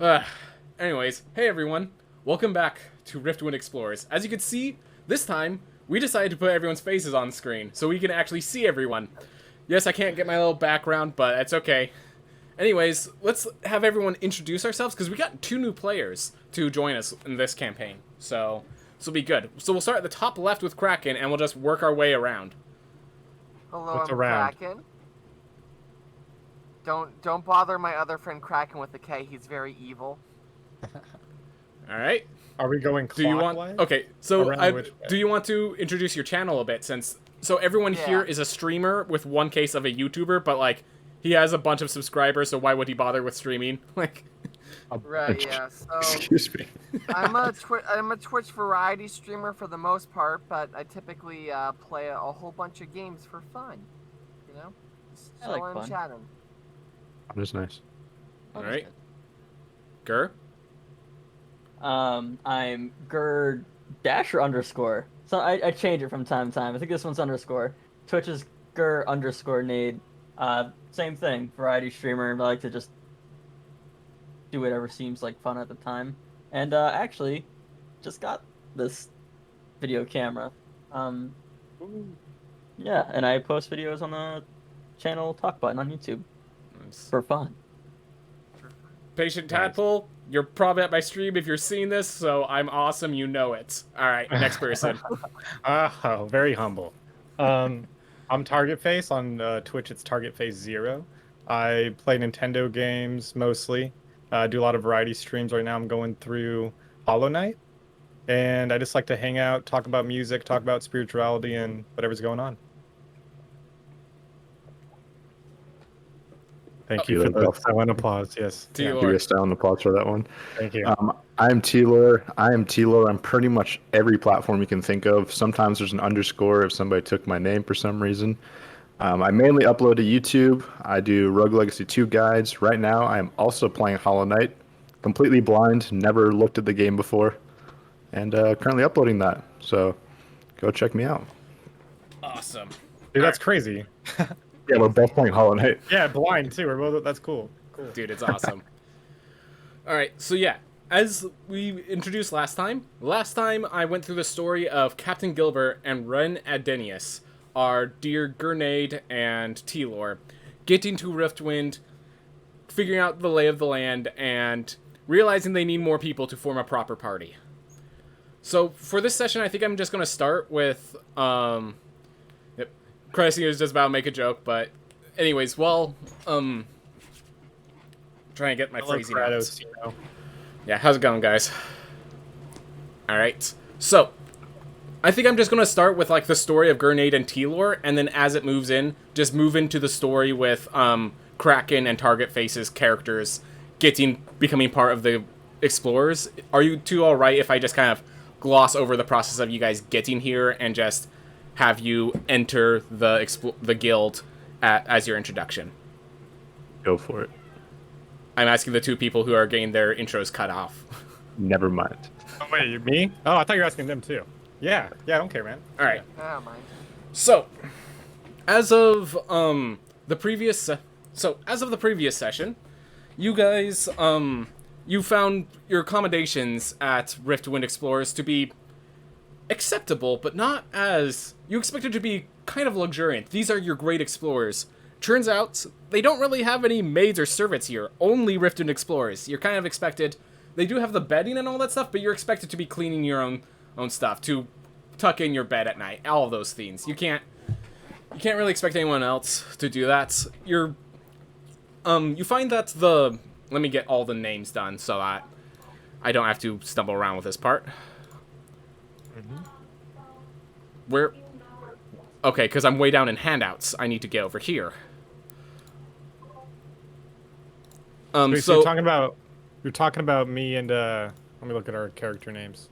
Alright. Anyways, hey everyone. Welcome back to Riftwind Explorers. As you can see, this time, we decided to put everyone's faces on screen, so we can actually see everyone. Yes, I can't get my little background, but it's okay. Anyways, let's have everyone introduce ourselves, because we got 2 new players to join us in this campaign. So, this will be good. So we'll start at the top left with Kraken, and we'll just work our way around. Hello, What's I'm around? Kraken. Don't bother my other friend Kraken with the K. He's very evil. Alright? Are we going Do you want... clockwise? Okay, so Around which way? do you want to introduce your channel a bit, since... So everyone Yeah. here is a streamer with one case of a YouTuber, but, like, he has a bunch of subscribers, so why would he bother with streaming? Like... Right, yeah. So Excuse me. I'm a Twitch variety streamer for the most part, but I typically play a whole bunch of games for fun. You know, just I like chilling, fun. chatting. That is nice. Alright. Gur? I'm Gur Dasher underscore. So I change it from time to time. I think this one's underscore. Twitch is Gur underscore Nade. Same thing. Variety streamer. I like to just do whatever seems like fun at the time. And actually, just got this video camera. Yeah, and I post videos on the channel Talk Button on YouTube Nice. for fun. Patient Nice. Tadpole, you're probably at my stream if you're seeing this, so I'm awesome, you know it. Alright, next person. Oh, very humble. I'm Target Face on Twitch. It's Target Face 0. I play Nintendo games mostly. Do a lot of variety streams right now. I'm going through Hollow Knight, and I just like to hang out, talk about music, talk about spirituality, and whatever's going on. Thank you for the silent applause. Yes. To you, Give Lord. you a silent applause for that one. Thank you. I'm T-Lore. I am T-Lore on pretty much every platform you can think of. Sometimes there's an underscore if somebody took my name for some reason. I mainly upload to YouTube. I do Rogue Legacy 2 guides. Right now, I am also playing Hollow Knight. Completely blind, never looked at the game before. And currently uploading that. So go check me out. Awesome. Dude, that's crazy. Yeah, we're both playing Hollow Knight. Yeah, blind too. We're both. That's cool. Cool. Dude, it's awesome. Alright, so yeah, as we introduced last time I went through the story of Captain Gilbert and Ren Adenius, our dear Gurnade and T-Lore, getting to Riftwind, figuring out the lay of the land, and realizing they need more people to form a proper party. So, for this session, I think I'm just going to start with, yep, Cressy was just about to make a joke, but anyways, well, trying to get my Hello, phrasing out. Kratos, you know. Yeah, how's it going, guys? Alright, so, I think I'm just going to start with, like, the story of Gurnade and T-Lore, and then as it moves in, just move into the story with, Kraken and Target Face's characters becoming part of the Explorers. Are you two alright if I just kind of gloss over the process of you guys getting here and just have you enter the guild as your introduction? Go for it. I'm asking the 2 people who are getting their intros cut off. Never mind. Oh, wait, me? Oh, I thought you were asking them too. Yeah, I don't care, man. Alright. Oh my. So, as of the previous session, you guys you found your accommodations at Riftwind Explorers to be acceptable, but not as you expected to be kind of luxuriant. These are your great explorers. Turns out they don't really have any maids or servants here. Only Riftwind Explorers. You're kind of expected. They do have the bedding and all that stuff, but you're expected to be cleaning your own stuff, to tuck in your bed at night, all of those things. You can't really expect anyone else to do that. You find that let me get all the names done so that I don't have to stumble around with this part. Where? Okay, because I'm way down in handouts. I need to get over here. Wait, so you're talking about me and let me look at our character names.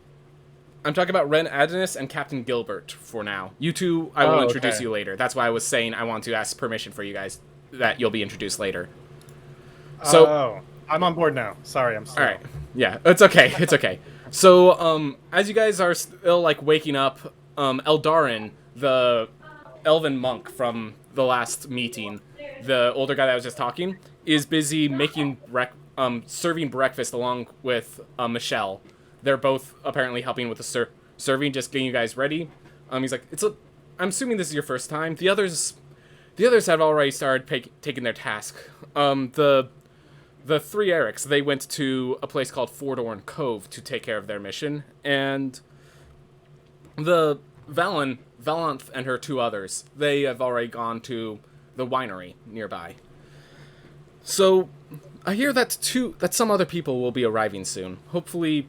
I'm talking about Ren Adonis and Captain Gilbert for now. You two, I will introduce okay. you later. That's why I was saying I want to ask permission for you guys that you'll be introduced later. So, I'm on board now. Sorry, I'm slow. all right, yeah, it's okay, it's okay. So, as you guys are still like waking up, Eldarin, the elven monk from the last meeting, the older guy that was just talking, is busy making serving breakfast along with Michelle. They're both apparently helping with the serving, just getting you guys ready. He's like, I'm assuming this is your first time. The others have already started taking their task. The three Erics, they went to a place called Fordorn Cove to take care of their mission, and the Valanth and her two others, they have already gone to the winery nearby. So, I hear that some other people will be arriving soon. Hopefully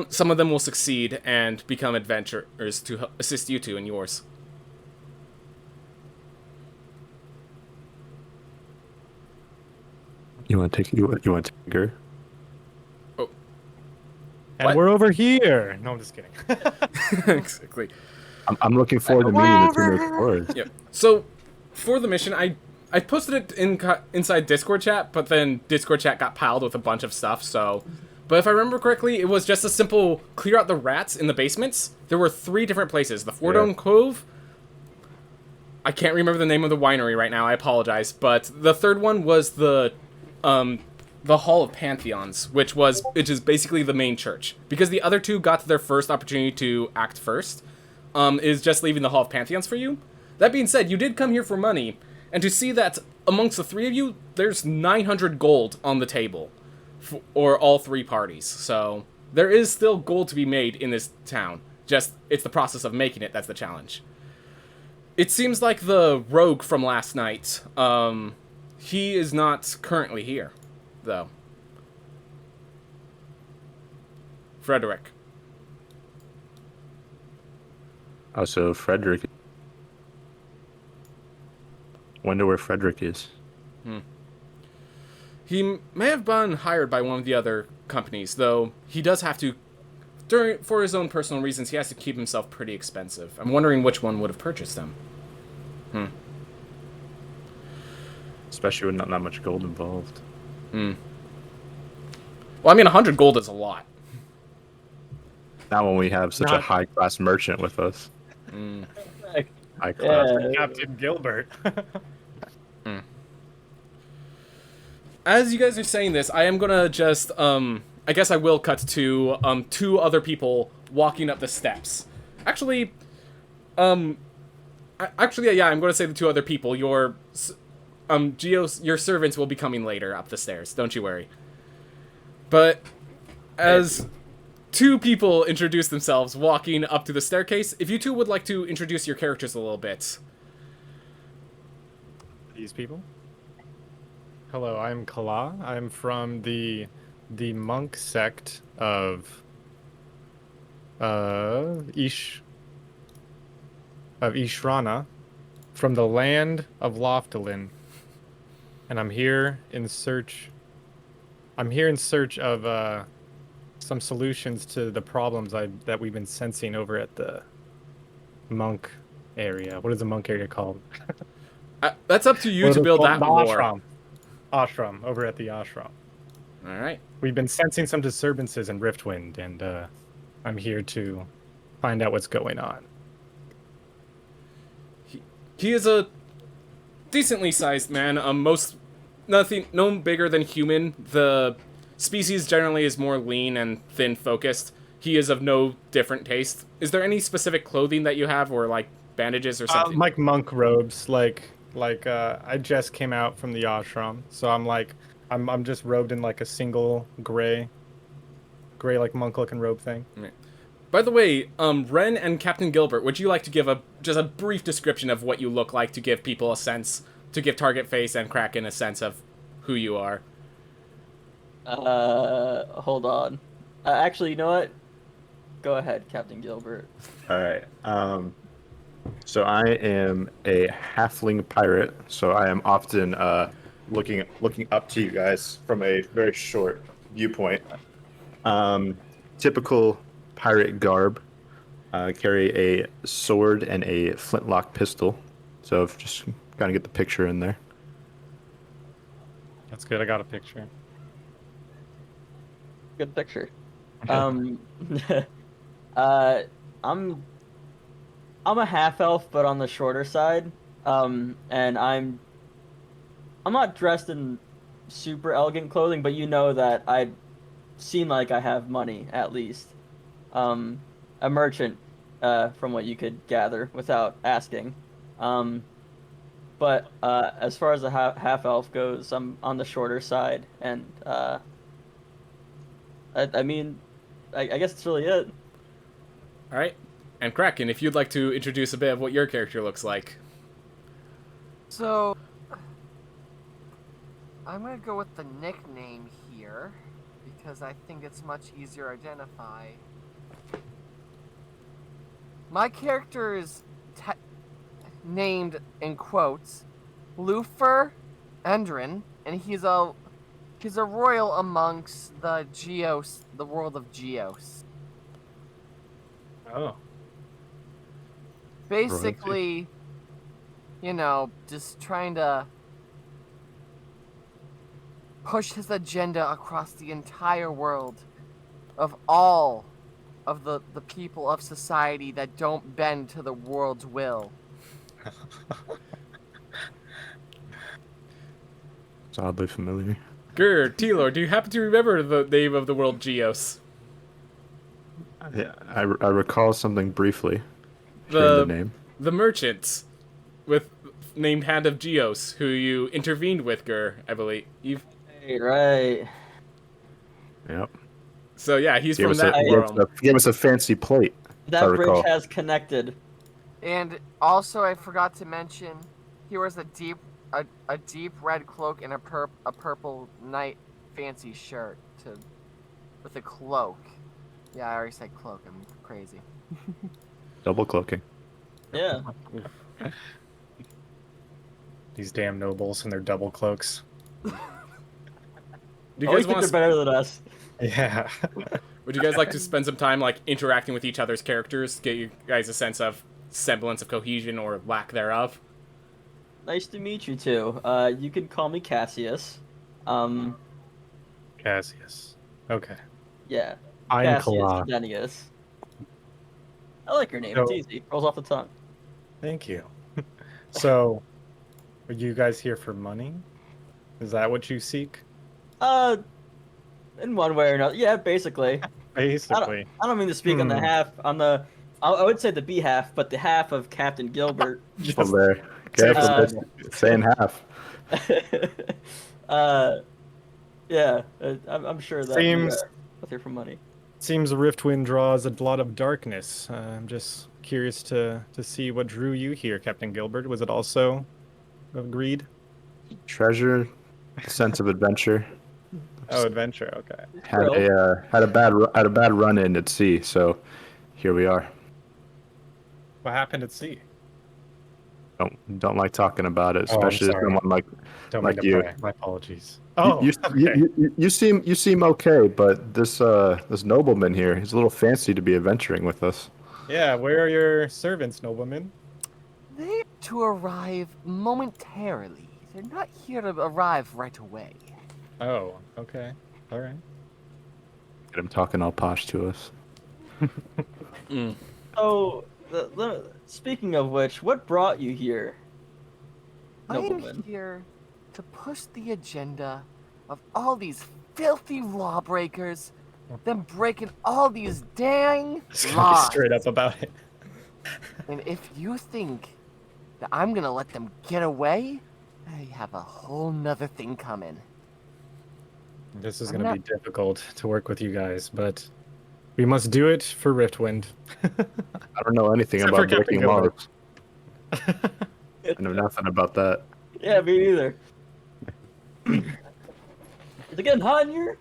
some of them will succeed and become adventurers to assist you two in yours. You want to take her? Oh. And What? we're over here. No, I'm just kidding. Exactly. I'm looking forward to meeting the two explorers. Yep. So, for the mission, I posted it inside Discord chat, but then Discord chat got piled with a bunch of stuff, so... But if I remember correctly, it was just a simple clear out the rats in the basements. There were 3 different places. The Fordone Cove... I can't remember the name of the winery right now, I apologize, but the third one was the Hall of Pantheons, which is basically the main church. Because the other 2 got their first opportunity to act first, is just leaving the Hall of Pantheons for you. That being said, you did come here for money, and to see that amongst the 3 of you, there's 900 gold on the table, or all 3 parties. So there is still gold to be made in this town. Just, it's the process of making it that's the challenge. It seems like the rogue from last night, he is not currently here, though. Frederick. Oh, so Frederick. Wonder where Frederick is. He may have been hired by one of the other companies, though he does have to, for his own personal reasons, he has to keep himself pretty expensive. I'm wondering which one would have purchased him. Especially with not much gold involved. Well, I mean, 100 gold is a lot. Not when we have such a high-class merchant with us. High class. Yeah. Captain Gilbert. As you guys are saying this, I am gonna just, I guess I will cut to, 2 other people walking up the steps. Actually, yeah, I'm gonna say the 2 other people. Your servants will be coming later up the stairs, don't you worry. But, as 2 people introduce themselves walking up to the staircase, if you 2 would like to introduce your characters a little bit. These people? Hello, I'm Kala. I'm from the monk sect of Ishrana, from the land of Loftalin. And I'm here in search of some solutions to the problems that we've been sensing over at the monk area. What is the monk area called? That's up to you to build that lore. Ashram, over at the ashram. Alright. We've been sensing some disturbances in Riftwind, and I'm here to find out what's going on. He is a decently sized man. No bigger than human. The species generally is more lean and thin focused. He is of no different taste. Is there any specific clothing that you have, or like bandages or something? Like monk robes, like I just came out from the ashram, so I'm just robed in like a single gray like monk looking robe thing. By the way, Ren and Captain Gilbert, would you like to give just a brief description of what you look like to give people a sense, to give Target Face and Kraken a sense of who you are? Hold on. Actually, you know what? Go ahead, Captain Gilbert. All right. So I am a halfling pirate. So I am often looking up to you guys from a very short viewpoint. Typical pirate garb. Carry a sword and a flintlock pistol. So I've just got to get the picture in there. That's good. I got a picture. Good picture. I'm a half elf, but on the shorter side. And I'm I'm not dressed in super elegant clothing, but you know that I seem like I have money at least. A merchant, from what you could gather without asking. But as far as the half elf goes, I'm on the shorter side, and I mean, I guess that's really it. All right. And Kraken, if you'd like to introduce a bit of what your character looks like. So, I'm gonna go with the nickname here because I think it's much easier to identify. My character is named in quotes Lufer Endrin, and he's a royal amongst the Geos, the world of Geos. Oh. Basically, you know, just trying to push his agenda across the entire world of all of the people of society that don't bend to the world's will. It's oddly familiar. Grr, T-Lord, do you happen to remember the name of the world Geos? Yeah, I recall something briefly. Hearing the name. The merchants with named Hand of Geos, who you intervened with, Grr, I believe. Right. Yep. So yeah, he's Gave from us that world. gave us a fancy plate. That I bridge recall. has connected. And also, I forgot to mention, he wears a deep red cloak and a purple night fancy shirt with a cloak. Yeah, I already said cloak. I'm crazy. Double cloaking. Yeah. These damn nobles and their double cloaks. Do you Always guys think want they're better than us. Yeah. Would you guys like to spend some time like interacting with each other's characters, get you guys a sense of semblance of cohesion or lack thereof? Nice to meet you too. You can call me Cassius. Cassius. Okay. Yeah. I'm Cassius Kala. Denius. I like your name. So- It's easy. Rolls off the tongue. Thank you. So, are you guys here for money? Is that what you seek? In one way or another. Yeah, basically. Basically. I don't mean to speak on the half on the. I would say the B half, but the half of Captain Gilbert. Careful there. Careful Uh, there. Saying half. Yeah, I'm sure that Seems- we're here for money. Seems Riftwind draws a lot of darkness. I'm just curious to see what drew you here, Captain Gilbert. Was it also greed? Treasure, a sense of adventure. Oh, adventure. Okay. Had a bad run in at sea, so here we are. What happened at sea? Don't like talking about it, Oh, I'm especially sorry. someone like Don't Like mean to you. pry. My apologies. Oh, you, okay. you seem okay, but this nobleman here, he's a little fancy to be adventuring with us. Yeah, where are your servants, nobleman? They're to arrive momentarily. They're not here to arrive right away. Oh, okay. All right. Get him talking all posh to us. So, speaking of which, what brought you here, I am nobleman? here to push the agenda of all these filthy lawbreakers, them breaking all these dang Just gotta be laws. straight up about it. And if you think that I'm gonna let them get away, I have a whole nother thing coming. This is I'm going to be difficult to work with you guys, but we must do it for Riftwind. I don't know anything Except for about breaking Captain laws. Gilbert. I know nothing about that. Yeah, me neither. Is it getting hot in here?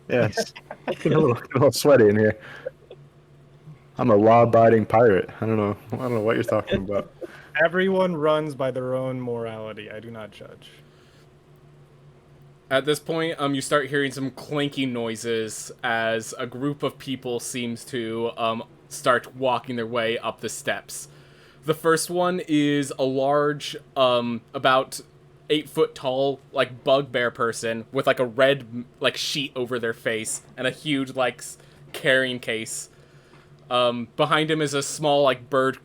Yes. Getting a little sweaty in here. I'm a law-abiding pirate. I don't know what you're talking about. Everyone runs by their own morality. I do not judge. At this point, you start hearing some clanking noises as a group of people seems to start walking their way up the steps. The first one is a large, about 8 foot tall, like bugbear person with like a red like sheet over their face and a huge like carrying case. Behind him is a small like bird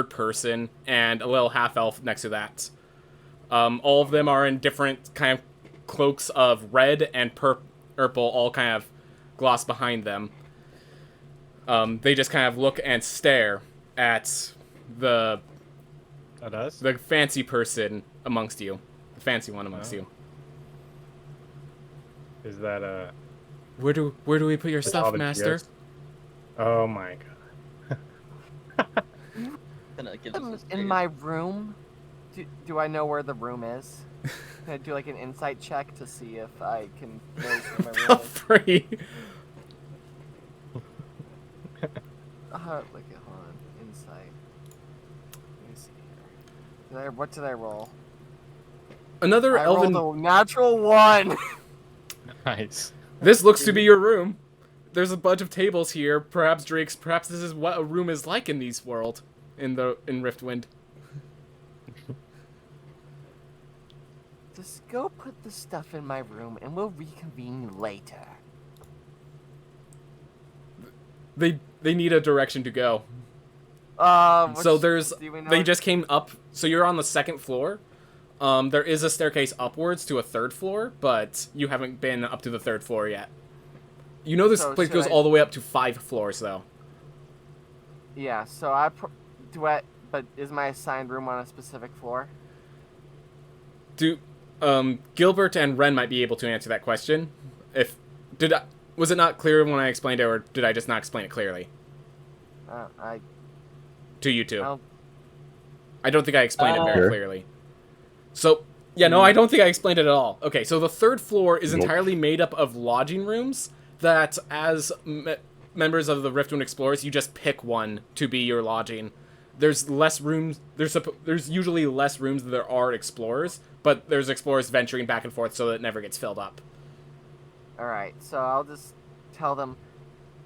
person and a little half elf next to that. All of them are in different kind of cloaks of red and purple, all kind of gloss behind them. They just kind of look and stare at the At us? the fancy person amongst you, the fancy one amongst you. Is that Where do we put your stuff, Master? Oh my god. Gonna give us a In my room. Do I know where the room is? Can I do like an insight check to see if I can know where my Feel room is? free. Hold on. Insight. Let me see here. What did I roll? Another I elven. rolled a natural 1. Nice. This looks to be your room. There's a bunch of tables here. Perhaps Drake's. Perhaps this is what a room is like in these world, in Riftwind. Just go put the stuff in my room, and we'll reconvene later. They need a direction to go. Do we know They just came up. So you're on the second floor. There is a staircase upwards to a third floor, but you haven't been up to the third floor yet. You know this So place should goes I- all the way up to 5 floors, though. Yeah. So but is my assigned room on a specific floor? Gilbert and Ren might be able to answer that question. Was it not clear when I explained it, or did I just not explain it clearly to you two? I'll- I don't think I explained it very Sure. clearly. So, yeah, no, I don't think I explained it at all. Okay, so the third floor is Nope. entirely made up of lodging rooms that, as members of the Riftwind Explorers, you just pick one to be your lodging. There's less rooms. There's usually less rooms than there are explorers, but there's explorers venturing back and forth so that it never gets filled up. All right. So I'll just tell them,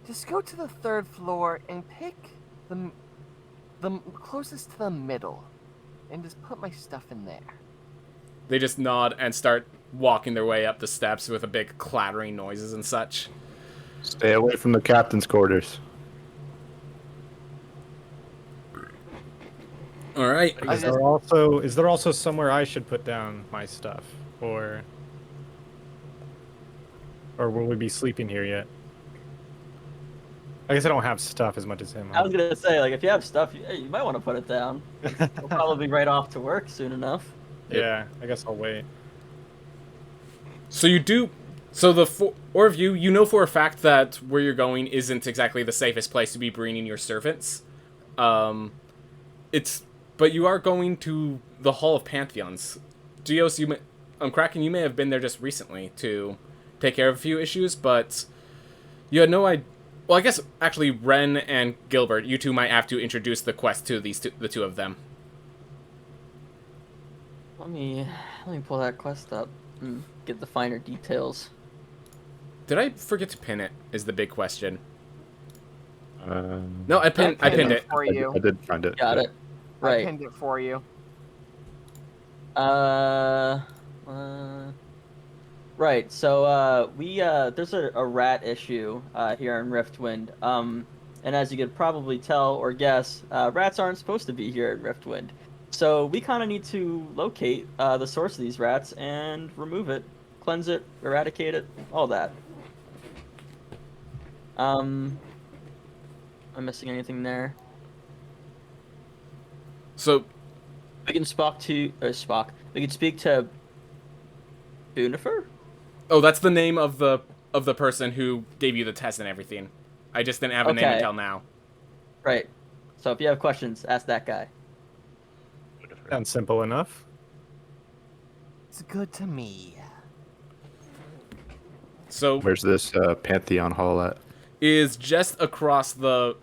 just go to the third floor and pick the closest to the middle, and just put my stuff in there. They just nod and start walking their way up the steps with a big clattering noises and such. Stay away from the captain's quarters. All right. Is there also somewhere I should put down my stuff, or will we be sleeping here yet? I guess I don't have stuff as much as him. I was gonna say, like, if you have stuff, you might want to put it down. We'll probably be right off to work soon enough. Yeah, I guess I'll wait. So you do. So the four of you, you know for a fact that where you're going isn't exactly the safest place to be bringing your servants. But you are going to the Hall of Pantheons. Geos, Kraken, you may have been there just recently to take care of a few issues, but you had no idea. Well, I guess actually Ren and Gilbert, you two might have to introduce the quest to the two of them. Let me pull that quest up and get the finer details. Did I forget to pin it? Is the big question. Um, No, I pinned it. For you. I did find it. Got it. I Right. pinned it for you. Right. So there's a rat issue here in Riftwind. And as you could probably tell or guess, rats aren't supposed to be here in Riftwind. So we kind of need to locate the source of these rats and remove it, cleanse it, eradicate it, all that. Am I missing anything there? So We can We can speak to Bunifer? oh, that's the name of the person who gave you the test and everything. I just didn't have a name Okay. until now. Right. So if you have questions, ask that guy. Sounds simple enough. It's good to me. So Where's this Pantheon Hall at? is just across the.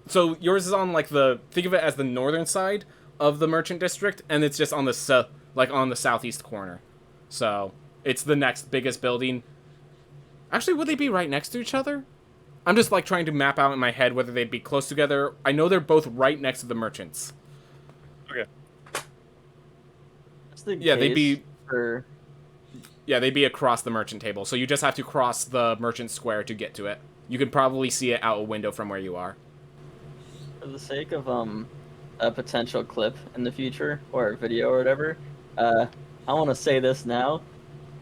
So yours is on like think of it as the northern side of the merchant district, and it's just on the on the southeast corner. So it's the next biggest building. Actually, would they be right next to each other? I'm just like trying to map out in my head whether they'd be close together. I know they're both right next to the merchants. Okay. That's the Yeah, they'd case be- for Yeah, they'd be across the merchant table. So you just have to cross the merchant square to get to it. You can probably see it out a window from where you are. for the sake of a potential clip in the future or video or whatever. I want to say this now.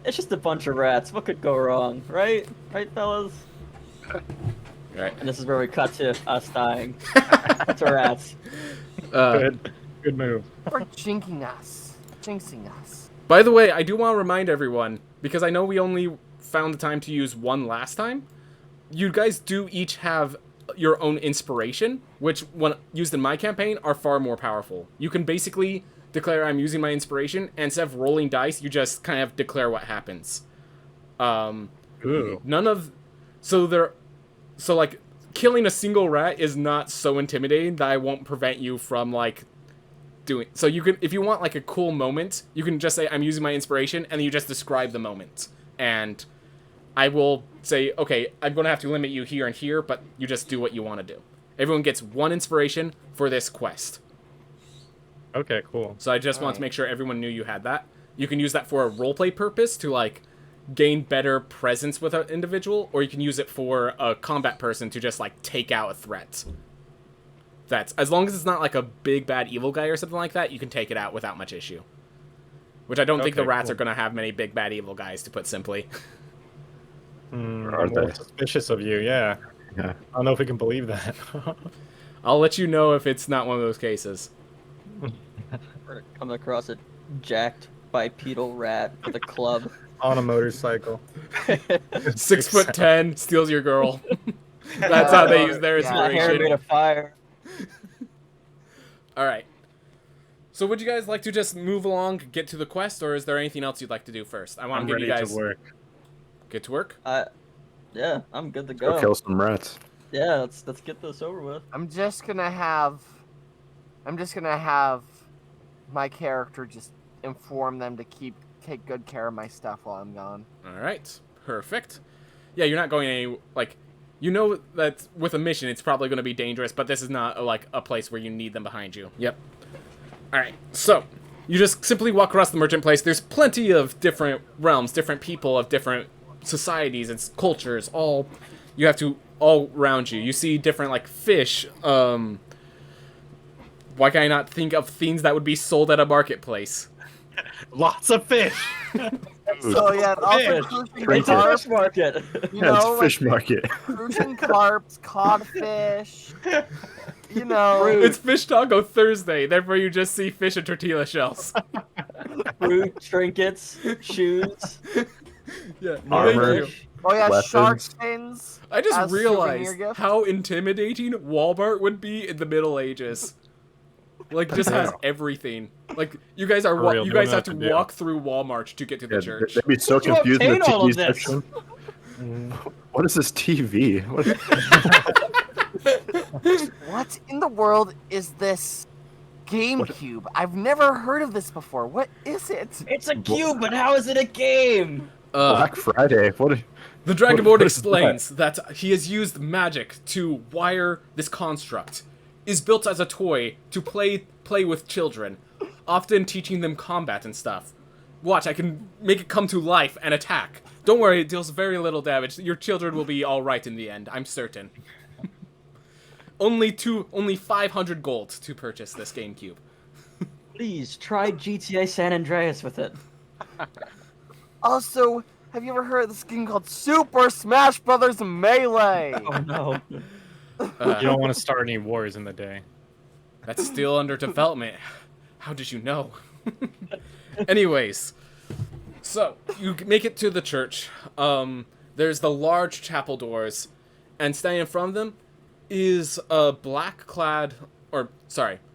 It's just a bunch of rats. What could go wrong, right? Right, fellas? Right. And this is where we cut to us dying. To rats. Good move. Or jinxing us. Jinxing us. By the way, I do want to remind everyone, because I know we only found the time to use one last time, you guys do each have your own inspiration, which, when used in my campaign, are far more powerful. You can basically declare I'm using my inspiration, and instead of rolling dice, you just kind of declare what happens. Ooh. So like, killing a single rat is not so intimidating that I won't prevent you from, like, doing... So you can, if you want, like, a cool moment, you can just say, I'm using my inspiration, and then you just describe the moment. And I will say, okay, I'm going to have to limit you here and here, but you just do what you want to do. Everyone gets one inspiration for this quest. Okay, cool. So I just want to make sure everyone knew you had that. You can use that for a roleplay purpose to, like, gain better presence with an individual, or you can use it for a combat person to just, like, take out a threat. That's, as long as it's not, like, a big, bad, evil guy or something like that, you can take it out without much issue. Which I don't think the rats are going to have many big, bad, evil guys, to put simply. Are they? Suspicious of you, yeah. Yeah. I don't know if we can believe that. I'll let you know if it's not one of those cases. We're coming across a jacked bipedal rat with a club. On a motorcycle. 6'10", steals your girl. That's how they use their My hair made inspiration. of fire. Alright. So would you guys like to just move along, get to the quest, or is there anything else you'd like to do first? I want I'm to give ready you guys... to work. Get to work? Yeah, I'm good to Go go. kill some rats. Yeah, let's get this over with. I'm just gonna have my character just inform them to take good care of my stuff while I'm gone. Alright. Perfect. Yeah, you're not going any... Like, you know that with a mission, it's probably going to be dangerous, but this is not, like, a place where you need them behind you. Yep. Alright, so... You just simply walk across the merchant place. There's plenty of different realms, different people of different societies and cultures, all around you. You see different, like, fish. Why can I not think of things that would be sold at a marketplace? Lots of fish! So yeah, also Fish. cruising It's a carp, fish market. you Yeah, know, it's fish market. cruising carps, codfish, you know. It's Fish Taco Thursday, therefore you just see fish and tortilla shells. Fruit, trinkets, shoes. Yeah, Armor. thank you. Oh yeah, Weapons. shark fins. I just as realized souvenir gift. how intimidating Walmart would be in the Middle Ages. Like, just has everything. Like, you guys are For real, you don't guys know have to what to do. walk through Walmart to get to the Yeah, church. they'd be so How'd you confused in the obtain all TV of this? section. What is this TV? What in the world is this GameCube? I've never heard of this before. What is it? It's a cube, but how is it a game? Black Friday. The Dragonborn what is explains that he has used magic to wire this construct. Is built as a toy to play with children, often teaching them combat and stuff. Watch, I can make it come to life and attack. Don't worry, it deals very little damage. Your children will be all right in the end, I'm certain. only 500 gold to purchase this GameCube. Please try GTA San Andreas with it. Also, have you ever heard of this game called Super Smash Brothers Melee? Oh no. You don't want to start any wars in the day. That's still under development. How did you know? Anyways, so you make it to the church. There's the large chapel doors, and standing in front of them is a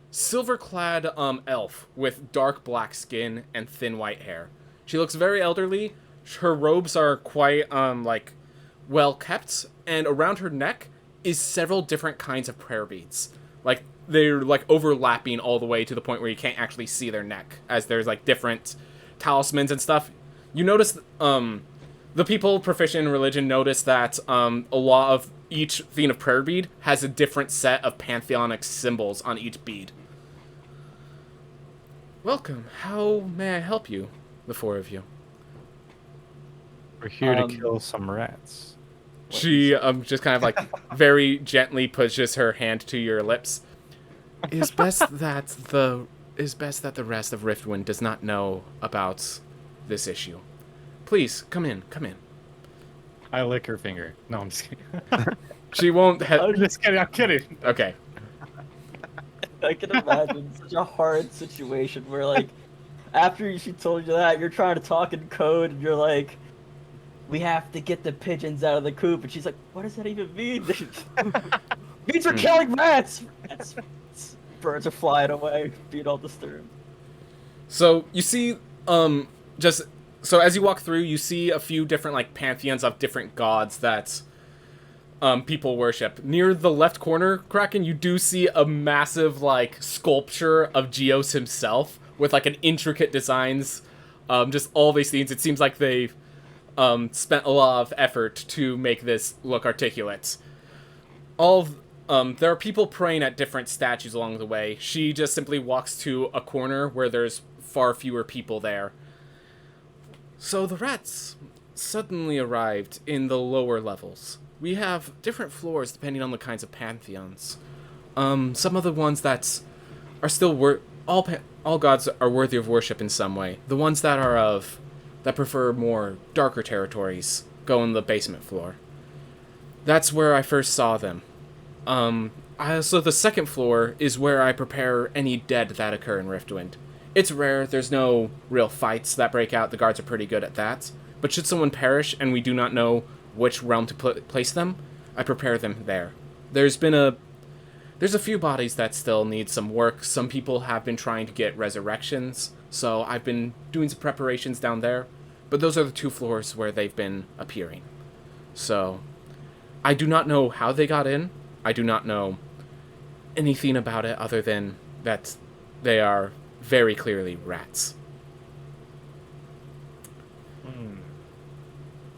silver-clad elf with dark black skin and thin white hair. She looks very elderly. Her robes are quite well kept, and around her neck is several different kinds of prayer beads. Like, they're, like, overlapping all the way to the point where you can't actually see their neck, as there's, like, different talismans and stuff. You notice, the people proficient in religion notice that, a lot of each thing of prayer bead has a different set of pantheonic symbols on each bead. Welcome. How may I help you, the four of you? We're here to kill some rats. She just kind of like very gently pushes her hand to your lips. It is best that the is best that the rest of Riftwind does not know about this issue. Please, come in, come in. I lick her finger. No, I'm just kidding. She won't I'm just kidding. I'm kidding. Okay. I can imagine such a hard situation where, like, after she told you that, you're trying to talk in code, and you're like, we have to get the pigeons out of the coop, and she's like, what does that even mean? Means we're killing rats! Birds are flying away, being all disturbed. So, you see, so as you walk through, you see a few different, like, pantheons of different gods that people worship. Near the left corner, Kraken, you do see a massive, like, sculpture of Geos himself with, like, an intricate designs, just all these things. It seems like they've spent a lot of effort to make this look articulate. There are people praying at different statues along the way. She just simply walks to a corner where there's far fewer people there. So the rats suddenly arrived in the lower levels. We have different floors depending on the kinds of pantheons. Some of the ones that are still all gods are worthy of worship in some way. The ones that prefer more darker territories go on the basement floor. That's where I first saw them. So the second floor is where I prepare any dead that occur in Riftwind. It's rare, there's no real fights that break out, the guards are pretty good at that. But should someone perish and we do not know which realm to place them, I prepare them there. There's a few bodies that still need some work. Some people have been trying to get resurrections, so I've been doing some preparations down there. But those are the two floors where they've been appearing. So, I do not know how they got in. I do not know anything about it other than that they are very clearly rats.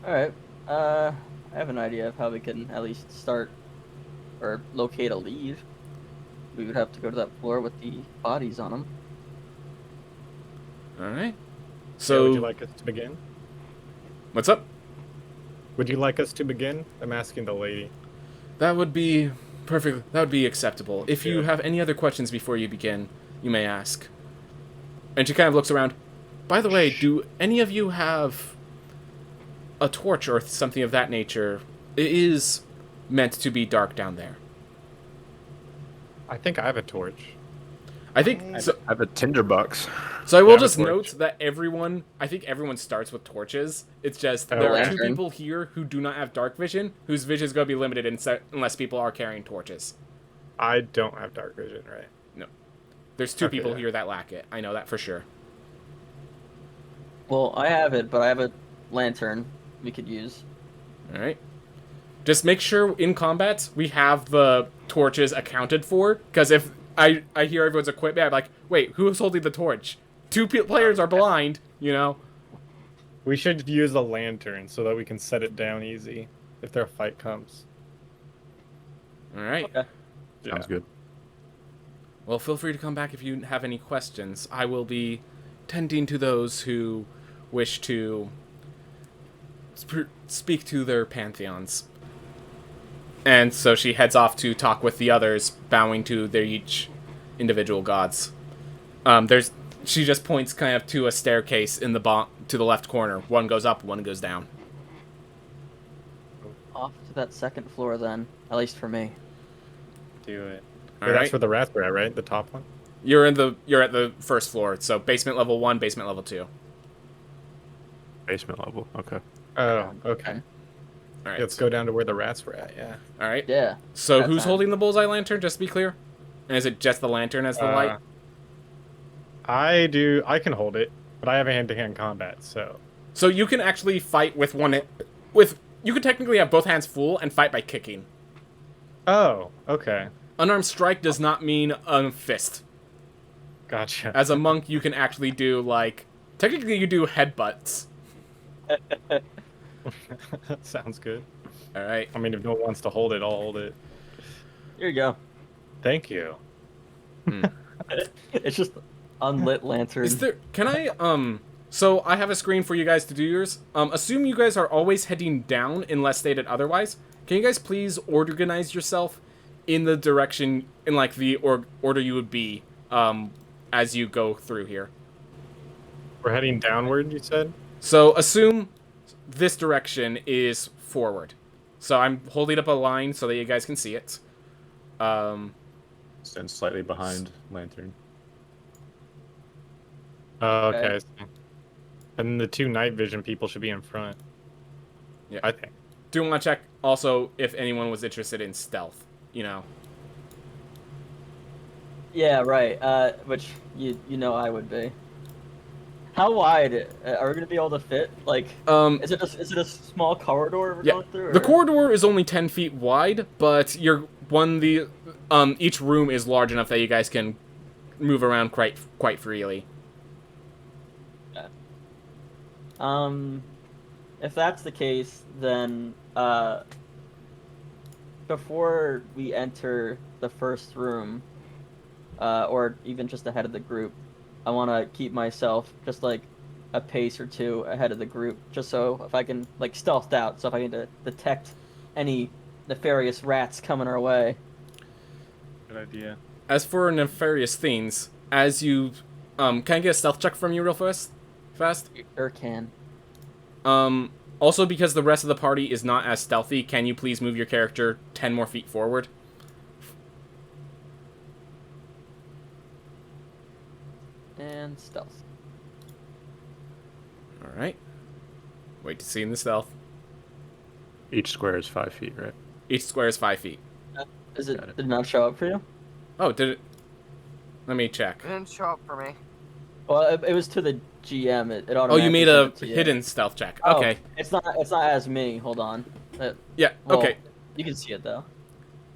Alright, I have an idea of how we can at least start or locate a lead. We would have to go to that floor with the bodies on them. Alright. So, So, would you like us to begin? what's up? Would you like us to begin? I'm asking the lady. That would be perfect. That would be acceptable. If you Yeah. have any other questions before you begin, you may ask. And she kind of looks around. By the way, do any of you have a torch or something of that nature? It is meant to be dark down there. I think I have a torch. I think so. I have a tinderbox. So I will Yeah, I have a just torch. note that I think everyone starts with torches. It's just Oh, there are lantern. two people here who do not have dark vision, whose vision is going to be limited unless people are carrying torches. I don't have dark vision, right? There's two Okay, people yeah. here that lack it. I know that for sure. Well, I have it, but I have a lantern we could use. All right. Just make sure in combat we have the torches accounted for, because if I hear everyone's equipment, I'm like, wait, who's holding the torch? Two players are blind, you know? We should use a lantern so that we can set it down easy if their fight comes. All right. Okay. Sounds good. Well, feel free to come back if you have any questions. I will be tending to those who wish to speak to their pantheons. And so she heads off to talk with the others, bowing to their each individual gods. She just points kind of to a staircase in to the left corner. One goes up, one goes down. Off to that second floor then, at least for me. Do it. All That's right. where the rats are at, right? The top one? You're at the first floor, so basement level 1, basement level 2. Basement level. Okay. Oh, okay. All right. Let's go down to where the rats were at, yeah. All right. Yeah. So That's who's fine. holding the bullseye lantern? Just to be clear, and is it just the lantern as the light? I can hold it, but I have a hand-to-hand combat, so... So you can actually fight with you could technically have both hands full and fight by kicking. Oh, okay. Unarmed strike does not mean a fist. Gotcha. As a monk, you can actually do technically you do headbutts. Sounds good. All right. I mean, if no one wants to hold it, I'll hold it. Here you go. Thank you. It's just unlit lantern. Is there? Can I? So I have a screen for you guys to do yours. Assume you guys are always heading down unless stated otherwise. Can you guys please organize yourself in the direction in like the order you would be as you go through here. We're heading downward, you said? So assume this direction is forward. So I'm holding up a line so that you guys can see it. Stand slightly behind Lantern. Oh, okay. And the 2 night vision people should be in front. Yeah. I think. Do want to check also if anyone was interested in stealth, you know. Yeah, right. Which you know I would be. How wide are we gonna be able to fit? Like, is it a small corridor we're going through? Or? The corridor is only 10 feet wide, but each room is large enough that you guys can move around quite freely. Yeah. If that's the case, then before we enter the first room, or even just ahead of the group, I want to keep myself just like a pace or 2 ahead of the group, just so if I can like stealthed out, so if I can detect any nefarious rats coming our way. Good idea. As for nefarious things, as you can I get a stealth check from you real fast? Sure can. Also because the rest of the party is not as stealthy, can you please move your character 10 more feet forward? And stealth. Alright. Wait to see in the stealth. Each square is 5 feet, right? Each square is 5 feet. Did it not show up for you? Oh, did it? Let me check. It didn't show up for me. Well, it was to the GM. It automatically. Oh, you made a sent it to you. hidden stealth check. Oh, Okay. It's not as me. Hold on. Yeah, Well, okay. You can see it though.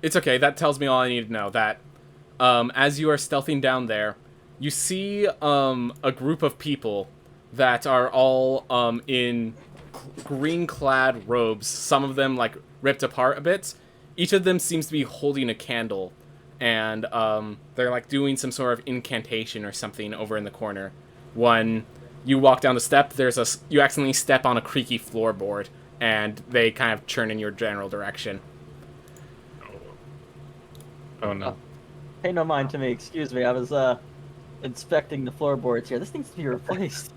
It's okay. That tells me all I need to know. That as you are stealthing down there, you see a group of people that are all in green-clad robes. Some of them like ripped apart a bit. Each of them seems to be holding a candle, and they're like doing some sort of incantation or something over in the corner. When you walk down the step, you accidentally step on a creaky floorboard, and they kind of churn in your general direction. Oh no. Pay no mind to me. Excuse me. I was inspecting the floorboards here. This needs to be replaced.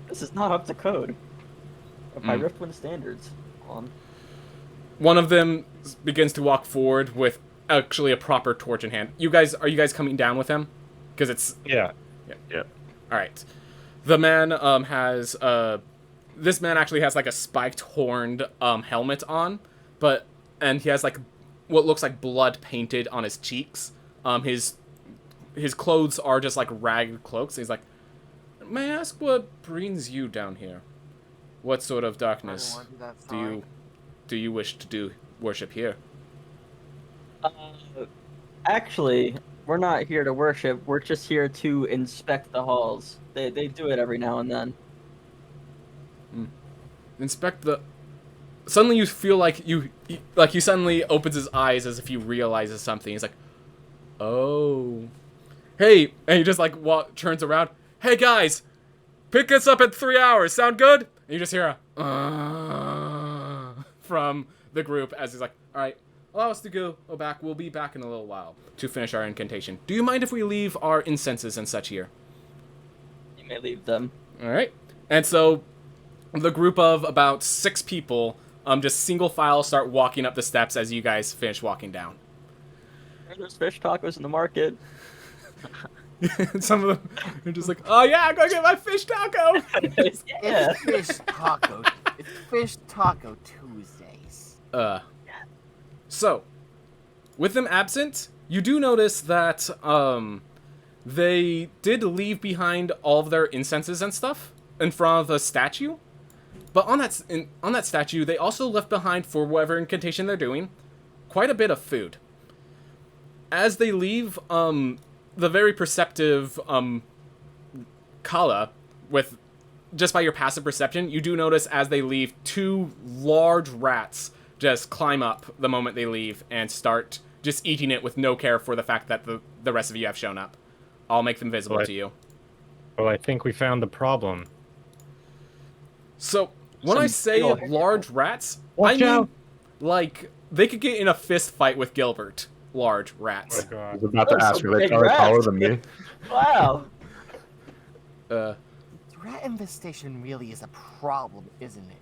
This is not up to code. By Riftwind standards. One of them begins to walk forward with actually a proper torch in hand. Are you guys coming down with him? Because it's... Yeah. Yeah. Alright. The man has... This man actually has like a spiked horned helmet on, and he has like what looks like blood painted on his cheeks. His clothes are just like ragged cloaks. He's like, may I ask what brings you down here? What sort of darkness do you wish to do worship here? Actually, we're not here to worship. We're just here to inspect the halls. They do it every now and then. Inspect the... Suddenly you feel like he suddenly opens his eyes as if he realizes something. He's like, oh. Hey, and he just like turns around. Hey guys, pick us up in 3 hours. Sound good? And you just hear a from the group as he's like, all right, allow us to go back. We'll be back in a little while to finish our incantation. Do you mind if we leave our incenses and such here? You may leave them. All right. And so the group of about 6 people just single file start walking up the steps as you guys finish walking down. There's fish tacos in the market. Some of them are just like, oh yeah, I'm gonna get my fish taco. Yeah. It's fish taco. It's fish taco Tuesdays. So, with them absent, you do notice that they did leave behind all of their incenses and stuff in front of the statue. But on that statue, they also left behind, for whatever incantation they're doing, quite a bit of food. As they leave, the very perceptive Kala, with just by your passive perception, you do notice as they leave, 2 large rats just climb up the moment they leave and start just eating it with no care for the fact that the rest of you have shown up. I'll make them visible to you. Well, I think we found the problem. So, when I say large rats, Watch I mean, out. like, they could get in a fist fight with Gilbert. large Oh rats. my I god. was about to Those ask, are are they big taller rats. than me? Wow. Uh, Rat infestation really is a problem, isn't it?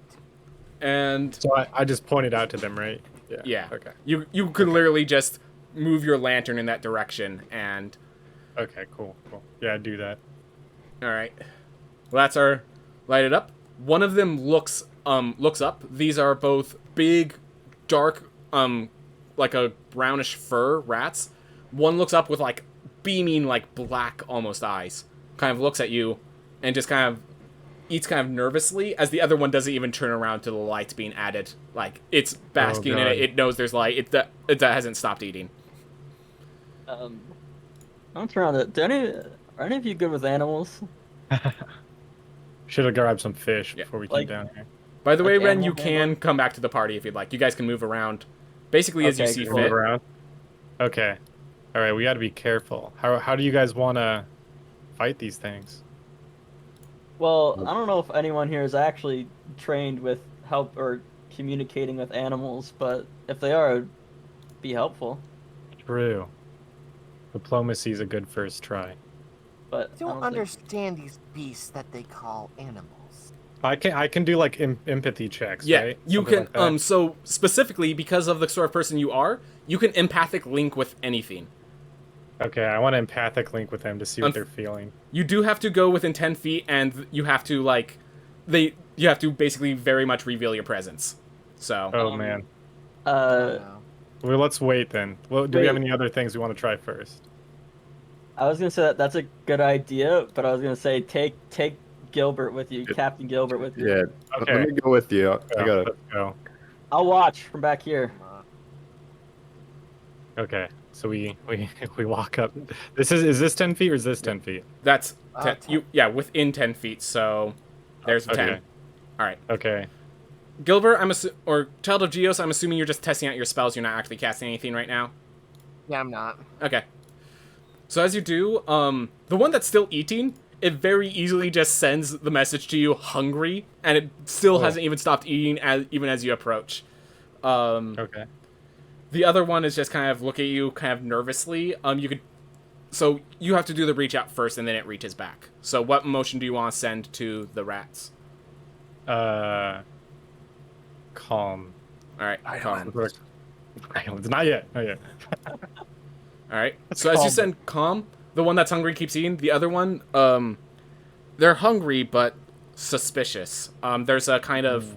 and So I just pointed out to them, right? yeah, Okay. you could literally just move your lantern in that direction, and Okay, cool. Yeah, do that. all right, rats are lighted up. One of them looks up. These are both big, dark, like a brownish fur rats. One looks up with like beaming, like black almost eyes. Kind of looks at you, and just kind of eats kind of nervously as the other one doesn't even turn around to the lights being added. Like it's basking in it. God. It knows there's light. It hasn't stopped eating. I'm trying to. Are any of you good with animals? Should have grabbed some fish Yeah. before we Like- came down here. By the way, Like Ren, you animal can handling? come back to the party if you'd like. You guys can move around, basically as you Okay, see cool. fit. Move around. Okay. All right, we got to be careful. How do you guys want to fight these things? Well, I don't know if anyone here is actually trained with help or communicating with animals, but if they are, it'd be helpful. True. Diplomacy is a good first try. But I don't think- understand these beasts that they call animals. I can do like empathy checks, Yeah, right? you Something can. like that. So specifically because of the sort of person you are, you can empathic link with anything. Okay, I want to empathic link with them to see what Unf- they're feeling. You do have to go within 10 feet, and you have to you have to basically very much reveal your presence. So Oh Um, man. I don't Uh, know. Well, let's wait then. Well, do we have Wait. any other things we want to try first? I was gonna say that that's a good idea, but I was gonna say take Gilbert with you, Good. Captain Gilbert with you. Yeah, Okay. let me go with you. I Yeah, gotta. let's go. I'll watch from back here. Okay, so we walk up. Is this 10 feet or is this 10 feet? that's 10, 10. within 10 feet. So there's the 10. Okay. All right, Okay. Gilbert, or Child of Geos. I'm assuming you're just testing out your spells. You're not actually casting anything right now. Yeah, I'm not. Okay. So as you do, the one that's still eating, it very easily just sends the message to you, hungry, and it still Oh. hasn't even stopped eating even as you approach. Okay. The other one is just kind of look at you kind of nervously. So you have to do the reach out first, and then it reaches back. So what motion do you want to send to the rats? Calm. All right, calm. It's not yet. Not yet. All right. So as you Calm. send calm, the one that's hungry keeps eating. The other one, they're hungry but suspicious. There's a kind of.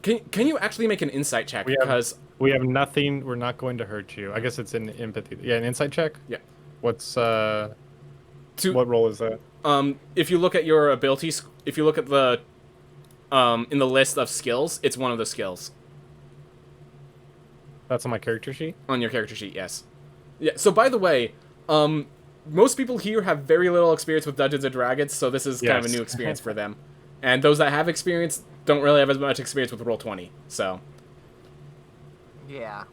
Can you actually make an insight check? We have- Because We have nothing. We're not going to hurt you. I guess it's an empathy. Yeah, an insight check. Yeah. What's to what role is that? if you look at your abilities, if you look at the in the list of skills, it's one of the skills That's on my character sheet. on your character sheet. Yes. Yeah. So by the way, most people here have very little experience with Dungeons and Dragons, so this is kind of a Yes. new experience for them. And those that have experience don't really have as much experience with Roll20. So Yeah.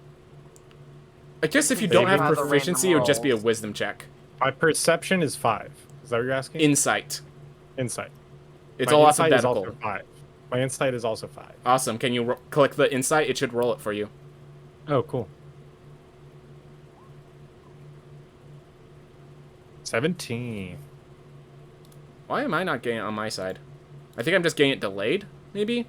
I guess if you They don't do have have the proficiency, it random would just be a rolls. wisdom check. My perception is 5. Is that what you're asking? Insight. Insight. It's My all insight is alphabetical. also 5. My insight is also 5. Awesome. Can you click the insight? It should roll it for you. Oh, cool. 17. Why am I not getting it on my side? I think I'm just getting it delayed, maybe?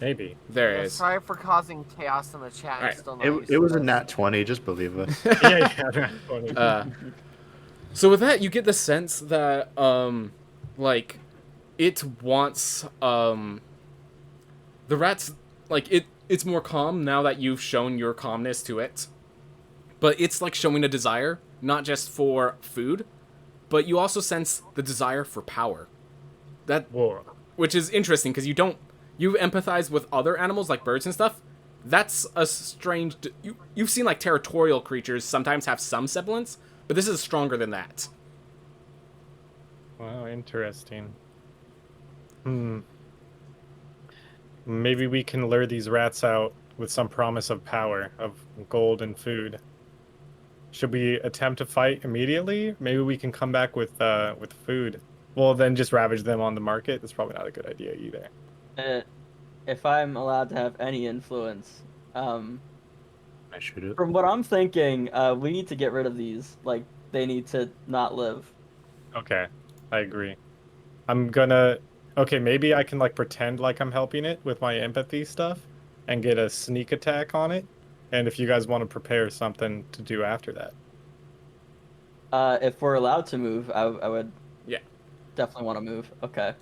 Maybe. There it Yeah, is. sorry for causing chaos in the chat. I'm Alright. still not It, used it to was a this. nat 20. Just believe us. Yeah. So with that, you get the sense that, like, it wants, the rats, like, it's more calm now that you've shown your calmness to it. But it's, like, showing a desire, not just for food, but you also sense the desire for power. Whoa. Which is interesting, because you empathize with other animals, like birds and stuff. That's a strange, you've seen, like, territorial creatures sometimes have some semblance, but this is stronger than that. Wow, interesting. Maybe we can lure these rats out with some promise of power, of gold and food. Should we attempt to fight immediately? Maybe we can come back with food. Well, then just ravage them on the market. That's probably not a good idea either. If I'm allowed to have any influence, I shoot it. From what I'm thinking, we need to get rid of these. Like, they need to not live. Okay, I agree. I'm gonna. Okay, maybe I can like pretend like I'm helping it with my empathy stuff, and get a sneak attack on it. And if you guys want to prepare something to do after that. If we're allowed to move, I would Yeah. definitely want to move. Okay.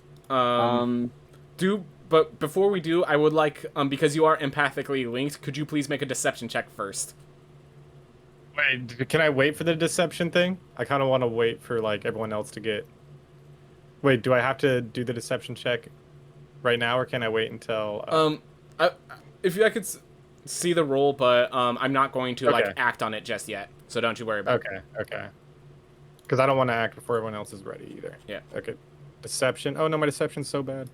But before we do, I would like, because you are empathically linked, could you please make a deception check first? Wait, can I wait for the deception thing? I kind of want to wait for like everyone else to get. Wait, do I have to do the deception check right now, or can I wait until? If I could see the roll, but I'm not going to like Okay. act on it just yet, so don't you worry about it. Okay. Because I don't want to act before everyone else is ready either. Yeah. Okay. Deception. Oh no, my deception's so bad.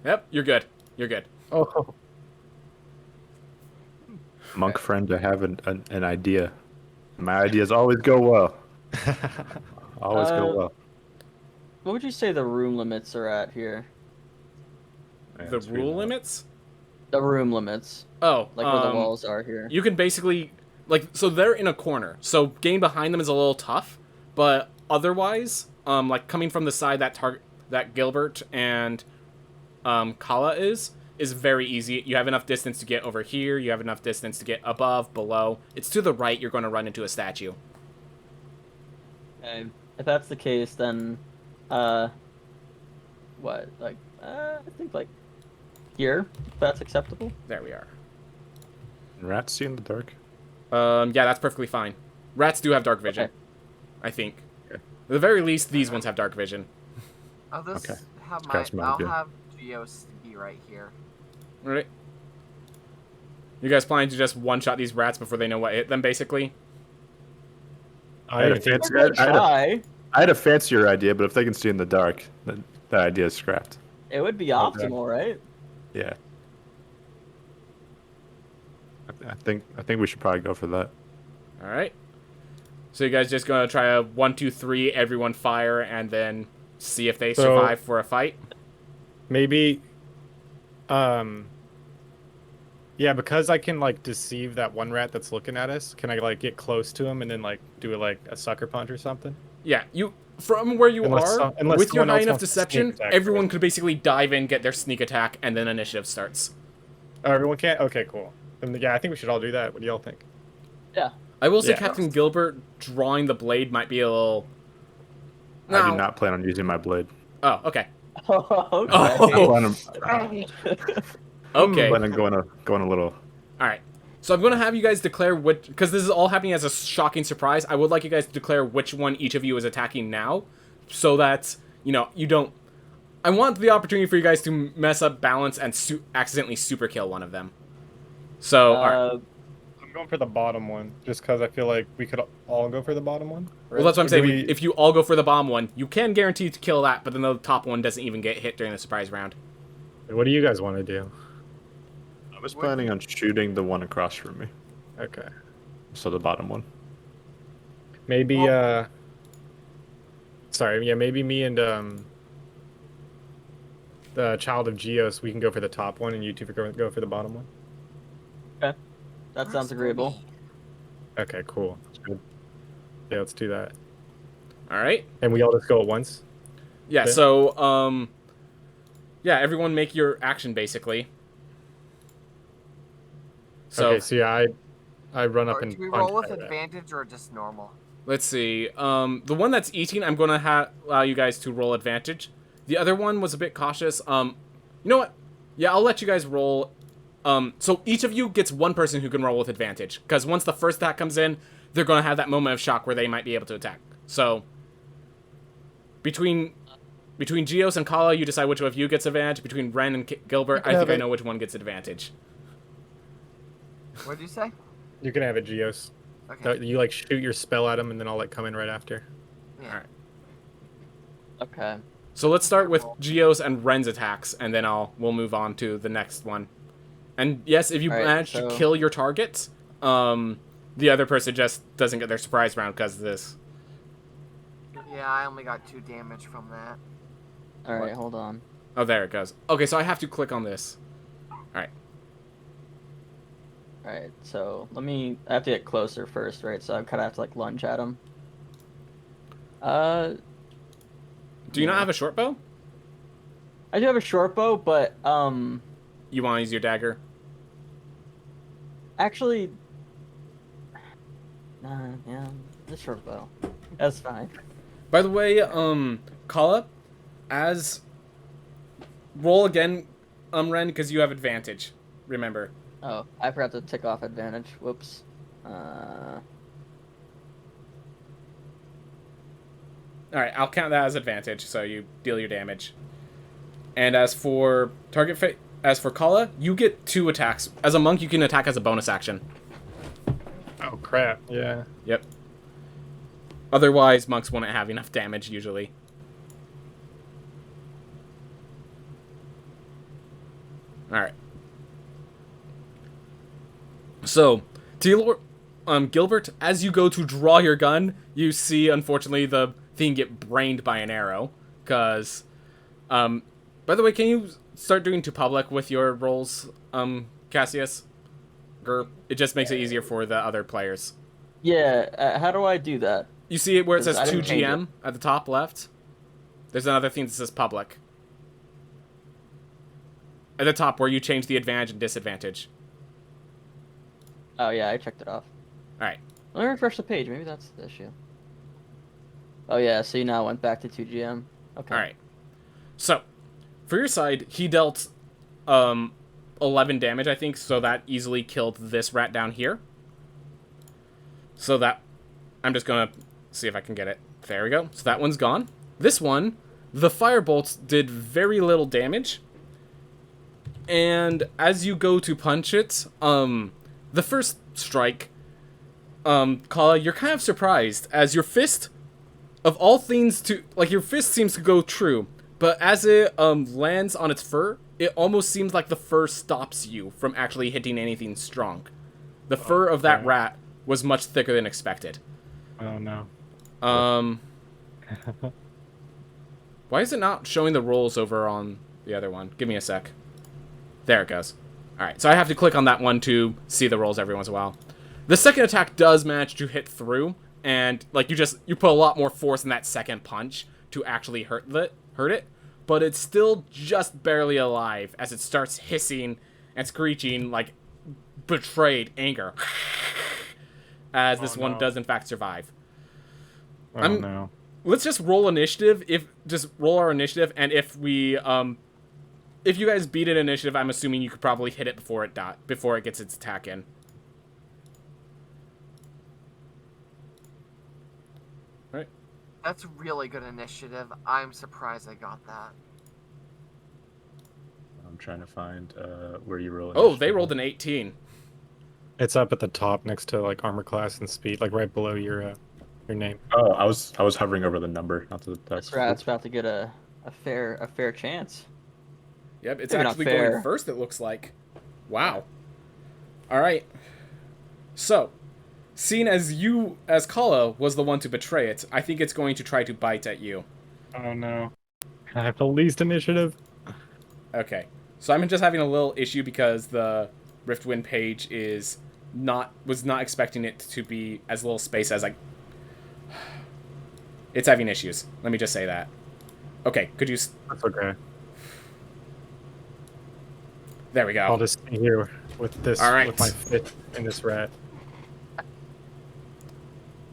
Yep, you're good. You're good. Oh. Monk friend, I have an idea. My ideas always go well. Always go well. What would you say the room limits are at here? Yeah, The it's rule really limits? The room limits, Oh, like where the walls are here. You can basically, like, so they're in a corner, so getting behind them is a little tough, but otherwise, like, coming from the side that Gilbert and Kala is very easy. You have enough distance to get over here, you have enough distance to get above, below. It's to the right, you're going to run into a statue. Okay. If that's the case, then, what, like, I think, like, here, if that's acceptable. There we are. Rats see in the dark. Yeah, that's perfectly fine. Rats do have dark vision, Okay. I think. Okay. At the very least, these ones have dark vision. I'll just Okay. have That's my idea. have Geos be right here. Alright. You guys planning to just one-shot these rats before they know what hit them, basically? I had a think- fancy. We're gonna try. I had a fancier idea, but if they can see in the dark, then that idea is scrapped. It would be optimal, right? Yeah. I think we should probably go for that. Alright. So you guys just gonna try a 1, 2, 3, everyone fire, and then see if they survive for a fight? Maybe. Yeah, because I can like deceive that one rat that's looking at us. Can I like get close to him and then like do like a sucker punch or something? Yeah, you from where you Unless are, with your someone high else enough wants to deception, sneak attack everyone first. could basically dive in, get their sneak attack, and then initiative starts. Oh, everyone can't. Okay, cool. Then yeah, I think we should all do that. What do y'all think? Yeah. I will say Yeah. Captain Gilbert drawing the blade might be a little... I No. do not plan on using my blade. Oh, okay. Okay. I Oh, plan on, okay. plan on going a little. Alright. So I'm going to have you guys declare which... Because this is all happening as a shocking surprise, I would like you guys to declare which one each of you is attacking now. So that, you know, you don't... I want the opportunity for you guys to mess up balance and accidentally super kill one of them. So, alright. I'm going for the bottom one, just because I feel like we could all go for the bottom one. Well, that's what I'm Or do saying. If you all go for the bomb one, you can guarantee to kill that, but then the top one doesn't even get hit during the surprise round. What do you guys want to do? I was planning on shooting the one across from me, Okay. so the bottom one. Maybe. Sorry. Yeah. Maybe me and the Child of Geos, we can go for the top one, and you two go for the bottom one. That sounds agreeable. Okay. Cool. That's good. Yeah. Let's do that. Alright? And we all just go at once. Yeah, Okay. so, yeah, everyone make your action, basically. So, Okay. So yeah, I run up Or and do we punch roll with that rat. advantage or just normal? let's see. The one that's eating, I'm going to allow you guys to roll advantage. The other one was a bit cautious. You know what? Yeah, I'll let you guys roll. So each of you gets one person who can roll with advantage. Because once the first attack comes in, they're going to have that moment of shock where they might be able to attack. So, between Geos and Kala, you decide which of you gets advantage. Between Ren and Gilbert, I think I know which one gets advantage. What did you say? You can have it, Geos. Okay. You like shoot your spell at him, and then I'll like come in right after. Yeah. Alright. Okay. So let's start with Geos and Ren's attacks, and then we'll move on to the next one. And yes, if you Alright, manage to so- kill your target, the other person just doesn't get their surprise round because of this. Yeah, I only got 2 damage from that. Alright, hold on. Oh, there it goes. Okay, so I have to click on this. Alright. Alright, so I have to get closer first, right? So I kind of have to like lunge at him. Do you not Yeah. have a short bow? I do have a short bow, but You want to use your dagger? actually, nah, yeah, the short bow. That's fine. By the way, Kala, as roll again, Ren, because you have advantage. Remember. Oh, I forgot to tick off advantage. Whoops. All right, I'll count that as advantage, so you deal your damage. And as for as for Kala, you get 2 attacks. As a monk, you can attack as a bonus action. Oh crap! Yeah. Yep. Otherwise, monks wouldn't have enough damage usually. All right. So, Gilbert, as you go to draw your gun, you see, unfortunately, the thing get brained by an arrow. Because, by the way, can you start doing to public with your rolls, Cassius? It just makes it easier for the other players. Yeah, how do I do that? You see it where it says I didn't change 2GM at the top left? There's another thing that says public. At the top where you change the advantage and disadvantage. Oh yeah, I checked it off. Alright. Let me refresh the page. Maybe that's the issue. Oh yeah, so you now went back to 2GM. Okay. Alright. So, for your side, he dealt 11 damage, I think, so that easily killed this rat down here. So that... I'm just gonna see if I can get it. There we go. So that one's gone. This one, the firebolts did very little damage. And as you go to punch it, the first strike, Kala, you're kind of surprised, as your fist, of all things to... Like, your fist seems to go true, but as it lands on its fur, it almost seems like the fur stops you from actually hitting anything strong. The fur of that rat was much thicker than expected. Oh no. Why is it not showing the rolls over on the other one? Give me a sec. There it goes. Alright, so I have to click on that one to see the rolls every once in a while. The second attack does manage to hit through, and like you put a lot more force in that second punch to actually hurt it, but it's still just barely alive as it starts hissing and screeching like betrayed anger. As this one does in fact survive. Oh no. Let's just roll initiative. Just roll our initiative, and if you guys beat an initiative, I'm assuming you could probably hit it before it gets its attack in. Right. That's really good initiative. I'm surprised I got that. I'm trying to find where you roll. Oh, they rolled an 18. It's up at the top next to like armor class and speed, like right below your name. Oh, I was hovering over the number, not the text. This rat's about to get a fair chance. Yep, it's Maybe not actually fair. going first, it looks like. Wow. Alright. So, seeing as Kala was the one to betray it, I think it's going to try to bite at you. Oh no. I have the least initiative. Okay. So I'm just having a little issue because the Riftwind page was not expecting it to be as little space as it's having issues. Let me just say that. Okay, could you... That's okay. There we go. I'll just stay here with this, All right. with my fit in this rat.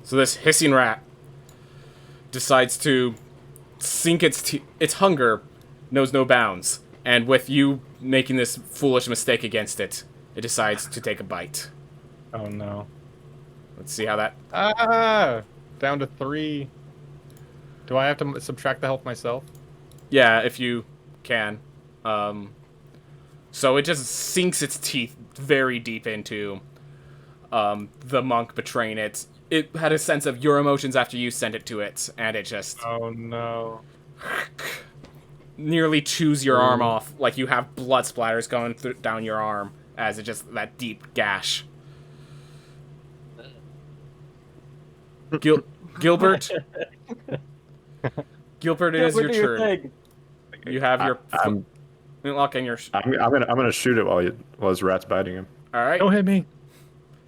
So this hissing rat decides to sink its hunger knows no bounds. And with you making this foolish mistake against it, it decides to take a bite. Oh no. Let's see how that... Ah! Down to 3. Do I have to subtract the health myself? Yeah, if you can. So it just sinks its teeth very deep into the monk betraying it. It had a sense of your emotions after you sent it to it, and it just Oh no. nearly chews your arm off, like you have blood splatters going down your arm as it just that deep gash. Gilbert, Gilbert, it is your turn. You have your flintlock and your. I'm gonna shoot it while his rat's biting him. All right. Don't hit me.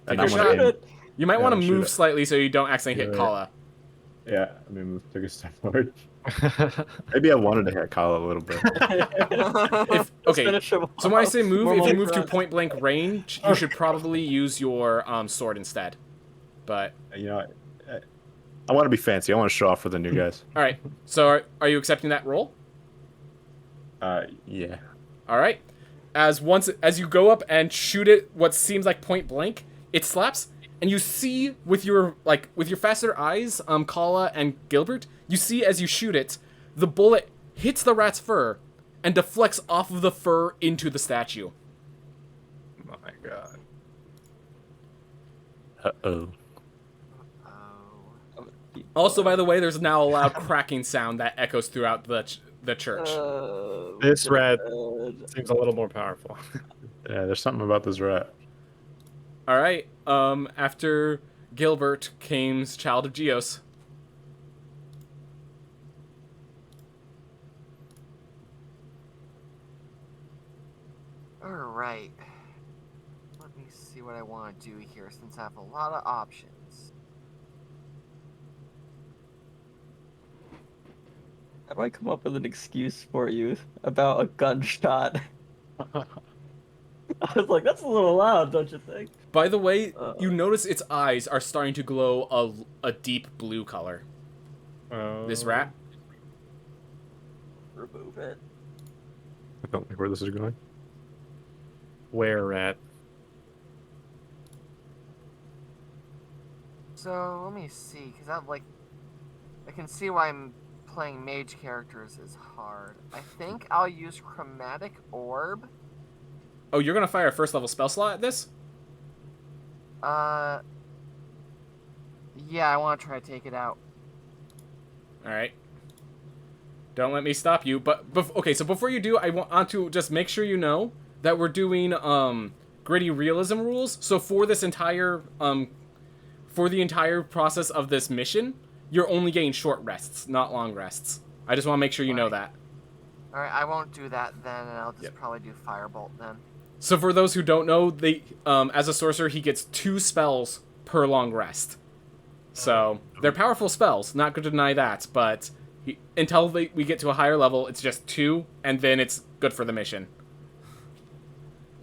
Take And your I'm shot. gonna aim. You might Yeah, want to I'll shoot move it. slightly so you don't accidentally hit Yeah. Kala. Yeah, I mean, take a step forward. Maybe I wanted to hit Kyle a little bit. If okay, finish him so when I off. say move, More if you money move for to us. point blank range, you should probably use your sword instead. But You know, I want to be fancy. I want to show off for the new guys. all right, so are you accepting that roll? Yeah. All right. As you go up and shoot it, what seems like point blank, it slaps, and you see with your faster eyes, Kala and Gilbert, you see as you shoot it, the bullet hits the rat's fur and deflects off of the fur into the statue. Oh my god. Uh-oh. Oh. Also, by the way, there's now a loud cracking sound that echoes throughout the church. This rat seems a little more powerful. Yeah, there's something about this rat. All right. After Gilbert came Child of Geos. Alright. Let me see what I want to do here since I have a lot of options. How do I come up with an excuse for you about a gunshot? I was like, that's a little loud, don't you think? By the way, you notice its eyes are starting to glow a deep blue color. This rat. Remove it. I don't think where this is going. Where rat? So, let me see, because I can see why I'm playing mage characters is hard. I think I'll use Chromatic Orb. Oh, you're gonna fire a first level spell slot at this? Yeah, I want to try to take it out. All right. Don't let me stop you. But okay, so before you do, I want to just make sure you know that we're doing gritty realism rules. So for this entire for the entire process of this mission, you're only getting short rests, not long rests. I just want to make sure you know that. Alright, I won't do that then, and I'll just probably do Firebolt then. So for those who don't know, they as a sorcerer, he gets 2 spells per long rest. So they're powerful spells, not going to deny that, but until we get to a higher level, it's just 2, and then it's good for the mission.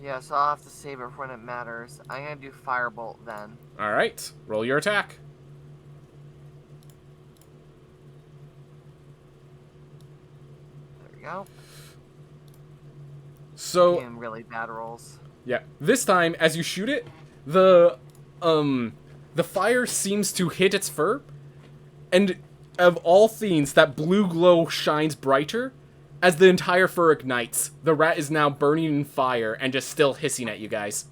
Yeah, so I'll have to save it for when it matters. I'm gonna do Firebolt then. All right, roll your attack. There we go. So Being really bad rolls. yeah, this time as you shoot it, the fire seems to hit its fur, and of all things, that blue glow shines brighter as the entire fur ignites. The rat is now burning in fire and just still hissing at you guys.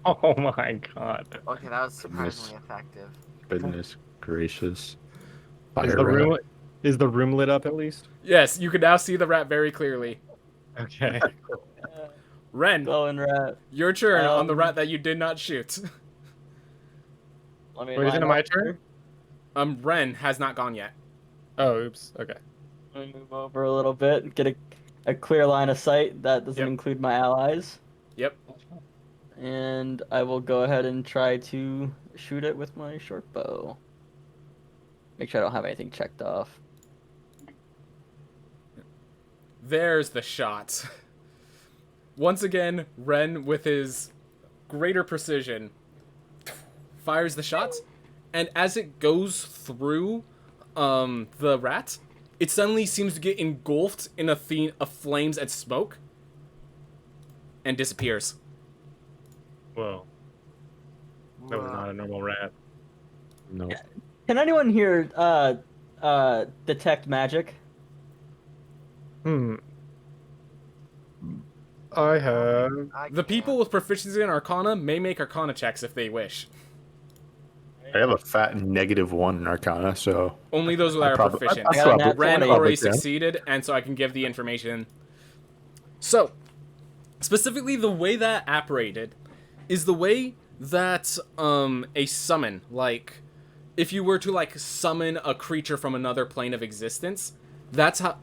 Oh my god. Okay, that was surprisingly effective. Goodness gracious. Is the room lit up at least? Yes, you can now see the rat very clearly. Okay. Ren, Glowing rat. your turn on the Um, rat that you did not shoot. Let me Wait, isn't it line my up turn? here. Ren has not gone yet. Oh, oops. Okay. Let me move over a little bit, get a clear line of sight that doesn't Yep. include my allies. Yep. And I will go ahead and try to shoot it with my short bow. Make sure I don't have anything checked off. There's the shot. Once again, Ren, with his greater precision, fires the shot, and as it goes through the rat, it suddenly seems to get engulfed in a theme of flames and smoke, and disappears. Whoa. That was not a normal rat. No. Can anyone here detect magic? I have. The people with proficiency in Arcana may make Arcana checks if they wish. I have a fat -1 in Arcana, so Only those that are proficient. I got a nat Ren 20. already can. succeeded, and so I can give the information. So, specifically, the way that apparated is the way that a summon, like if you were to like summon a creature from another plane of existence, that's how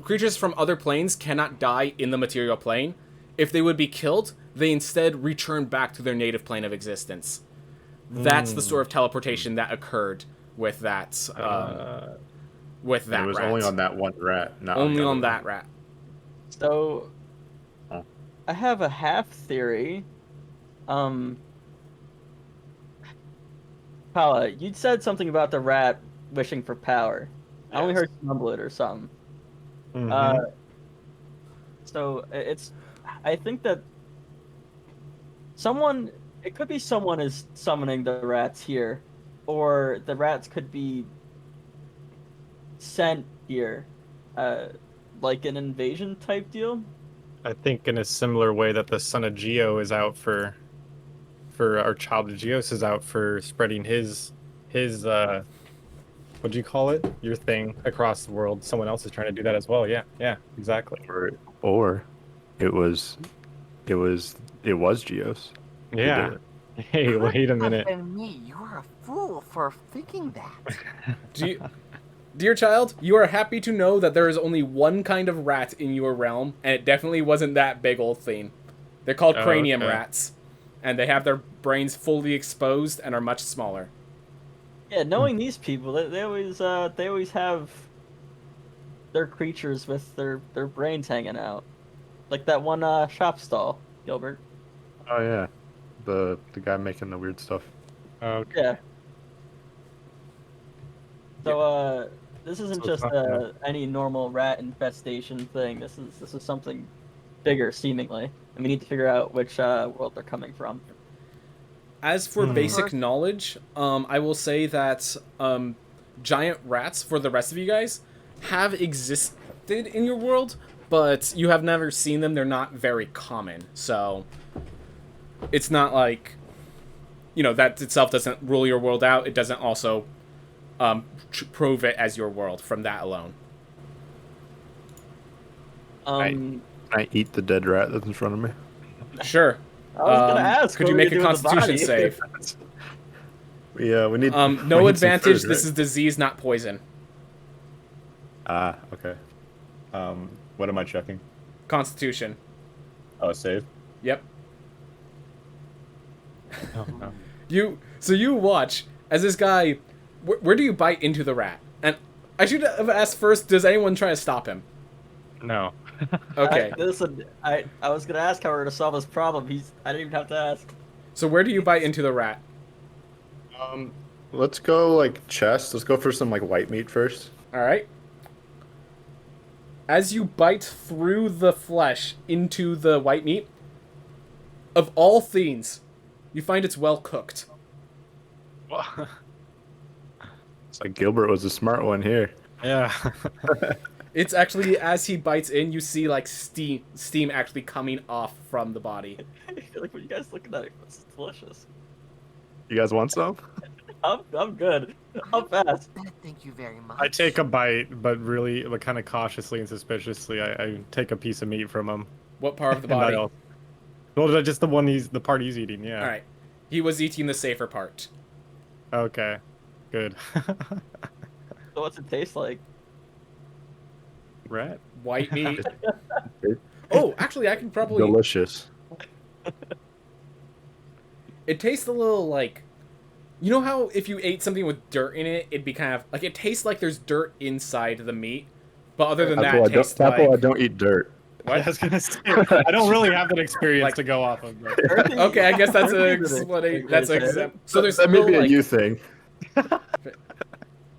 creatures from other planes cannot die in the material plane. If they would be killed, they instead return back to their native plane of existence. That's the sort of teleportation that occurred with that. With that It was rat. only on that one rat, not Only the on other that one. rat. So, Huh. I have a half theory. Paula, you'd said something about the rat wishing for power. I only Yes. heard you mumble it or something. Mhm. So I think that it could be someone is summoning the rats here, or the rats could be sent here, like an invasion type deal. I think in a similar way that the son of Geo is out for our child of Geos is out for spreading his what do you call it? Your thing across the world. Someone else is trying to do that as well. Yeah, exactly. Or it was Geos who did Yeah. it. Hey, wait a Could have minute. been me. You are a fool for thinking that. Dear child, you are happy to know that there is only one kind of rat in your realm, and it definitely wasn't that big old thing. They're called Oh, cranium okay. rats, and they have their brains fully exposed and are much smaller. Yeah, knowing these people, they always have their creatures with their brains hanging out, like that one shop stall, Gilbert. Oh yeah, the guy making the weird stuff. Okay. Yeah. So this isn't So it's just not- any normal rat infestation thing. This is something bigger, seemingly, and we need to figure out which world they're coming from. As for basic First- knowledge, I will say that giant rats, for the rest of you guys, have existed in your world, but you have never seen them. They're not very common, so it's not like, that itself doesn't rule your world out. It doesn't also prove it as your world from that alone. Can I eat the dead rat that's in front of me? Sure. I was gonna ask. Could what you we make a do with the Constitution body. save? Yeah, we need. we No need some advantage. food, This right? is disease, not poison. Ah, okay. What am I checking? Constitution. Oh, save. Yep. Oh, no. You watch as this guy. Where do you bite into the rat? And I should have asked first. Does anyone try to stop him? No. Okay. I was gonna ask how we're gonna solve this problem. I didn't even have to ask. So where do you bite into the rat? Let's go like chest. Let's go for some like white meat first. All right. As you bite through the flesh into the white meat, of all things, you find it's well cooked. It's like Gilbert was a smart one here. Yeah. It's actually, as he bites in, you see like steam actually coming off from the body. I feel like when you guys looking at it, it's delicious. You guys want some? I'm good. I'm fast. Thank you very much. I take a bite, but really, like, kind of cautiously and suspiciously. I take a piece of meat from him. What part of the And I body? don't- Well, just the part he's eating. Yeah. All right. He was eating the safer part. Okay. Good. So what's it taste like? Rat. White meat. Oh, actually, I can probably. Delicious. It tastes a little like, you know how if you ate something with dirt in it, it'd be kind of like, it tastes like there's dirt inside the meat, but other than that, it tastes That's why I like. don't eat dirt. What? I was gonna say, I don't really have that experience Like- to go off of. But... Earthy- Okay, I guess that's an earthy is a explanation. great That's way to say exempt. it. So there's that may little, be a like, you thing.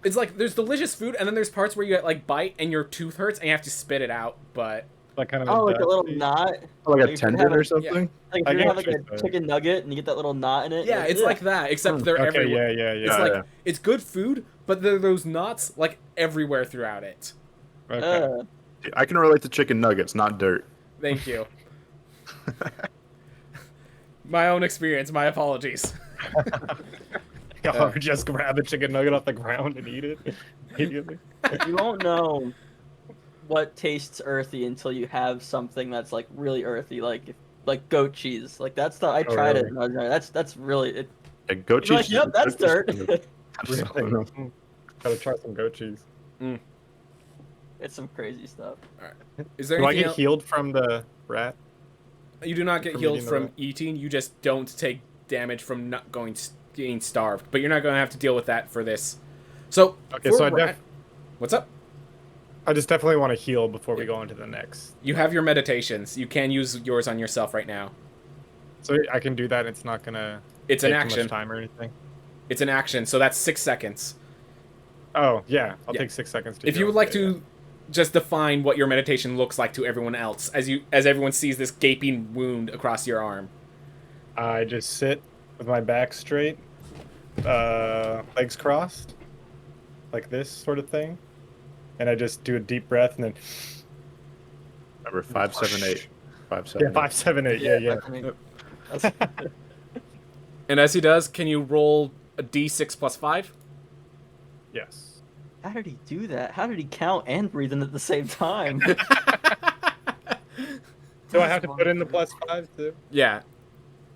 it's like there's delicious food, and then there's parts where you like bite and your tooth hurts and you have to spit it out. But Like kind of. Oh, like a little dusty- knot. Like Like a you tendon have a- or something. Like I if you get have what like you're a saying. chicken nugget and you get that little knot in it. yeah, it's like that, except they're Okay. everywhere. Yeah. It's like yeah. it's good food, but there are those knots like everywhere throughout it. Okay. I can relate to chicken nuggets, not dirt. Thank you. My own experience. My apologies. Or just grab a chicken nugget off the ground and eat it immediately. You won't know what tastes earthy until you have something that's like really earthy, like goat cheese. Like that's the I Oh, tried really? it. And I was like, that's really it. Yeah, goat You're cheese. like, yep, that's dirt. Really? Gotta try some goat cheese. It's some crazy stuff. Is there Do I anything get else? healed from the rat? You do not get from healed eating the from rat? eating. You just don't take damage from not going being starved, but you're not going to have to deal with that for this. So, Okay, for so what's up? I just definitely want to heal before we go on to the next. You have your meditations. You can use yours on yourself right now. So I can do that. It's not gonna. It's take an too action. much time or anything. It's an action, so that's 6 seconds. Oh yeah, I'll Yeah. take 6 seconds to. If you would like to just define what your meditation looks like to everyone else, as everyone sees this gaping wound across your arm. I just sit with my back straight, legs crossed, like this sort of thing, and I just do a deep breath and then. Remember 5, 7, 8. 5, 7. Yeah, 5, 7, 8. Yeah. I mean, that's, And as he does, can you roll a d6 plus 5? Yes. how did he do that? How did he count and breathe in at the same time? Do I have to put in the +5 too? Yeah.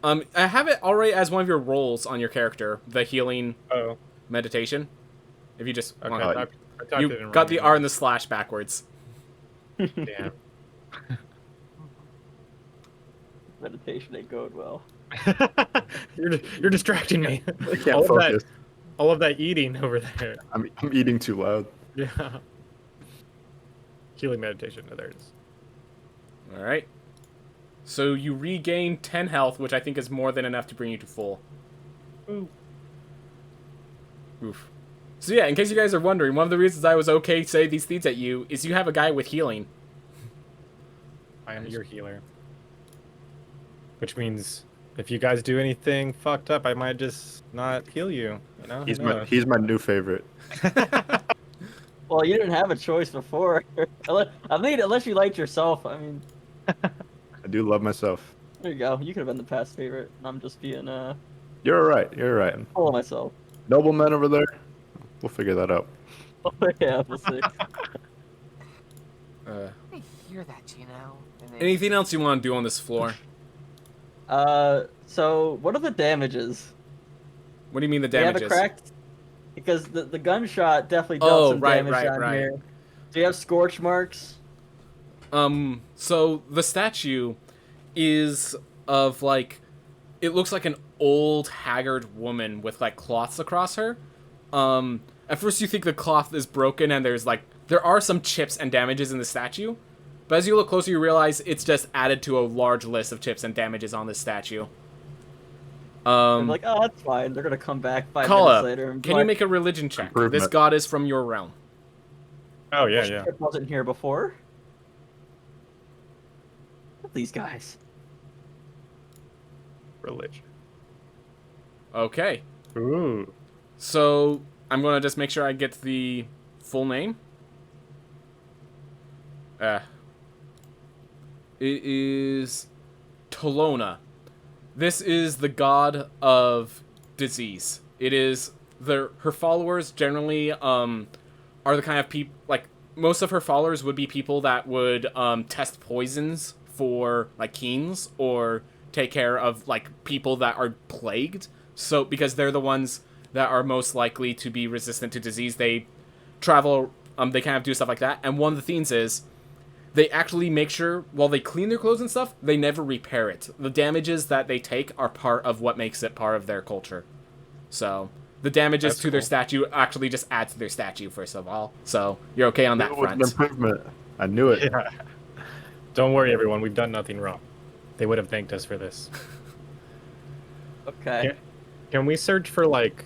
I have it already as one of your roles on your character, the healing Oh. meditation. If you just Okay. want I typed it you in got the wrong. R and the slash backwards. Damn. Meditation ain't going well. You're distracting me. I can't all focus. All of that eating over there. I'm eating too loud. Yeah. Healing meditation. Oh, there it is. All right. So you regain 10 health, which I think is more than enough to bring you to full. Ooh. Oof. So yeah, in case you guys are wondering, one of the reasons I was okay to say these things at you is you have a guy with healing. I am your healer. Which means if you guys do anything fucked up, I might just not heal you. You know? He's Who my knows? he's my new favorite. Well, you didn't have a choice before. I mean, unless you liked yourself. I mean, I do love myself. there you go. You could have been the past favorite. And I'm just being You're all right. You're all right. full of myself. Noblemen over there. We'll figure that out. Yeah, we'll see. Uh, I hear that, Gino. And they- anything else you want to do on this floor? So what are the damages? What do you mean the Do you have damages? a cracked? Because the gunshot definitely dealt Oh, some right, damage right, down right. here. Do you have scorch marks? So the statue is of like, it looks like an old haggard woman with like cloths across her. At first you think the cloth is broken and there are some chips and damages in the statue, but as you look closer you realize it's just added to a large list of chips and damages on this statue. I'm like, oh, that's fine. They're gonna come back 5 Kala, minutes later. And be can you like, make a religion check? Improvement. This god is from your realm. Oh yeah, yeah. It wasn't here before. Look at these guys. Religion. Okay. Ooh. So I'm gonna just make sure I get the full name. It is Tolona. This is the god of disease. It is her followers generally are the kind of people like most of her followers would be people that would test poisons for like keens or take care of like people that are plagued. So because they're the ones that are most likely to be resistant to disease, they travel. They kind of do stuff like that. And one of the things is they actually make sure while they clean their clothes and stuff, they never repair it. The damages that they take are part of what makes it part of their culture. So the damages That's to their cool. statue actually just add to their statue first of all. So you're okay on that It was an front. improvement. I knew it. Yeah. Don't worry, everyone. We've done nothing wrong. They would have thanked us for this. Okay. Yeah. Can we search for like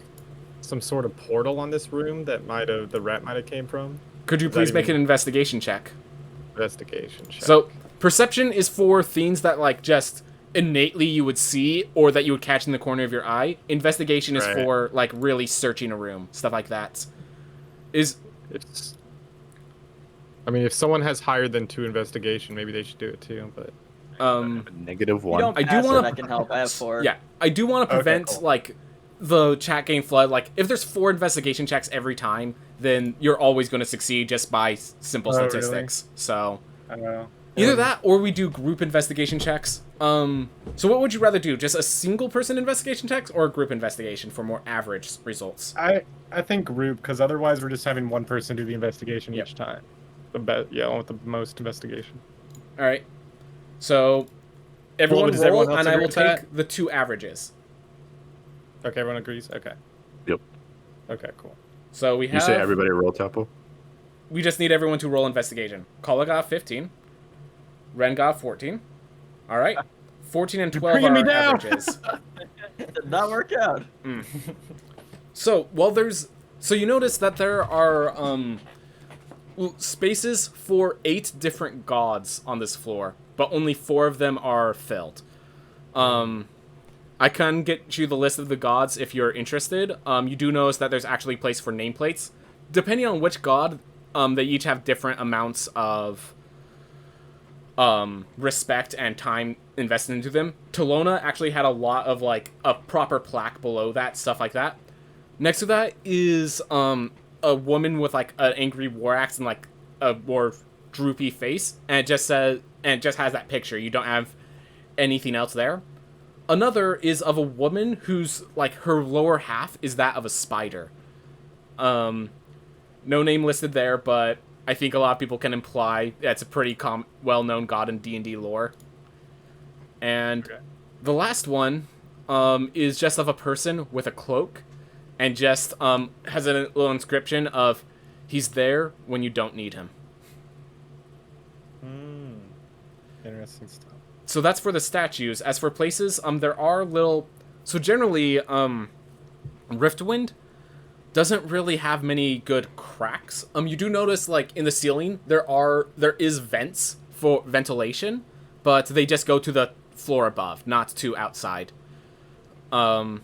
some sort of portal on this room that the rat might have came from? Could you Does that please make even- an investigation check? Investigation check. So perception is for things that like just innately you would see or that you would catch in the corner of your eye. Investigation is Right. for like really searching a room, stuff like that. Is It's. I mean, if someone has higher than 2 investigation, maybe they should do it too. But Negative You 1. don't I do pass wanna- it, I can help. I have 4. yeah, I do want to Okay, prevent cool. like the chat game flood. Like if there's 4 investigation checks every time, then you're always going to succeed just by simple Oh, really? statistics. So I don't know. either that or we do group investigation checks. So what would you rather do? Just a single person investigation checks or a group investigation for more average results? I think group, because otherwise we're just having one person do the investigation Yep. each time. Yeah, with the most investigation. All right. So everyone does roll, everyone else and I agree will with take that? the 2 averages. Okay, everyone agrees? Okay. Yep. Okay, cool. So we You have. say everybody roll tempo? We just need everyone to roll investigation. Kala got 15. Ren got 14. All right. 14 and 12 bringing are me our down. averages. Did not work out. So, so you notice that there are spaces for 8 different gods on this floor, but only 4 of them are filled. I can get you the list of the gods if you're interested. You do notice that there's actually place for nameplates. Depending on which god, they each have different amounts of respect and time invested into them. Tolona actually had a lot of, like, a proper plaque below that, stuff like that. Next to that is a woman with, like, an angry war axe and, like, a more droopy face, and it just has that picture. You don't have anything else there. Another is of a woman whose, like, her lower half is that of a spider. No name listed there, but I think a lot of people can imply that's a pretty well-known god in D&D lore. And the last one is just of a person with a cloak, and just has a little inscription of, "He's there when you don't need him." Interesting stuff. So that's for the statues. As for places, there are little... So generally, Riftwind doesn't really have many good cracks. You do notice, like, in the ceiling, there is vents for ventilation, but they just go to the floor above, not to outside. Other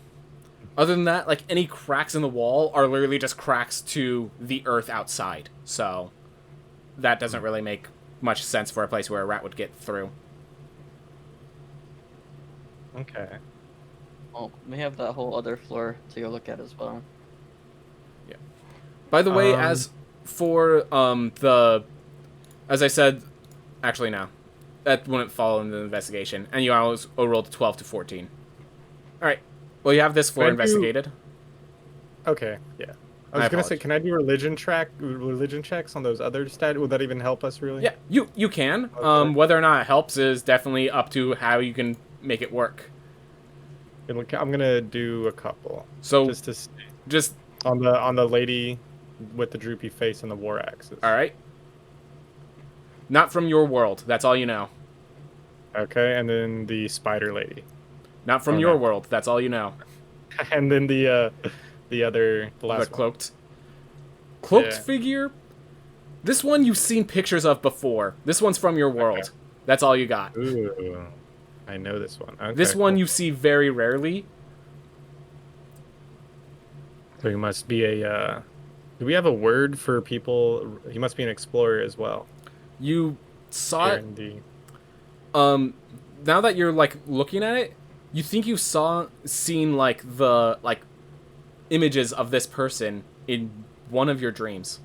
than that, like, any cracks in the wall are literally just cracks to the earth outside. So that doesn't really make much sense for a place where a rat would get through. Okay. Well, we have that whole other floor to go look at as well. By the way, as for as I said, actually no, that wouldn't fall into the investigation, and you always rolled 12 to 14. All right, well, you have this floor investigated. Okay, yeah. I was gonna say, can I do religion checks on those other stats? Would that even help us, really? Yeah, you can. Okay. Whether or not it helps is definitely up to how you can make it work. I'm gonna do a couple. So just on the lady with the droopy face and the war axes. All right. Not from your world. That's all you know. Okay, and then the spider lady. Not from your world. That's all you know. And then the last cloaked Yeah. figure. This one you've seen pictures of before. This one's from your world. Okay. That's all you got. Ooh, I know this one. Okay, This one cool. you see very rarely. So he must be a. Do we have a word for people? He must be an explorer as well. You saw Here it. in the- Now that you're, like, looking at it, you think you seen like the images of this person in one of your dreams.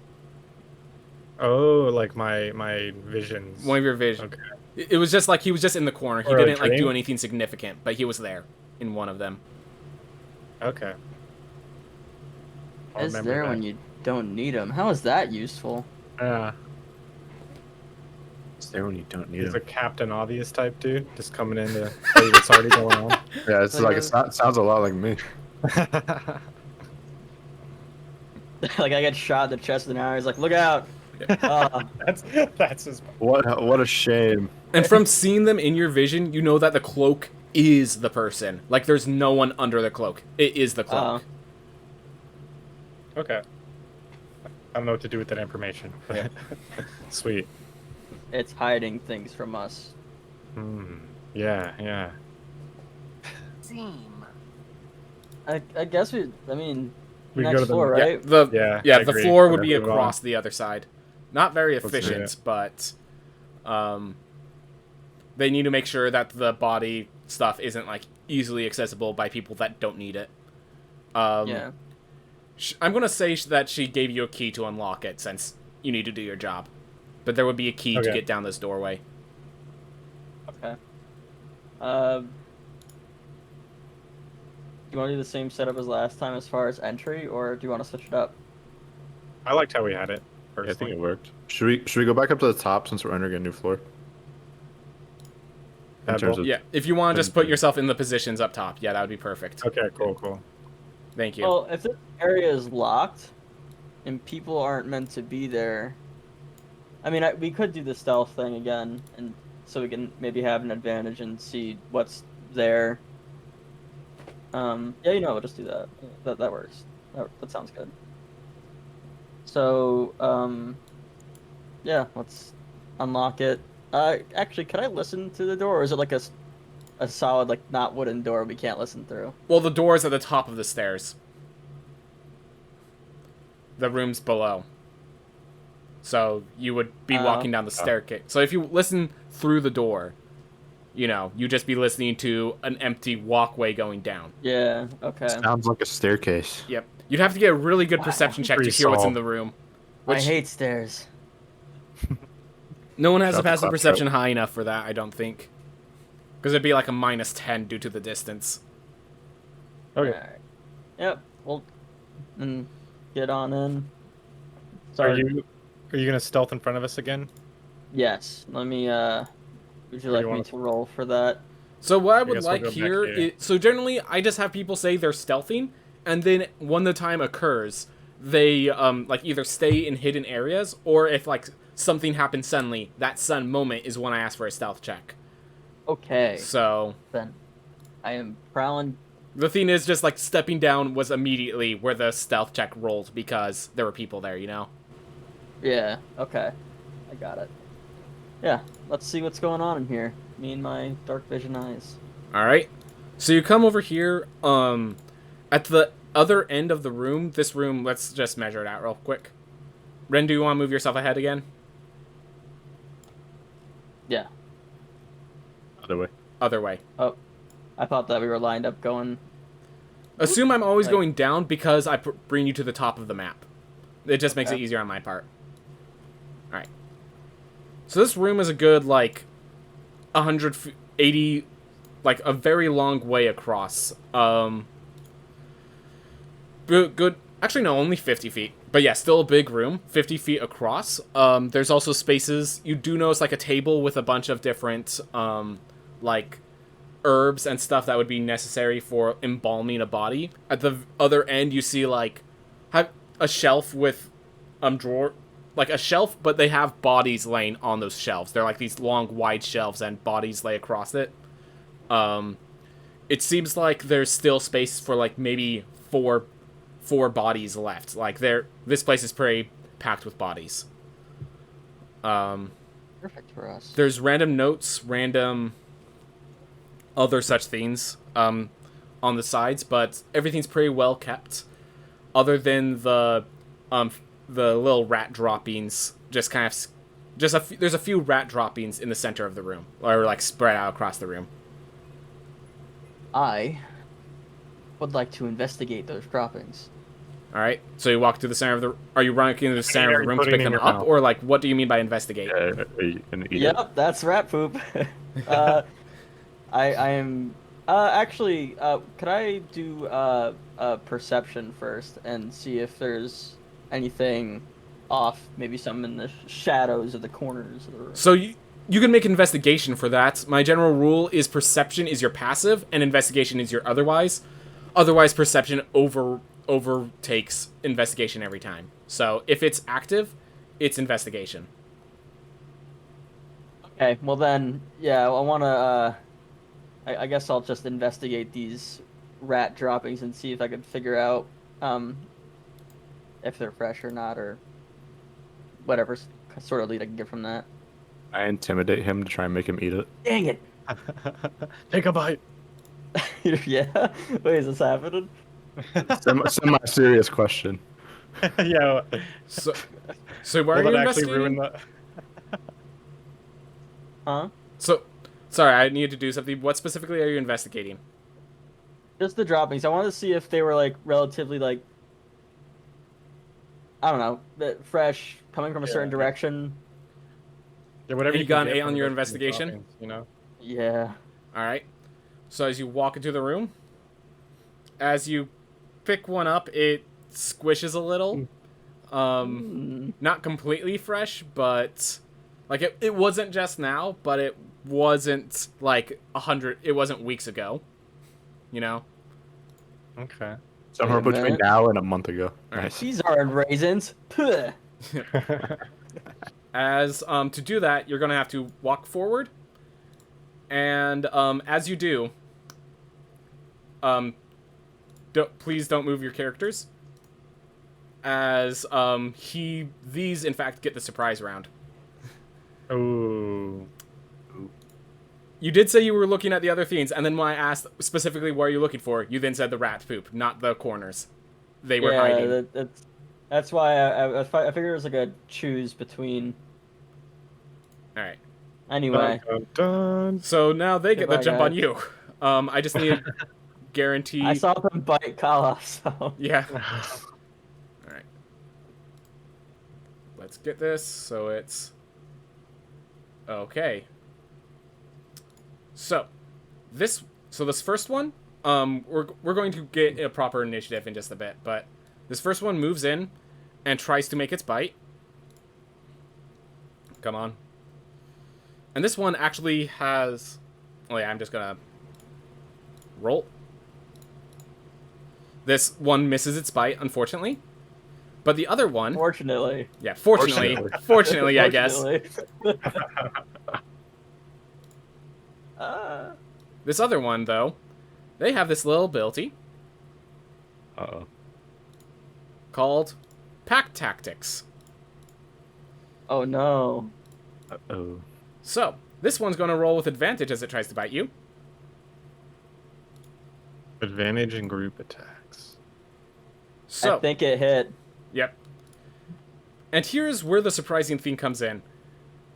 Oh, like my visions. One of your visions. Okay. It was just like he was just in the corner. He Or a didn't like do dream? anything significant, but he was there in one of them. Okay. I'll Is remember there that. when you don't need them? How is that useful? Yeah. It's there when you don't need He's a it. Captain Obvious type dude, just coming in to tell you what's already going on. Yeah, it's like it sounds a lot like me. Like I get shot in the chest with an arrow. He's like, "Look out!" That's his. What a shame. And from seeing them in your vision, you know that the cloak is the person. Like there's no one under the cloak. It is the cloak. Okay. I don't know what to do with that information. Yeah. Sweet. It's hiding things from us. Yeah, yeah. Seam. I guess we. I mean, We next go to the floor, right? Yeah, yeah. I The agree. floor would be Let's move on. across the other side. Not very do efficient, it. but they need to make sure that the body stuff isn't like easily accessible by people that don't need it. Yeah. I'm gonna say that she gave you a key to unlock it since you need to do your job, but there would be a key to Okay. get down this doorway. Okay. Do you want to do the same setup as last time as far as entry, or do you want to switch it up? I liked how we had it. Yeah, I think Personally. it worked. Should we go back up to the top since we're entering a new floor? In That terms will- of Yeah, if you want to just put yourself in the positions up top, yeah, that would be perfect. Okay, cool. Thank you. Well, if this area is locked and people aren't meant to be there, I mean, we could do the stealth thing again, and so we can maybe have an advantage and see what's there. Yeah, we'll just do that. That works. That sounds good. So, yeah, let's unlock it. Actually, can I listen to the door, or is it like a solid, like, not wooden door we can't listen through? Well, the door's at the top of the stairs. The room's below. So you would be walking down the staircase. So if you listen through the door, you'd just be listening to an empty walkway going down. Yeah, okay. Sounds like a staircase. Yep. You'd have to get a really good perception check to Pretty hear what's in solid. the room. I hate stairs. No one has a Shut the passive fuck perception high enough for that, I don't think. Because it'd be like a -10 due to the distance. Okay. Alright. Yep, well, then get on in. Are you gonna stealth in front of us again? Yes, let me, would you Or like you me wanna- to roll for that? So what I would guess we'll like go back here here. is... So generally, I just have people say they're stealthing, and then when the time occurs, they, like, either stay in hidden areas, or if, like, something happens suddenly, that sudden moment is when I ask for a stealth check. Okay, So... then. I am prowling. The thing is, just, like, stepping down was immediately where the stealth check rolled, because there were people there, Yeah, okay. I got it. Yeah, let's see what's going on in here. Me and my dark vision eyes. Alright. So you come over here, at the other end of the room, this room, let's just measure it out real quick. Ren, do you want to move yourself ahead again? Yeah. Other way. Other way. Oh, I thought that we were lined up going... Assume I'm always Like- going down because I bring you to the top of the map. It just makes it Okay. easier on my part. Alright. So this room is a good, like, 180, like, a very long way across. Good. Actually, no, only 50 feet. But yeah, still a big room, 50 feet across. There's also spaces. You do notice, like, a table with a bunch of different, like, herbs and stuff that would be necessary for embalming a body. At the other end, you see, like, have a shelf with, drawer, like a shelf, but they have bodies laying on those shelves. They're like these long, wide shelves, and bodies lay across it. It seems like there's still space for, like, maybe four bodies left. Like, this place is pretty packed with bodies. Perfect for us. There's random notes, random other such things on the sides, but everything's pretty well kept, other than the little rat droppings. Just kind of there's a few rat droppings in the center of the room, or like spread out across the room. I would like to investigate those droppings. All right, so you walk to the center of the. Are you running into the center of the room to Putting pick in them your up, mouth. or like what do you mean by investigate? Are you gonna eat it? Yep, that's rat poop. I am actually. Could I do a perception first and see if there's anything off? Maybe some in the shadows or the corners of the room. So you can make an investigation for that. My general rule is perception is your passive, and investigation is your otherwise. Otherwise, perception overtakes investigation every time. So if it's active, it's investigation. Okay, well then, yeah, I want to. I guess I'll just investigate these rat droppings and see if I can figure out if they're fresh or not, or whatever sort of lead I can get from that. I intimidate him to try and make him eat it. Dang it! Take a bite. Yeah. Wait, is this happening? Semi-serious question. Yeah. So why are Will you that actually investigating? ruin the? Huh? So, sorry, I need to do something. What specifically are you investigating? Just the droppings. I wanted to see if they were like relatively like I don't know, fresh, coming from a certain direction. Yeah, whatever And you can got an get 8 on from your the investigation? droppings, you know. Yeah. All right. So as you walk into the room, as you pick one up, it squishes a little. Not completely fresh, but like it wasn't just now, but it wasn't like 100. It wasn't weeks ago. You know. Okay. Somewhere Wait a between minute. now and a month ago. Nice. These aren't raisins. Puh. As to do that, you're gonna have to walk forward, and as you do, please don't move your characters. As these in fact get the surprise round. Ooh. You did say you were looking at the other themes, and then when I asked specifically what are you looking for, you then said the rat poop, not the corners. They were hiding. That's why I figured it was like a choose between. All right. Anyway, Dun, dun. So now they get the Goodbye, jump on guys. you. I just need to guarantee. I saw them bite Kala, so. Yeah. All right. Let's get this. So it's okay. So this first one, we're going to get a proper initiative in just a bit, but this first one moves in and tries to make its bite. Come on. And this one actually has... Oh yeah, I'm just gonna roll. This one misses its bite, unfortunately. But the other one... Fortunately. Yeah, fortunately. Fortunately, I guess. This other one, though, they have this little ability Uh-oh. called Pack Tactics. Oh no. Uh-oh. So, this one's going to roll with advantage as it tries to bite you. Advantage in group attacks. So, I think it hit. Yep. And here's where the surprising thing comes in.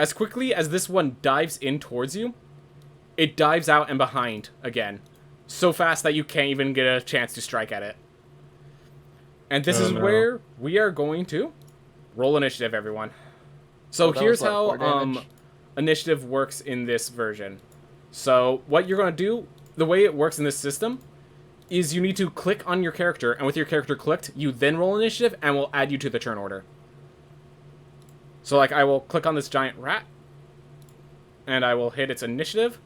As quickly as this one dives in towards you, it dives out and behind again. So fast that you can't even get a chance to strike at it. And this is where we are going to roll initiative, everyone. So here's how initiative works in this version. So what you're going to do, the way it works in this system, is you need to click on your character, and with your character clicked, you then roll initiative, and we'll add you to the turn order. So, like, I will click on this giant rat, and I will hit its initiative,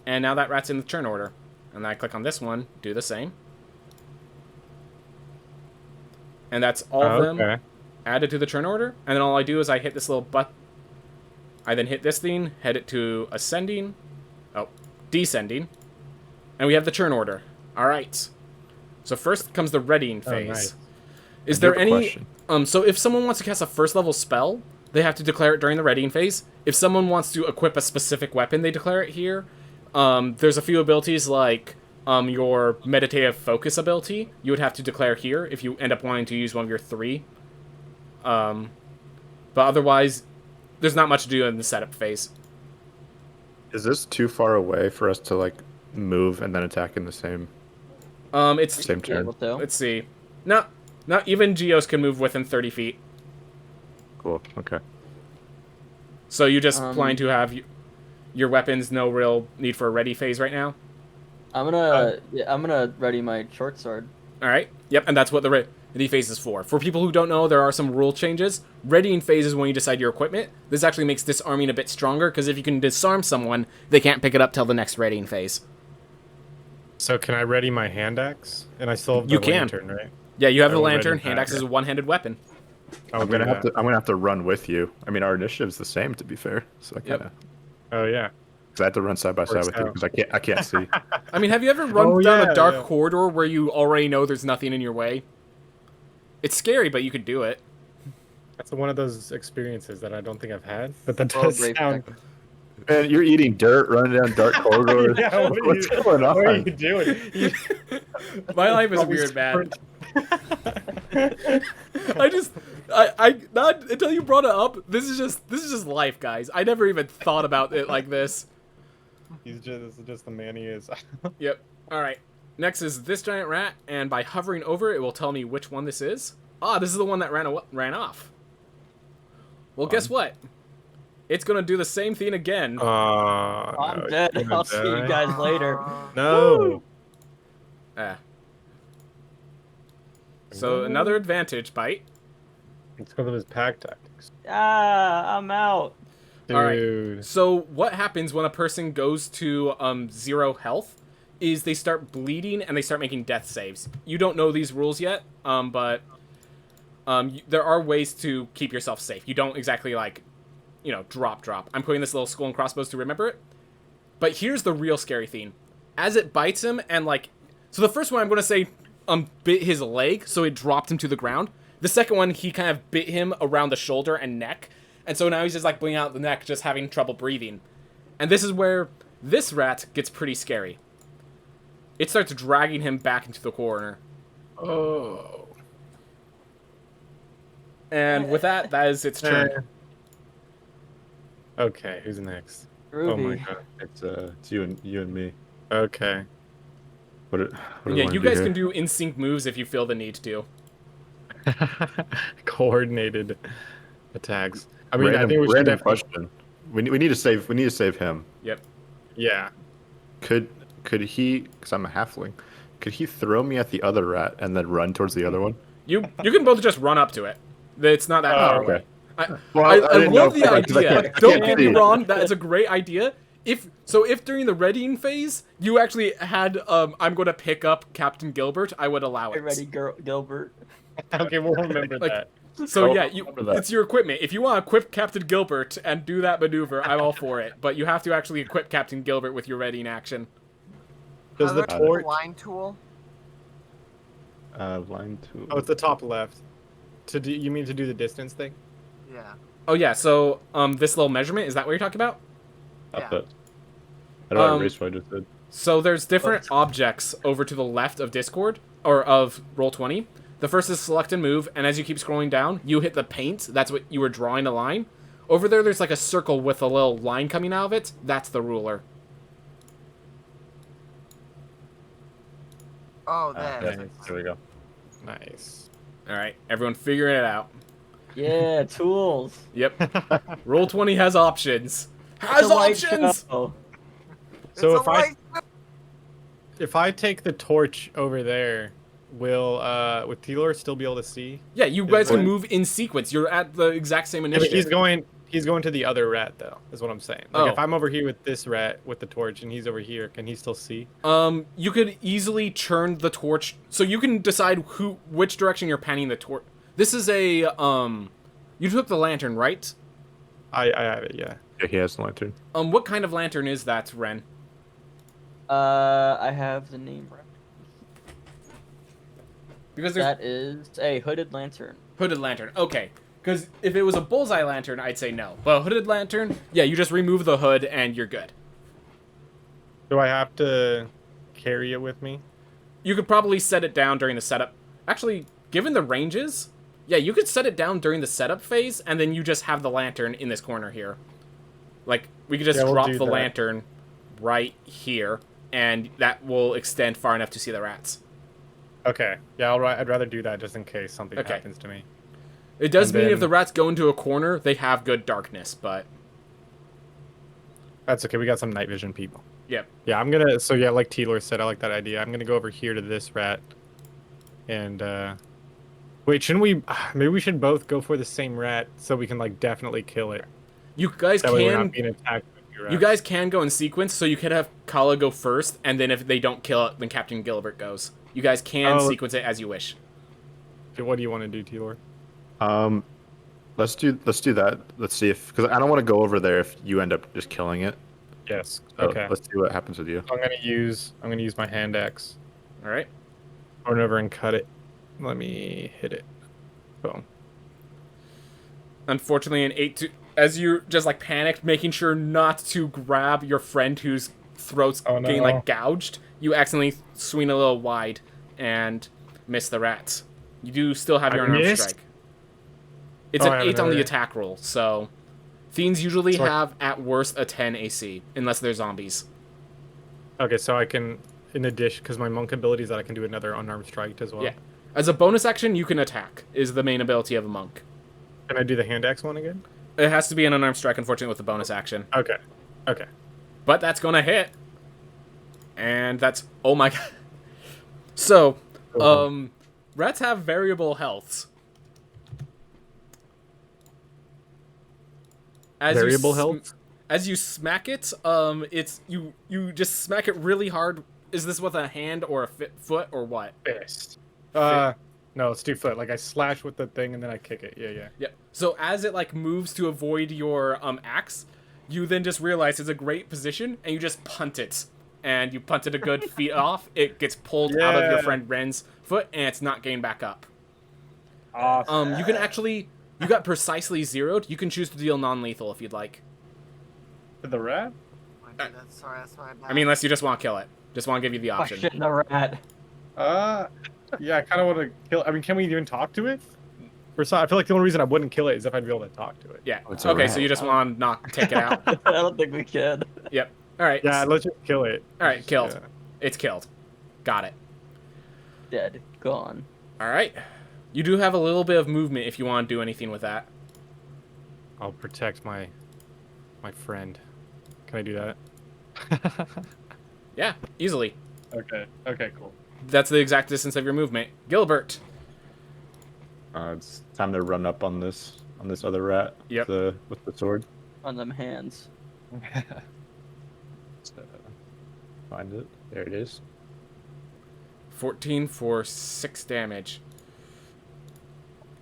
and now that rat's in the turn order. And then I click on this one, do the same. And that's all of them added to the turn order, and then all I do is I hit this little button. I then hit this thing, head it to ascending, descending, and we have the turn order. All right. So first comes the readying phase. Nice. Is there any question. So if someone wants to cast a first level spell, they have to declare it during the readying phase. If someone wants to equip a specific weapon, they declare it here. There's a few abilities like your meditative focus ability. You would have to declare here if you end up wanting to use one of your 3. But otherwise, there's not much to do in the setup phase. Is this too far away for us to like move and then attack in the same It's same turn? let's see. Not even Geos can move within 30 feet. Cool. Okay. So you just plan to have your weapons, no real need for a ready phase right now? I'm gonna ready my short sword. All right. Yep, and that's what the ready phase is for. For people who don't know, there are some rule changes. Readying phase is when you decide your equipment. This actually makes disarming a bit stronger, because if you can disarm someone, they can't pick it up till the next readying phase. So can I ready my hand axe? And I still have the You can. lantern, right? Yeah, you have I the will lantern. ready Hand that. axe is a one-handed weapon. I'm gonna have to run with you. I mean, our initiative's the same, to be fair. So I kind of. Oh yeah. Because I have to run side by side Works with you out. because I can't see. I mean, have you ever run Oh, down yeah, a dark yeah. corridor where you already know there's nothing in your way? It's scary, but you could do it. That's one of those experiences that I don't think I've had, but that Well, does brave sound. tech. Man, you're eating dirt, running down dark corridors. Yeah, What's going on? What are you doing? My life is Probably weird, man. sprint. I not until you brought it up. This is just life, guys. I never even thought about it like this. This is just the man he is. Yep. All right. Next is this giant rat, and by hovering over it, will tell me which one this is. Ah, this is the one that ran off. Well, guess what? It's gonna do the same thing again. I'm no, dead. you're gonna I'll see you die. guys later. No. Ah. So another advantage bite. It's because of his pack tactics. Ah, I'm out. Dude. All right. So what happens when a person goes to 0 health is they start bleeding and they start making death saves. You don't know these rules yet, but there are ways to keep yourself safe. You don't exactly, like, you know, drop. I'm putting this little skull and crossbones to remember it. But here's the real scary thing. As it bites him and, like... So the first one I'm going to say bit his leg, so it dropped him to the ground. The second one, he kind of bit him around the shoulder and neck. And so now he's just, like, bleeding out the neck, just having trouble breathing. And this is where this rat gets pretty scary. It starts dragging him back into the corner. Oh. And with that, that is its turn. Okay, who's next? Ruby. Oh my god. It's you and me. Okay. What do Yeah, wanna you do guys here? can do in-sync moves if you feel the need to. Coordinated attacks. I mean, I Random, think we should random definitely... question. We need to save. We need to save him. Yep. Yeah. Could he? Because I'm a halfling. Could he throw me at the other rat and then run towards the other one? You can both just run up to it. It's not that far Oh, away. okay. I didn't know love the if I- 'cause I idea. can't Don't get me see. wrong, that is a great idea. If during the readying phase you actually had I'm going to pick up Captain Gilbert, I would allow Get it. ready, Gilbert. Okay, we'll remember Like, that. So Oh, yeah, remember that. it's your equipment. If you want to equip Captain Gilbert and do that maneuver, I'm all for it. But you have to actually equip Captain Gilbert with your readying action. Does the Other torch... line tool? Line two. Oh, it's the top left. You mean to do the distance thing? Yeah. Oh yeah, so this little measurement, is that what you're talking about? Yeah. I don't Um, erase what I just did. So there's different objects over to the left of Discord, or of Roll20. The first is select and move, and as you keep scrolling down, you hit the paint. That's what you were drawing a line. Over there's like a circle with a little line coming out of it. That's the ruler. Oh, there. There we go. Nice. All right, everyone figuring it out. Yeah, tools. Yep. Roll20 has options. Has It's a light options! show. So It's a light- if I take the torch over there, would Telor still be able to see? Yeah, you guys can going- move in sequence. You're at the exact same Yeah, but initiative. he's going to the other rat though, is what I'm saying. Like Oh. if I'm over here with this rat with the torch and he's over here, can he still see? You could easily turn the torch, so you can decide which direction you're panning the torch. This is a you took the lantern, right? I have it, yeah. Yeah, he has the lantern. What kind of lantern is that, Ren? I have the name right. Because there's That is a hooded lantern. hooded lantern. Okay. Because if it was a bullseye lantern, I'd say no. But a hooded lantern, yeah, you just remove the hood and you're good. Do I have to carry it with me? You could probably set it down during the setup. Actually, given the ranges, yeah, you could set it down during the setup phase, and then you just have the lantern in this corner here. Like, we could just Yeah, we'll drop do the that. lantern right here, and that will extend far enough to see the rats. Okay. Yeah, I'd rather do that just in case something Okay. happens to me. It does And mean if then- the rats go into a corner, they have good darkness, but That's okay. We got some night vision people. yep. Yeah, I'm gonna. So yeah, like Telor said, I like that idea. I'm gonna go over here to this rat, and wait, shouldn't we? Maybe we should both go for the same rat so we can like definitely kill it. You guys That way we're can not being attacked. by two you rats. guys can go in sequence, so you could have Kala go first, and then if they don't kill it, then Captain Gilbert goes. You guys can Oh. sequence it as you wish. Okay, what do you want to do, Telor? Let's do that. Let's see if because I don't want to go over there if you end up just killing it. Yes. So Okay. Let's see what happens with you. I'm gonna use my hand axe. All right. Run over and cut it. Let me hit it. Boom. Unfortunately, an 8 as you just like panicked, making sure not to grab your friend whose throat's Oh, no. getting like gouged, you accidentally swing a little wide and miss the rats. You do still have your I unarmed missed? strike. It's Oh, an I 8 haven't on the heard it. attack roll, so fiends usually So I- have at worst a 10 AC unless they're zombies. Okay, so I can, in addition, because my monk ability is that I can do another unarmed strike as well. Yeah. As a bonus action, you can attack. Is the main ability of a monk. Can I do the hand axe one again? It has to be an unarmed strike, unfortunately, with the bonus action. Okay. Okay. But that's gonna hit. And that's oh my god. So, rats have variable healths. As Variable you health? As you smack it, it's you just smack it really hard is this with a hand or a foot or what? Fist. No, let's do foot. Like I slash with the thing and then I kick it. Yeah. Yeah. So as it like moves to avoid your axe, you then just realize it's a great position and you just punt it. And you punt it a good feet off. It gets pulled out of your friend Ren's foot and it's not gained back up. Awesome. You can actually, you got precisely zeroed. You can choose to deal non-lethal if you'd like. To the rat? Sorry, that's my bad. I mean, unless you just want to kill it. Just want to give you the Oh option. shit, the rat. Yeah, I kind of want to kill. I mean, can we even talk to it? I feel like the only reason I wouldn't kill it is if I'd be able to talk to it. Yeah. It's a Okay, rat. so you just want to not take it out. I don't think we can. Yep. All right. Yeah, let's just kill it. All right, killed. Yeah. It's killed. Got it. Dead. Gone. All right. You do have a little bit of movement if you want to do anything with that. I'll protect my friend. Can I do that? Yeah, easily. Okay, cool. That's the exact distance of your movement. Gilbert. It's time to run up on this other rat. Yep. With the sword. On them hands. Find it. There it is. 14 for 6 damage.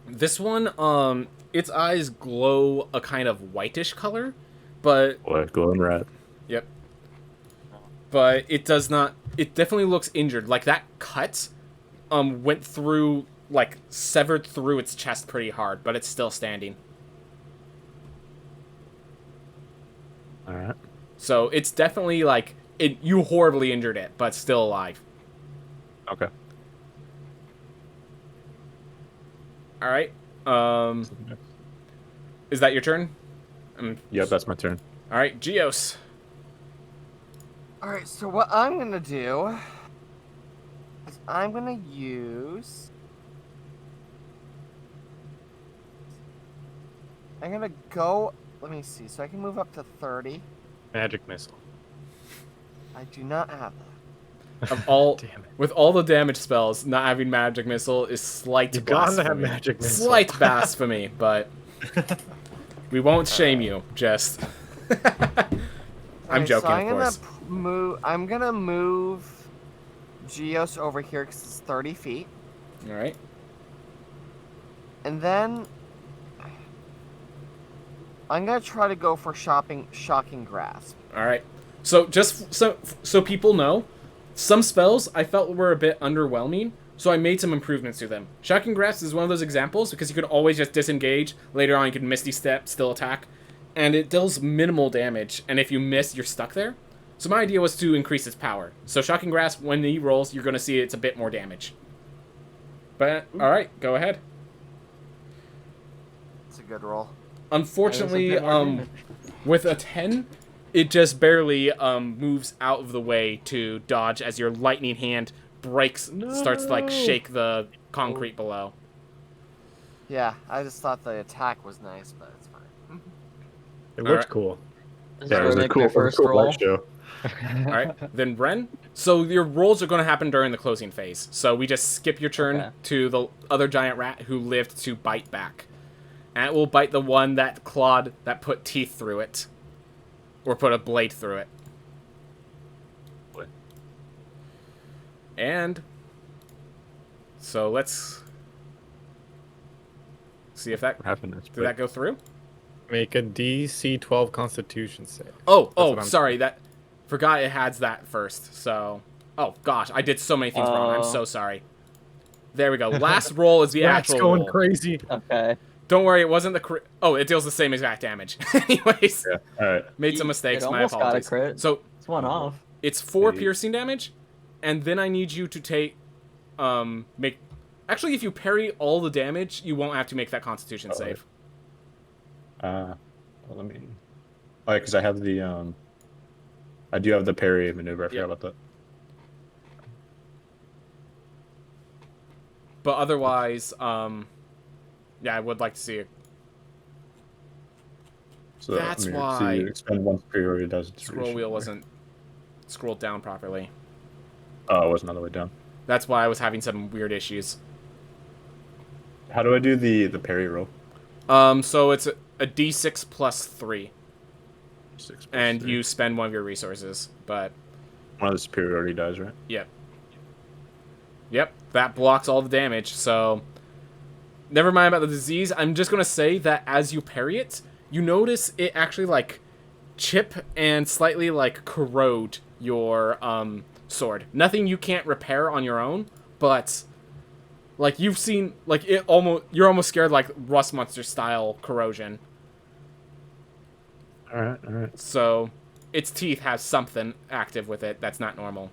This one, its eyes glow a kind of whitish color, but Boy, glowing rat. yep. But it does not. It definitely looks injured. Like that cut, went through, like severed through its chest pretty hard, but it's still standing. All right. So it's definitely like you horribly injured it, but still alive. Okay. All right. Is that your turn? Yep, that's my turn. All right, Geos. Alright, so what I'm gonna do is I'm gonna use. I'm gonna go. Let me see. So I can move up to 30. Magic missile. I do not have that. Of all, Damn it. with all the damage spells, not having magic missile is slight You gotta blasphemy. have magic missile. Slight blasphemy, but we won't shame you. Just, I'm Alright, joking, so of course. I'm gonna move Geos over here because it's 30 feet, All right. and then I'm gonna try to go for shocking grasp. All right. So just so people know, some spells I felt were a bit underwhelming, so I made some improvements to them. Shocking Grasp is one of those examples because you can always just disengage. Later on, you can Misty Step, still attack, and it deals minimal damage. And if you miss, you're stuck there. So my idea was to increase its power. So Shocking Grasp, when he rolls, you're going to see it's a bit more damage. But all right, go ahead. It's a good roll. Unfortunately, That was a bit more damage. with a 10, it just barely moves out of the way to dodge as your lightning hand breaks, starts to like shake the concrete below. Yeah, I just thought the attack was nice, but it's fine. It All looks right. cool. This is Yeah, it where was we a make cool, their first roll. light show. All right, then Ren. So your rolls are going to happen during the closing phase. So we just skip your turn Okay. to the other giant rat who lived to bite back, and it will bite the one that clawed, that put teeth through it, or put a blade through it. What? And so let's see if that What happened? did that go through. Make a DC 12 Constitution save. Oh, what I'm sorry. That forgot it has that first. So, oh gosh, I did so many things wrong. I'm Oh. so sorry. There we go. Last roll is the Rat's actual going roll. crazy. Okay. Don't worry, it wasn't the oh, it deals the same exact damage. Anyways, Yeah. All right. made some It mistakes. My almost got a apologies. crit. So It's one off. it's 4 Hey. piercing damage, and then I need you to take make. Actually, if you parry all the damage, you won't have to make that Constitution Oh, save. Well, let me. Oh, because I have the I do have the parry maneuver. I forgot Yep. about that. But otherwise, yeah, I would like to see it. So That's let me why- see, expend one superiority does its Scroll reach. wheel wasn't scrolled down properly. Oh, it wasn't all the way down. That's why I was having some weird issues. How do I do the parry roll? So it's a D6 plus 3, 6 plus and 3. you spend one of your resources. But one of the superiority dies, right? Yep. Yep, that blocks all the damage, so... Never mind about the disease. I'm just going to say that as you parry it, you notice it actually, like, chip and slightly, like, corrode your sword. Nothing you can't repair on your own, but, like, you've seen, like, you're almost scared, like, Rust Monster style corrosion. Alright. So, its teeth have something active with it that's not normal.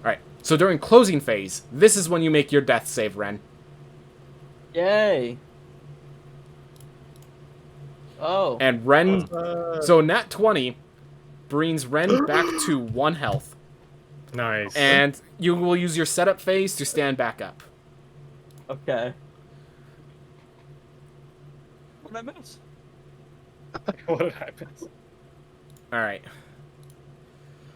Alright, so during closing phase, this is when you make your death save, Ren. Yay. Oh. And Ren... So nat 20 brings Ren back to 1 health. Nice. And you will use your setup phase to stand back up. Okay. What did I miss? What did I miss? Alright.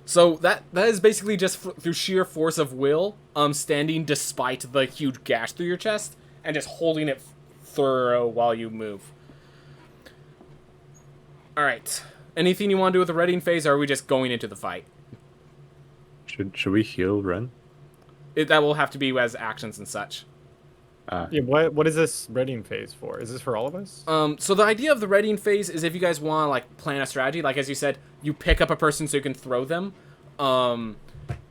So that is basically just through sheer force of will, standing despite the huge gash through your chest, and just holding it thorough while you move. Alright. Anything you want to do with the readying phase, or are we just going into the fight? Should we heal Ren? That will have to be as actions and such. Yeah, what is this readying phase for? Is this for all of us? So the idea of the readying phase is if you guys want to, like, plan a strategy, like as you said, you pick up a person so you can throw them.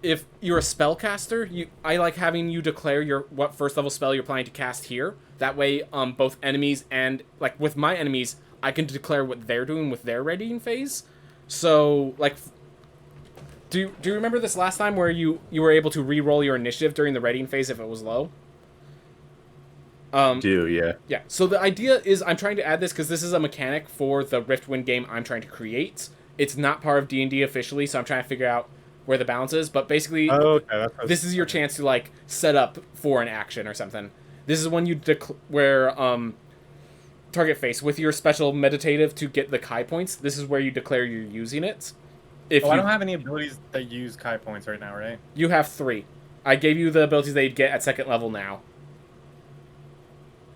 If you're a spellcaster, I like having you declare what first level spell you're planning to cast here. That way, both enemies and, like, with my enemies, I can declare what they're doing with their readying phase. So, like, do you remember this last time where you were able to re-roll your initiative during the readying phase if it was low? Yeah. Yeah, so the idea is I'm trying to add this because this is a mechanic for the Riftwind game I'm trying to create. It's not part of D&D officially, so I'm trying to figure out where the balance is. But basically, this is your chance to, like, set up for an action or something. This is when you target face with your special meditative to get the Kai points. This is where you declare you're using it. I don't have any abilities that use Kai points right now, right? You have 3. I gave you the abilities that you'd get at 2nd level now.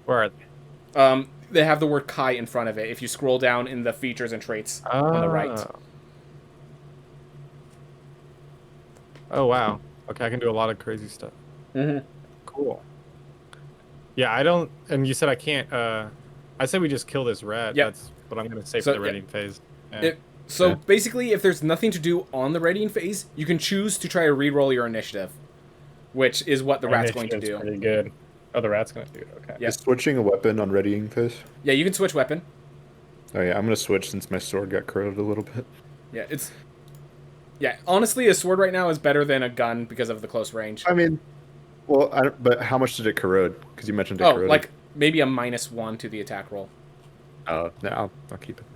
Where are they? They have the word Kai in front of it if you scroll down in the features and traits on the right. Oh, wow. Okay, I can do a lot of crazy stuff. Mm-hmm. Cool. Yeah, I don't... And you said I can't... I say we just kill this rat. Yep. That's what I'm going to say for the readying phase. Yeah. Basically, if there's nothing to do on the readying phase, you can choose to try to re-roll your initiative, which is what the rat's going to do. Pretty good. Oh, the rat's going to do it. Okay. Yeah. Is switching a weapon on readying phase? Yeah, you can switch weapon. Oh yeah, I'm gonna switch since my sword got corroded a little bit. Yeah, Yeah, honestly, a sword right now is better than a gun because of the close range. I mean, well, but how much did it corrode? Because you mentioned it corroded. Like maybe a -1 to the attack roll. Oh, no, I'll keep it.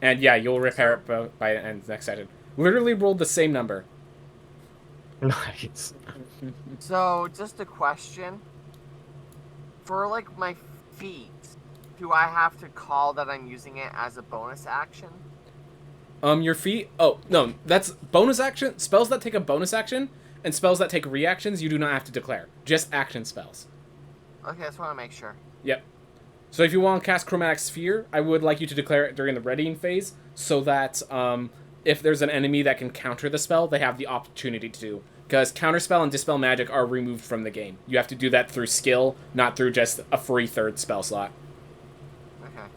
And yeah, you'll repair it by the end of the next session. Literally rolled the same number. Nice. So, just a question. For, like, my feet, do I have to call that I'm using it as a bonus action? Your feet... Oh, no, that's bonus action. Spells that take a bonus action and spells that take reactions, you do not have to declare. Just action spells. Okay, I just want to make sure. Yep. So if you want to cast Chromatic Sphere, I would like you to declare it during the readying phase, so that if there's an enemy that can counter the spell, they have the opportunity to do. Because Counterspell and Dispel Magic are removed from the game. You have to do that through skill, not through just a free 3rd spell slot. Okay.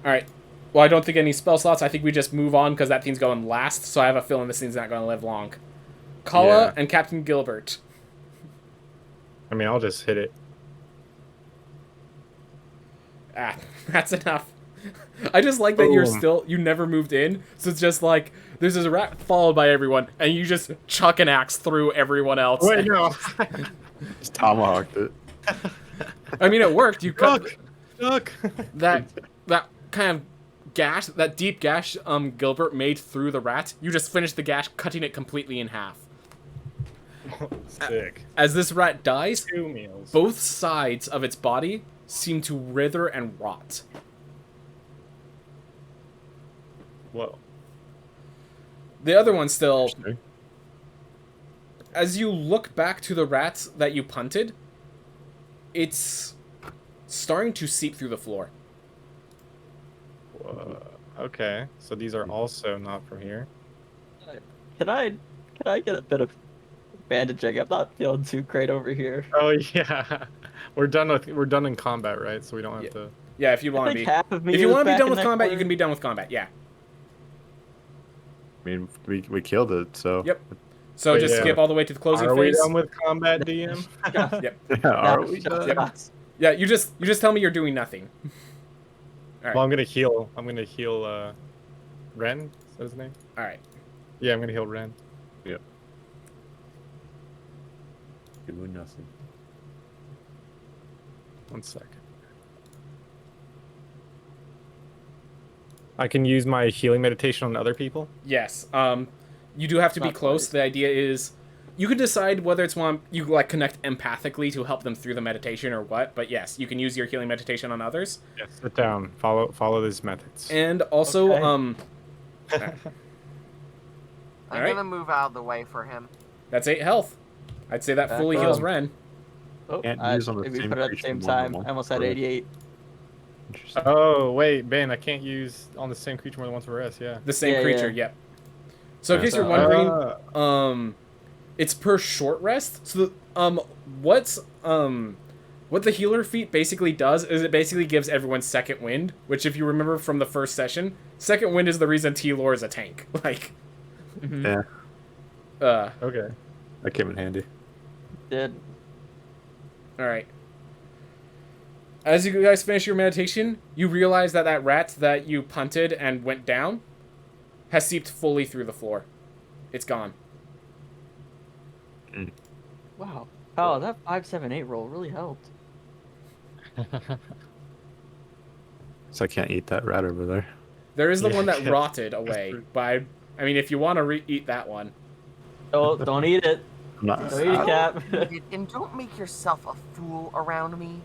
Alright. Well, I don't think any spell slots. I think we just move on because that thing's going last, so I have a feeling this thing's not going to live long. Kala and Captain Gilbert. I mean, I'll just hit it. Ah, that's enough. I just like that you never moved in, so it's just like, there's this rat followed by everyone, and you just chuck an axe through everyone else. Wait, no. Just tomahawked it. I mean, it worked. You cut Duck. that kind of gash, that deep gash Gilbert made through the rat. You just finished the gash, cutting it completely in half. Sick. As this rat dies, 2 meals. both sides of its body seem to wither and rot. Whoa. The other one still... As you look back to the rats that you punted, it's starting to seep through the floor. Okay, so these are also not from here. Can I get a bit of bandaging? I'm not feeling too great over here. Oh yeah, we're done in combat, right? So we don't have to. Yeah, if you I want to think be. half of me If you is want to be back done in with that combat, you corner. can be done with combat. Yeah. I mean, we killed it, so. Yep. So But just yeah. skip all the way to the closing Are we phase. done with combat, DM? Yep. Yeah, are No, we shut done? up. Yeah, you just tell me you're doing nothing. Well, I'm gonna heal. Ren. Is that his name? All right. Yeah, I'm gonna heal Ren. Yep. Doing nothing. 1 second. I can use my healing meditation on other people. Yes. You do have to be Not close. quite. The idea is, you can decide whether it's one you like connect empathically to help them through the meditation or what. But yes, you can use your healing meditation on others. Yes. Sit down. Follow these methods. And also, Okay. I'm Alright. gonna move out of the way for him. that's 8 health. I'd say that Back fully up. heals Ren. Oh, Can't I, use on the we same put it at the creature same more than time. once, I almost had right? 88. Interesting. Oh wait, Ben, I can't use on the same creature more than once per rest. Yeah. The same Yeah, creature. yeah. Yep. So in Yeah. case you're So- wondering, it's per short rest. So what the healer feat basically does is it basically gives everyone second wind, which if you remember from the first session, second wind is the reason T-Lore is a tank. Like, Yeah, Okay. that came in handy. Did all right. As you guys finish your meditation, you realize that that rat that you punted and went down has seeped fully through the floor. It's gone. wow. Oh, that 578 roll really helped. So I can't eat that rat over there. There is the Yeah, one that yeah. rotted away, but I mean, if you want to eat that one. Don't eat it. I'm not. Don't eat it, Cap. And don't make yourself a fool around me.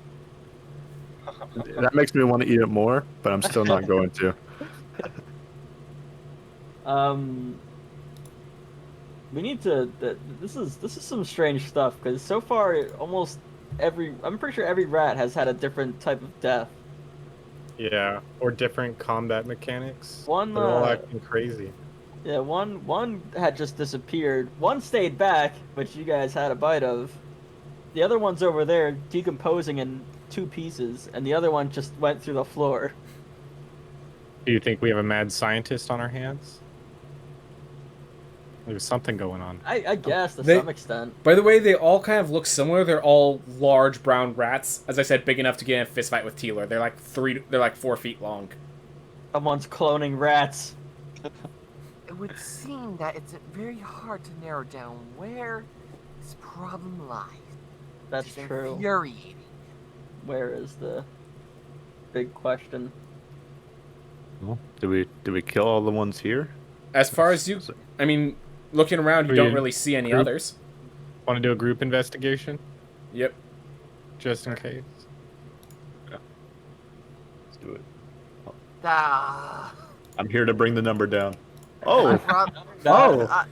That makes me want to eat it more, but I'm still not going to. We need to. This is some strange stuff because so far almost I'm pretty sure every rat has had a different type of death. Yeah. Or different combat mechanics. One, They're all acting crazy. Yeah, one had just disappeared. One stayed back, which you guys had a bite of. The other one's over there decomposing in 2 pieces, and the other one just went through the floor. Do you think we have a mad scientist on our hands? There's something going on. I guess to They- some extent. By the way, they all kind of look similar. They're all large brown rats. As I said, big enough to get in a fist fight with Teeler. They're like 4 feet long. Someone's cloning rats. It would seem that it's very hard to narrow down where this problem lies. That's It's true. infuriating. Where is the big question? Well, did we kill all the ones here? As far as you, I mean, looking around, you We don't really see any group- others. Want to do a group investigation? Yep. Just in case. Let's do it. Ah, I'm here to bring the number down. I Oh, brought, Oh!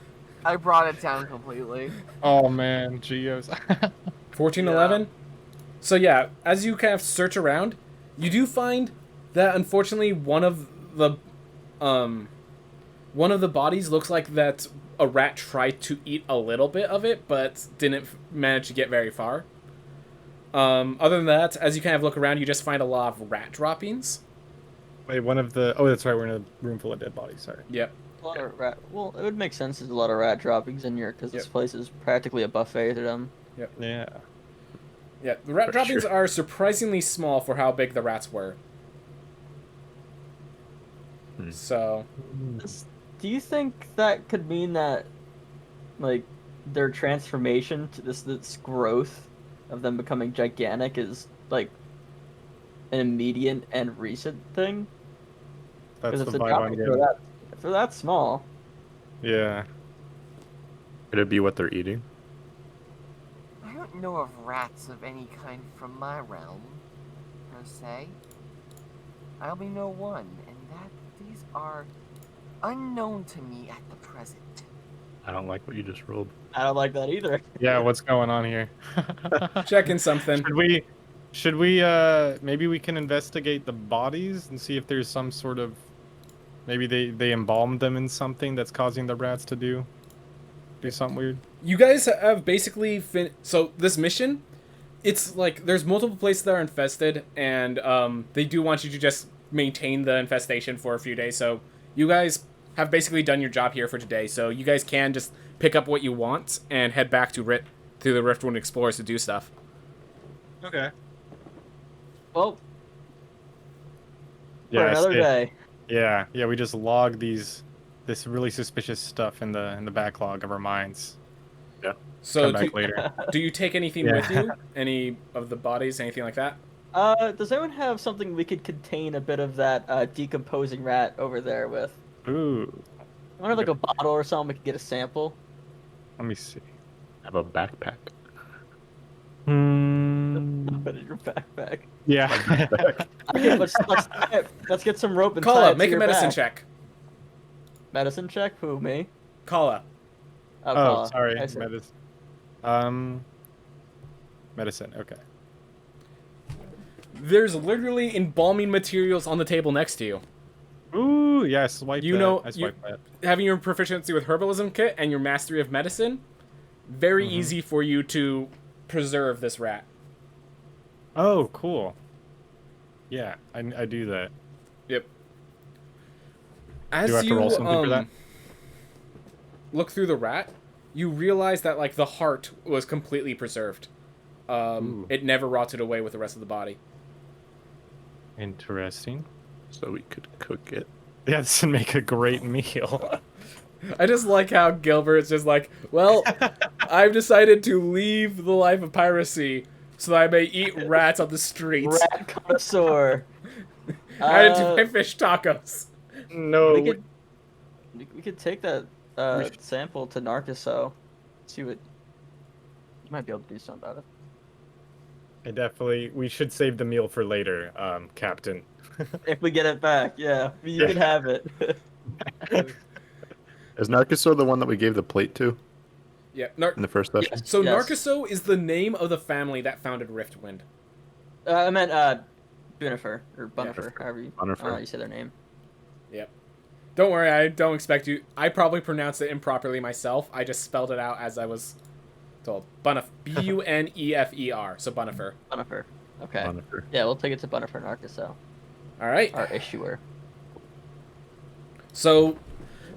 I brought it down completely. Oh man, Geos. 1411. So yeah, as you kind of search around, you do find that unfortunately one of the bodies looks like that a rat tried to eat a little bit of it, but didn't manage to get very far. Other than that, as you kind of look around, you just find a lot of rat droppings. Wait, one of the. Oh, that's right. We're in a room full of dead bodies. Sorry. Yep. A lot of rat. Well, it would make sense. There's a lot of rat droppings in here because this Yep. place is practically a buffet to them. Yeah. Yeah, the rat For droppings sure. are surprisingly small for how big the rats were. So, Do you think that could mean that, like, their transformation to this growth of them becoming gigantic is like an immediate and recent thing? That's Because the if the vibe I'm droppings are getting. if they're that small, Yeah. could it be what they're eating? I don't know of rats of any kind from my realm, per se. I only know one, and that these are unknown to me at the present. I don't like what you just rolled. I don't like that either. Yeah. What's going on here? checking something. Should we maybe we can investigate the bodies and see if there's some sort of Maybe they embalmed them in something that's causing the rats to do something weird. You guys have basically so this mission, it's like there's multiple places that are infested, and they do want you to just maintain the infestation for a few days. So you guys have basically done your job here for today. So you guys can just pick up what you want and head back to the Riftwind Explorers to do stuff. Okay. Well, for Yeah. another day. Yeah. We just log this really suspicious stuff in the backlog of our minds. Yeah. So Come back later. do you take anything Yeah. with you? Any of the bodies, anything like that? Does anyone have something we could contain a bit of that decomposing rat over there with? Ooh. I wonder, like a bottle or something, we could get a sample. Let me see. I have a backpack. Put it in your backpack. Yeah. Okay, let's get some rope and tie Kala, it to make a your medicine back. check. Medicine check? Who, me? Kala. Oh, Kala. sorry. I see. Medicine. Okay. There's literally embalming materials on the table next to you. Ooh, yeah. I swiped You that. know, I swiped that. Having your proficiency with herbalism kit and your mastery of medicine, very easy for you to preserve this rat. Oh, cool. Yeah, I do that. Yep. As Do I have to roll something for that? Look through the rat, you realize that like the heart was completely preserved. It never rotted away with the rest of the body. Interesting. So we could cook it. Yeah, this would make a great meal. I just like how Gilbert's just like, well, I've decided to leave the life of piracy so that I may eat rats on the streets. Rat connoisseur. I had to my fish tacos. No. We could take that sample to Narciso. See what you might be able to do something about it. We should save the meal for later, Captain. If we get it back, yeah, you can have it. Is Narciso the one that we gave the plate to Yeah, in the first session? Yes. so Narciso is the name of the family that founded Riftwind. I meant Bunifer or Bunifer, however you, Bunifer. you say their name. Yep. Don't worry, I don't expect you. I probably pronounced it improperly myself. I just spelled it out as I was told. Bunefer. So Bunifer. Bunifer. Okay. Bunifer. Yeah, we'll take it to Bunifer Narciso, All right. our issuer. So,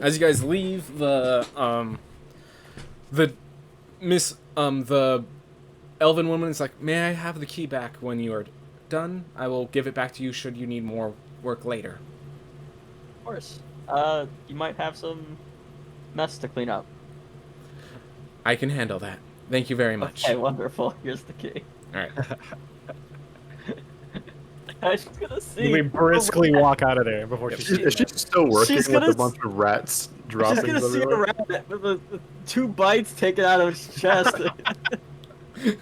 as you guys leave, the elven woman is like, "May I have the key back when you are done? I will give it back to you should you need more work later." Of course. You might have some mess to clean up. I can handle that. Thank you very much. Okay, wonderful. Here's the key. All right. I was just gonna see. We briskly walk out of there before Yep. she Is she still working She's with gonna a bunch of rats I'm just dropping gonna see a everywhere? rat with the 2 bites taken out of its chest.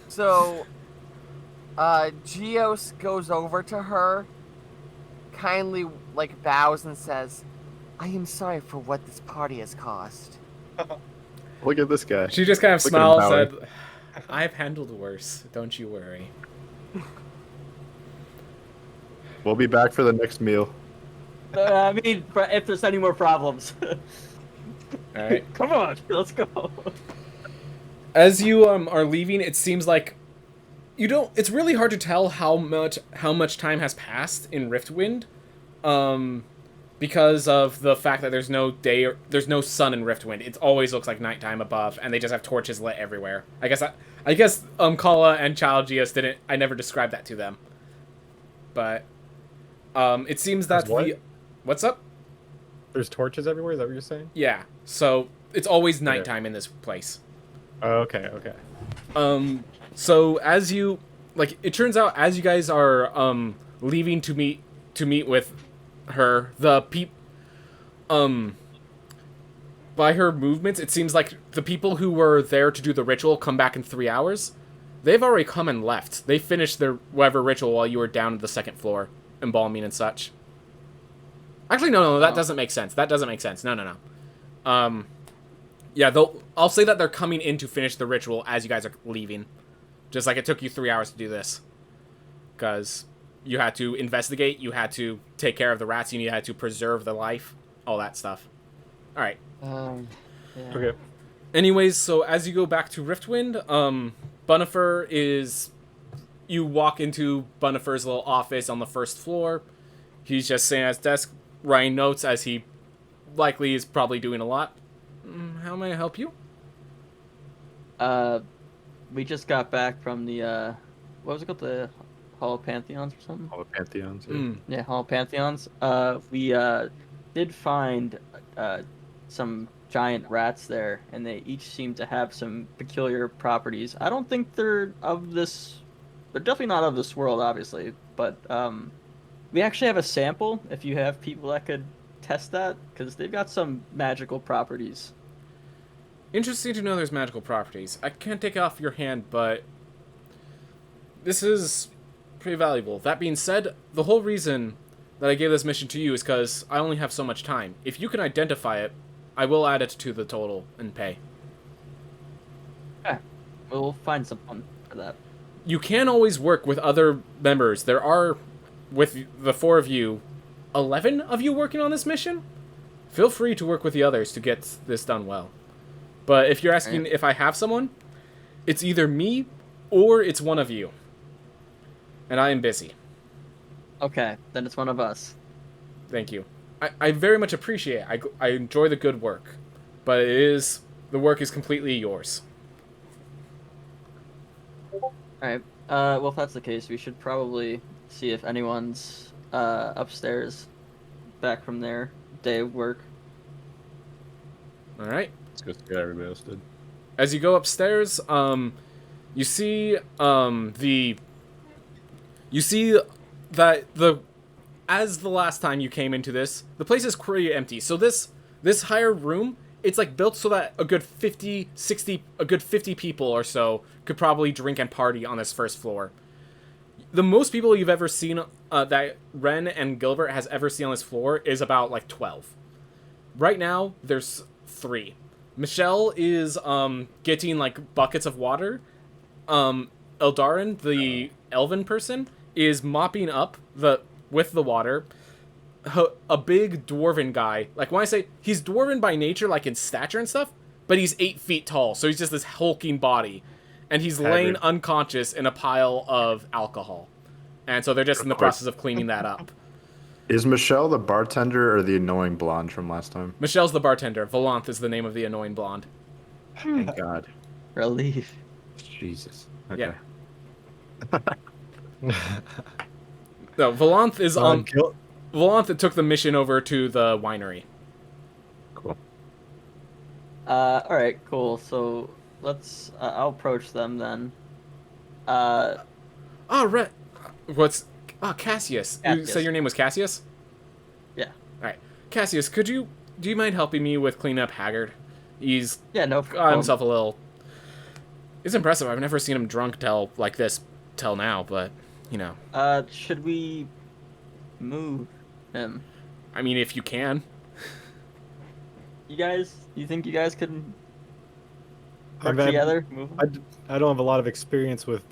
So, Geos goes over to her, kindly like bows and says, "I am sorry for what this party has caused." Look at this guy. She just kind of Look at him smiled bowing. and said, "I've handled worse. Don't you worry." We'll be back for the next meal. I mean, if there's any more problems. All right. Come on, let's go. As you are leaving, it seems like you don't. It's really hard to tell how much time has passed in Riftwind, because of the fact that there's no day or there's no sun in Riftwind. It always looks like nighttime above, and they just have torches lit everywhere. I guess Kala and Child Geos didn't. I never described that to them, but it seems that There's what? What's up? There's torches everywhere. Is that what you're saying? Yeah. So it's always nighttime in this place. Oh, okay. So as you it turns out as you guys are leaving to meet with her, by her movements, it seems like the people who were there to do the ritual come back in 3 hours. They've already come and left. They finished their whatever ritual while you were down at the second floor, embalming and such. Actually, no, that doesn't make sense. No. Yeah, I'll say that they're coming in to finish the ritual as you guys are leaving. Just like it took you 3 hours to do this. Because you had to investigate, you had to take care of the rats, and you had to preserve the life all that stuff. All right. Yeah. Okay. Anyways, so as you go back to Riftwind, Bunifer is... You walk into Bunifer's little office on the first floor. He's just sitting at his desk, writing notes, as he likely is probably doing a lot. How may I help you? We just got back from the what was it called, the Hall of Pantheons or something? All the Pantheons. Yeah, Hall of Pantheons. We did find some giant rats there, and they each seem to have some peculiar properties. I don't think they're of this. They're definitely not of this world, obviously. But we actually have a sample. If you have people that could test that, because they've got some magical properties. Interesting to know there's magical properties. I can't take it off your hand, but this is pretty valuable. That being said, the whole reason that I gave this mission to you is because I only have so much time. If you can identify it, I will add it to the total and pay. Yeah, we'll find someone for that. You can always work with other members. There are, with the 4 of you, 11 of you working on this mission? Feel free to work with the others to get this done well. But if you're asking if I have someone, it's either me or it's one of you. And I am busy. Okay, then it's one of us. Thank you. I very much appreciate it. I enjoy the good work. But the work is completely yours. Alright, well, if that's the case, we should probably see if anyone's upstairs back from their day of work. Alright. Let's go see what everybody else did. As you go upstairs, you see as the last time you came into this, the place is pretty empty. So this higher room, it's like built so that a good 50 people or so could probably drink and party on this first floor. The most people you've ever seen that Ren and Gilbert has ever seen on this floor is about like 12. Right now, there's 3. Michelle is getting like buckets of water. Eldarin, the elven person, is mopping up with the water. A big dwarven guy. Like, when I say he's dwarven by nature, like in stature and stuff, but he's 8 feet tall, so he's just this hulking body. And he's laying unconscious in a pile of alcohol. And so they're just in the process of cleaning that up. Is Michelle the bartender or the annoying blonde from last time? Michelle's the bartender. Valanth is the name of the annoying blonde. Thank God. Relief. Jesus. Okay. Yeah. No, Valanth is on... Valanth took the mission over to the winery. Cool. Alright, cool. So, let's... I'll approach them then. Cassius. You said your name was Cassius? Yeah. Alright. Cassius, do you mind helping me with cleaning up Haggard? He's no got problem. himself a little... It's impressive. I've never seen him drunk like this till now, but, you know. Should we move him? I mean, if you can. You think you guys could work I together? Move him? I don't have a lot of experience with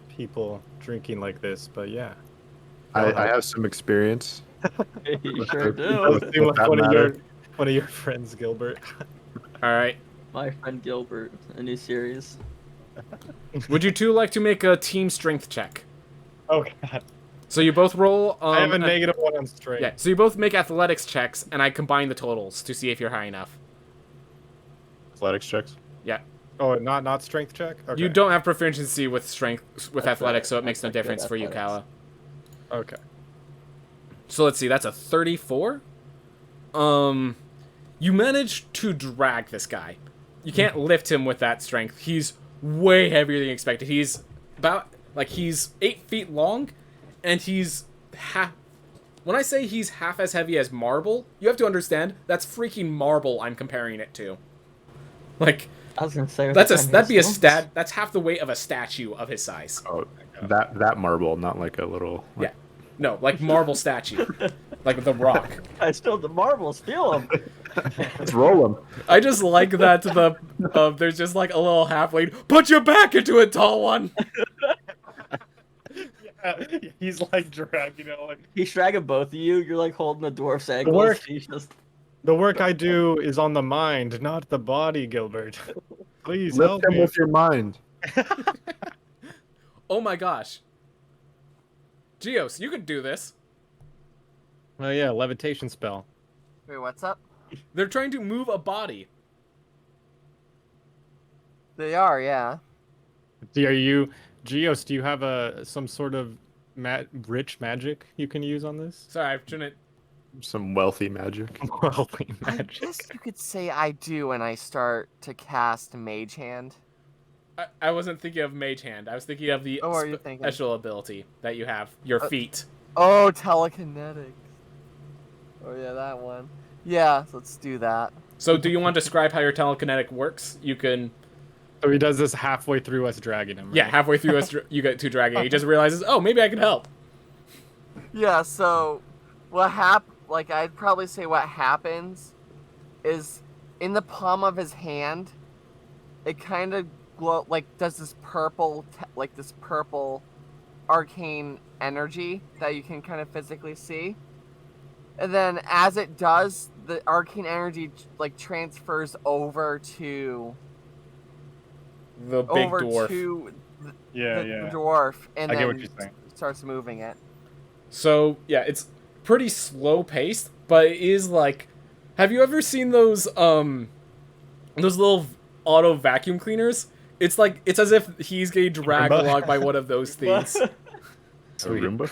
people drinking like this, but yeah. I have some experience. You sure do. Let's see what one of your friends, Gilbert. Alright. My friend Gilbert, a new series. Would you two like to make a team strength check? Oh God. So you both roll... I have a -1 on strength. Yeah, so you both make athletics checks, and I combine the totals to see if you're high enough. Athletics checks? Yeah. Oh, not strength check? Okay. You don't have proficiency with strength, with That's athletics, right. so it makes no That's good difference for you, Kala. athletics. Okay. So let's see, that's a 34. You manage to drag this guy. You can't lift him with that strength. He's way heavier than you expected. He's he's 8 feet long, and he's half... When I say he's half as heavy as marble, you have to understand, that's freaking marble I'm comparing it to. Like... I was gonna say that'd be a stat. That's half the weight of a statue of his size. Oh, that marble, not like a little... Yeah, no, like marble statue, like the rock. I stole the marble. Steal them. Let's roll him. I just like that there's just like a little halfway. Put your back into it, tall one. Yeah, he's like dragging, like He's dragging both of you. You're like holding the dwarf's ankles. Work. He's just... The work I do is on the mind, not the body, Gilbert. Please Lift help him me. with your mind. Oh my gosh. Geos, you could do this. Oh yeah, levitation spell. Wait, what's up? They're trying to move a body. They are, yeah. Are you, Geos? Do you have some sort of rich magic you can use on this? Sorry, I shouldn't. Some wealthy magic. Wealthy I magic. guess you could say I do when I start to cast Mage Hand. I wasn't thinking of Mage Hand. I was thinking of the Oh, what are you thinking? special ability that you have. Your feet. Oh, telekinetic. Oh yeah, that one. Yeah, let's do that. So, do you want to describe how your telekinetic works? You can. So he does this halfway through us dragging him. Right? Yeah, halfway through us, you get to dragging. He just realizes, oh, maybe I can help. Yeah, so like I'd probably say what happens is in the palm of his hand, it kind of does this purple this purple arcane energy that you can kind of physically see. And then as it does, the arcane energy like transfers over to The big dwarf. the Yeah. dwarf, and I get then what you're saying. starts moving it. So, yeah, it's pretty slow paced, but it is like, have you ever seen those little auto vacuum cleaners? It's like, it's as if he's getting dragged Roomba. along by one of those things. A Roomba?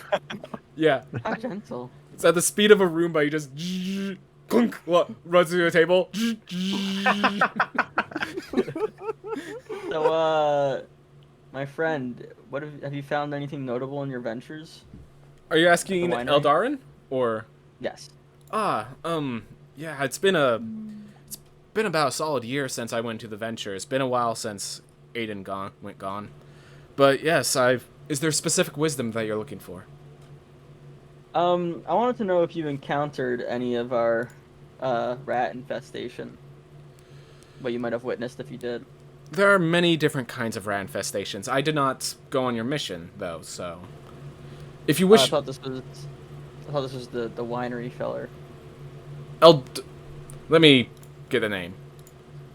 Yeah. How gentle. It's at the speed of a Roomba, you just clunk, runs to the table. So, my friend, what have you found anything notable in your ventures? Are you asking The winery? Eldarin? Or Yes. yeah, it's been about a solid year since I went to the venture. It's been a while since Aiden went gone. But yes, is there specific wisdom that you're looking for? I wanted to know if you encountered any of our rat infestation. What you might have witnessed if you did. There are many different kinds of rat infestations. I did not go on your mission though, so if you I wish, thought this was the winery feller. let me get the name.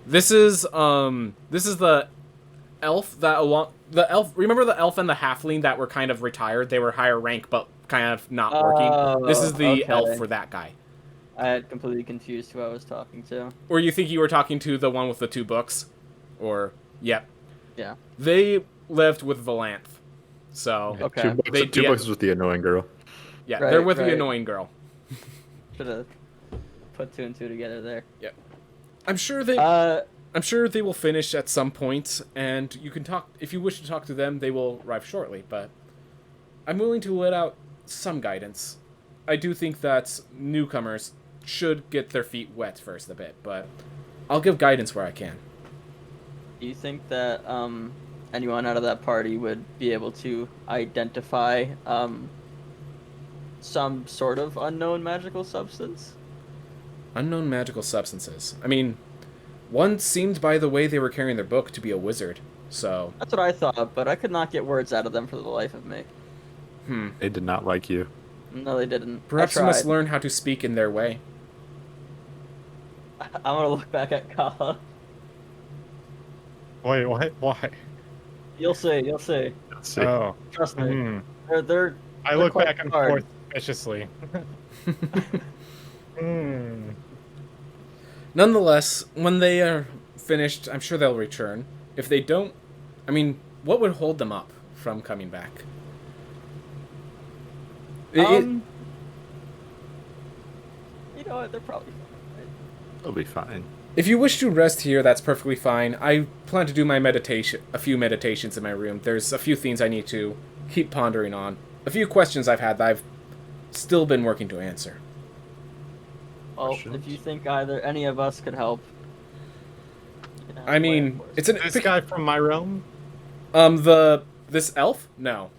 This is the elf the elf. Remember the elf and the halfling that were kind of retired? They were higher rank but kind of not working. This is the elf okay. for that guy. I had completely confused who I was talking to. Or you think you were talking to the one with the 2 books? Or yep. Yeah. They lived with Valanth. So Okay. Two books with the annoying girl. yeah, Right, they're with the right. annoying girl. Should have put 2 and 2 together there. I'm sure they will finish at some point, and you can talk if you wish to talk to them. They will arrive shortly, but I'm willing to let out some guidance. I do think that newcomers should get their feet wet first a bit, but I'll give guidance where I can. Do you think that anyone out of that party would be able to identify some sort of unknown magical substance? Unknown magical substances. I mean, one seemed by the way they were carrying their book to be a wizard, so That's what I thought, but I could not get words out of them for the life of me. They did not like you. No, they didn't. Perhaps I you must tried. learn how to speak in their way. I'm gonna look back at Kala. Wait, what? Why? You'll see. Let's see. Oh. Trust me. Hmm. They're I look quite back and hard. forth viciously. Nonetheless, when they are finished, I'm sure they'll return. If they don't, I mean, what would hold them up from coming back? You know what? They're probably fine. They'll be fine. If you wish to rest here, that's perfectly fine. I plan to do my a few meditations in my room. There's a few things I need to keep pondering on. A few questions I've had that I've still been working to answer. Well, Questions? if you think either any of us could help. you know, I mean, of course. it's an This guy from my realm? this elf? No.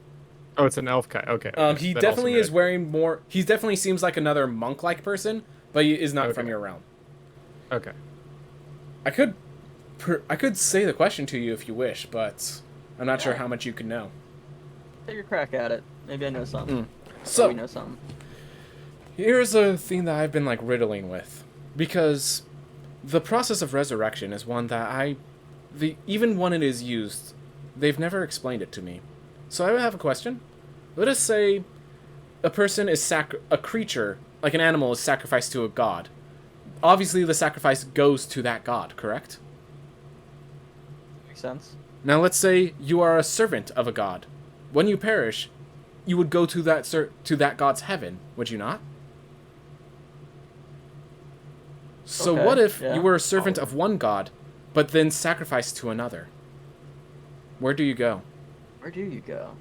Oh, it's an elf guy. Okay. He That definitely also is wearing more. He definitely seems like another monk-like person, but he is not from Okay. your realm. Okay. I could say the question to you if you wish, but I'm not sure Yeah. how much you can know. Take a crack at it. Maybe I know something. Or we So know something. here's a thing that I've been like riddling with. Because the process of resurrection is one that even when it is used, they've never explained it to me. So I would have a question. Let us say a person is a creature, like an animal, is sacrificed to a god. Obviously, the sacrifice goes to that god, correct? Makes sense. Now, let's say you are a servant of a god. When you perish, you would go to that god's heaven, would you not? So Okay, what if yeah. you were a servant of one god, but then sacrificed to another? Where do you go? Where do you go?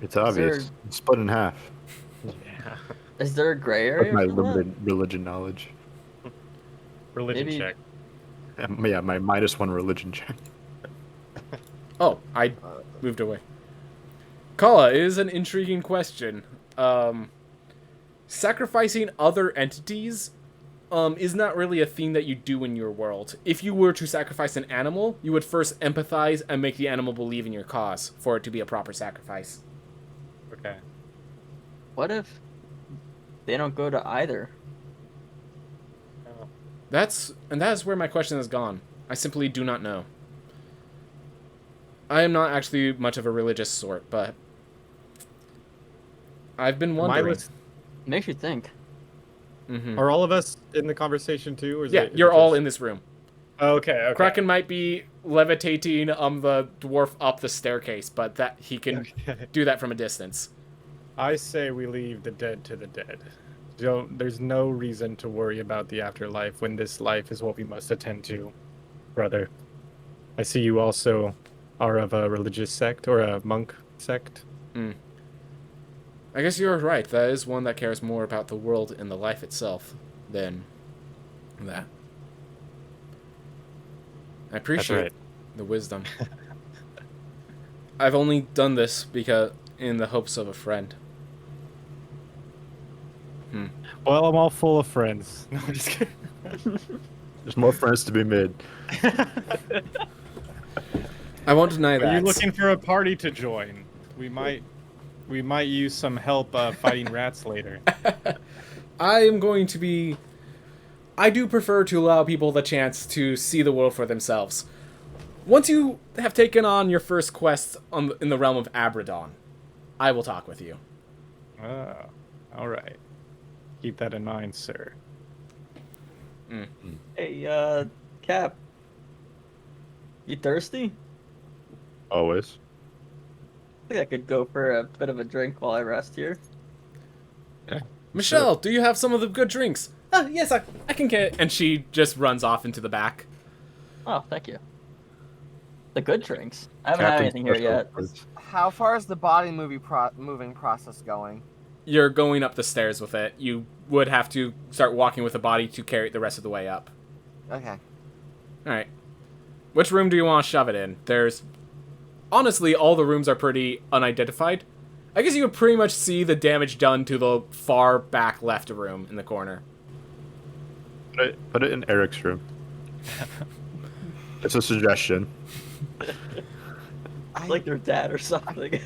It's obvious. there- It's split in half. Yeah. Is there a gray With area? my for that? limited religion knowledge. Religion Maybe- check. Yeah, my -1 religion check. Oh, I moved away. Kala, it is an intriguing question. Sacrificing other entities is not really a thing that you do in your world. If you were to sacrifice an animal, you would first empathize and make the animal believe in your cause for it to be a proper sacrifice. Okay. What if they don't go to either? Oh. That is where my question has gone. I simply do not know. I am not actually much of a religious sort, but I've been wondering. Makes you think. Mhm. Are all of us in the conversation too? Or is Yeah, it you're all just- in this room. Okay. Kraken might be levitating the dwarf up the staircase, but that he can Okay. do that from a distance. I say we leave the dead to the dead. There's no reason to worry about the afterlife when this life is what we must attend to, brother. I see you also are of a religious sect or a monk sect. I guess you're right. That is one that cares more about the world and the life itself than that. I appreciate right. the wisdom. I've only done this because in the hopes of a friend. Well, I'm all full of friends. No, I'm just kidding. There's more friends to be made. I won't deny that. Are you looking for a party to join? We might use some help fighting rats later. I am going to be... I do prefer to allow people the chance to see the world for themselves. Once you have taken on your first quest in the realm of Abradon, I will talk with you. Oh, all right. Keep that in mind, sir. Hey, Cap. You thirsty? Always. I think I could go for a bit of a drink while I rest here. Michelle, do you have some of the good drinks? Yes, I can get... And she just runs off into the back. Oh, thank you. The good drinks. I haven't had anything here yet. How far is the body moving process going? You're going up the stairs with it. You would have to start walking with the body to carry it the rest of the way up. Okay. Alright. Which room do you want to shove it in? There's... Honestly, all the rooms are pretty unidentified. I guess you would pretty much see the damage done to the far back left room in the corner. Put it in Eric's room. It's a suggestion. Like their dad or something.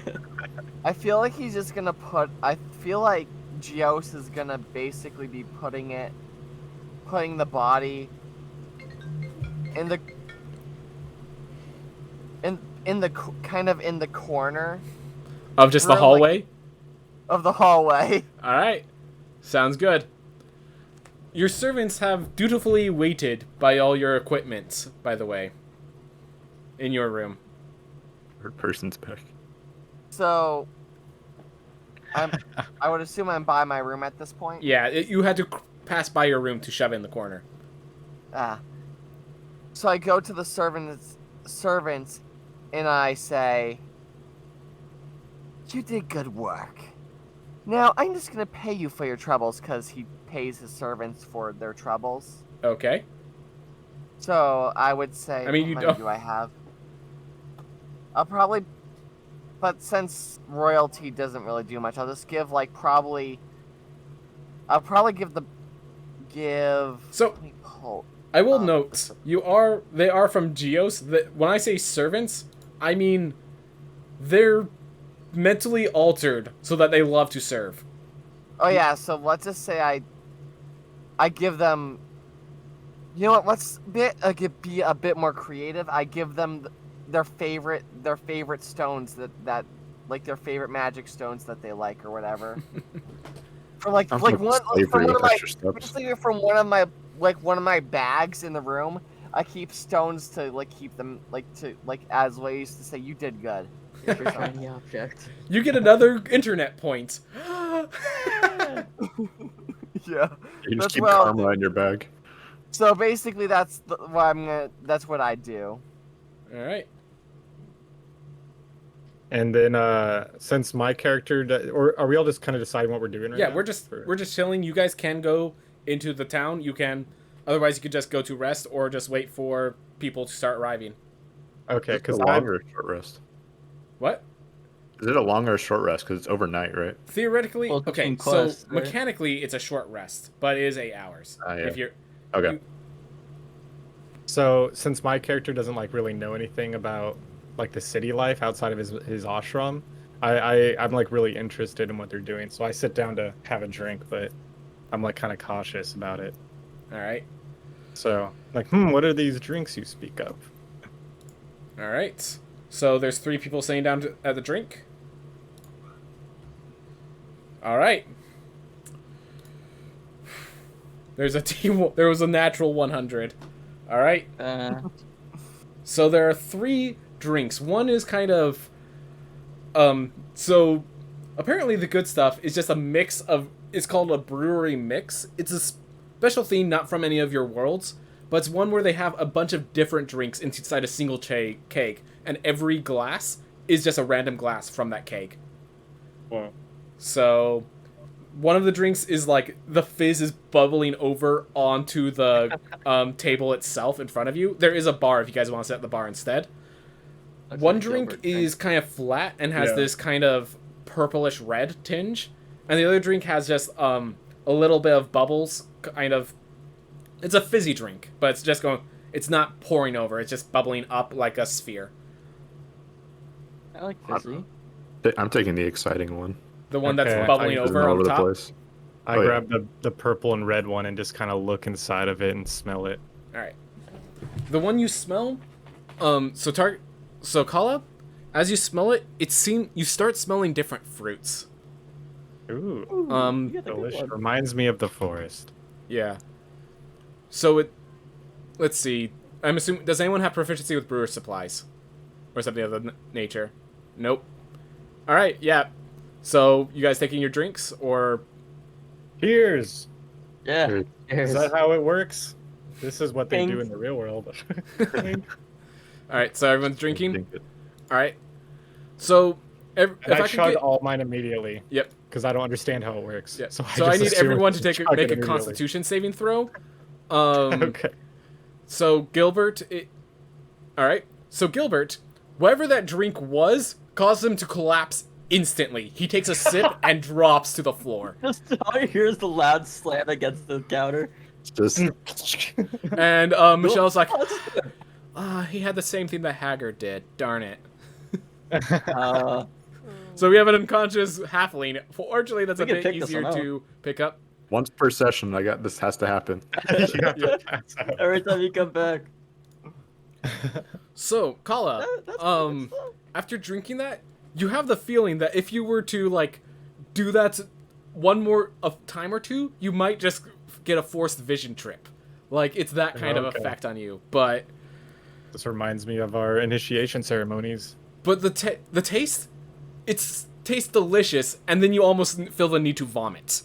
I feel like he's just gonna put. I feel like Geos is gonna basically be putting the body in the kind of in the corner Of just the Room, like- hallway? of the hallway. Alright. Sounds good. Your servants have dutifully waited by all your equipment, by the way. In your room. Third person's back. So, I would assume I'm by my room at this point. Yeah, you had to pass by your room to shove it in the corner. So I go to the servants, and I say, "You did good work. Now I'm just gonna pay you for your troubles," because he pays his servants for their troubles. Okay. So I would say, I mean, what you money don't- do I have? I'll probably, but since royalty doesn't really do much, I'll just give I'll probably give. So- let me pull- I will note, they are from Geos. When I say servants, I mean they're mentally altered so that they love to serve. Oh yeah, so let's just say I give them. You know what? Let's be a bit more creative. I give them their favorite stones that like their favorite magic stones that they like or whatever. From like Sounds like like one slavery from one with of my extra steps. basically from one of my bags in the room. I keep stones to like keep them like as ways to say you did good. Here's your shiny object. You get another internet point. Yeah, You just that's keep what I'll karma do. in your bag. So basically, that's that's what I do. All right. And then, since my character, or are we all just kind of deciding what we're doing right Yeah, now? we're just chilling. You guys can go into the town. You can, otherwise you could just go to rest or just wait for people to start arriving. Okay, Is it because a long or a short rest? What? Is it a long or a short rest? Because it's overnight, right? Theoretically, Well, okay. between quests, So right? mechanically, it's a short rest, but it is 8 hours. Yeah. If you're Okay. you- So since my character doesn't like really know anything about like the city life outside of his ashram, I'm like really interested in what they're doing. So I sit down to have a drink, but I'm like kind of cautious about it. all right, So like, what are these drinks you speak of? all right. So there's 3 people sitting down at the drink. All right. There was a natural 100. All right. So there are 3 drinks. One is kind of, so apparently the good stuff is just a mix of. It's called a brewery mix. It's a special theme, not from any of your worlds, but it's one where they have a bunch of different drinks inside a single keg, and every glass is just a random glass from that keg. Well, So, one of the drinks is like the fizz is bubbling over onto the table itself in front of you. There is a bar if you guys want to sit at the bar instead. One drink is kind of flat and has this kind of purplish red tinge, and the other drink has just a little bit of bubbles. Kind of, it's a fizzy drink, but it's just going. It's not pouring over. It's just bubbling up like a sphere. I like fizzy. I'm taking the exciting one. The one that's Okay, bubbling I'm It's over all on over the top. place. I Oh, yeah. grab the purple and red one and just kind of look inside of it and smell it. All right. The one you smell, so Kala, as you smell it, you start smelling different fruits. Ooh, You got the good delicious. one. Reminds me of the forest. Yeah. So let's see. I'm assuming, does anyone have proficiency with brewer supplies, or something of the nature? Nope. All right. Yeah. So you guys taking your drinks, or Cheers. Yeah. Cheers. Cheers. Is that how it works? This is what they do Ping. in the real world. all right? So everyone's drinking. Drink it. All right. So if And I I could chug get, all mine immediately. Yep. Because I don't understand how it works. Yeah. So I just need assume everyone to chug it make a immediately. Constitution saving throw. Okay. So Gilbert, all right. So Gilbert, whatever that drink was, caused him to collapse instantly. He takes a sip and drops to the floor. Just all you hear is the loud slam against the counter. Just And Michelle's like, Oh, this is good. he had the same thing that Haggard did. Darn it. So we have an unconscious halfling. Fortunately, that's We a can bit pick this easier one out. to pick up. once per session, this has to happen. You have to pass out. Every time you come back. So Kala, That's good stuff. after drinking that, you have the feeling that if you were to like do that one more time or two, you might just get a forced vision trip. Like it's that kind of Okay. effect on you. But This reminds me of our initiation ceremonies. the taste, tastes delicious, and then you almost feel the need to vomit.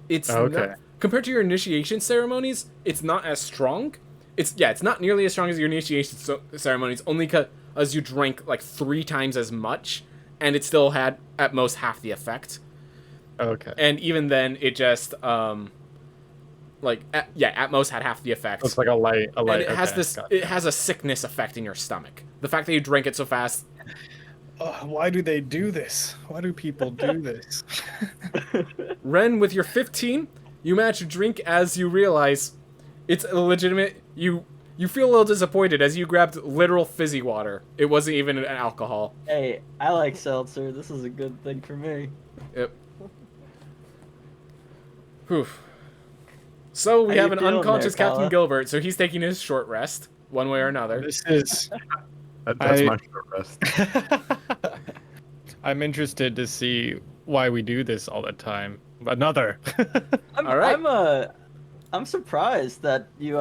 It's Okay. not, compared to your initiation ceremonies, it's not as strong. It's not nearly as strong as your initiation ceremonies, only because you drank like 3 times as much, and it still had at most half the effect. Okay. And even then, it just at most had half the effect. It's like a light. And it has okay, this. gotcha. It has a sickness effect in your stomach. The fact that you drank it so fast. Why do they do this? Why do people do this? Ren, with your 15, you manage to drink as you realize it's illegitimate. You feel a little disappointed as you grabbed literal fizzy water. It wasn't even an alcohol. Hey, I like seltzer. This is a good thing for me. Yep. Whew. So we How have you an feeling unconscious there, Captain Kala? Gilbert, so he's taking his short rest, one way or another. This is. That's my short rest. I'm interested to see why we do this all the time. Another. All right. I'm surprised that you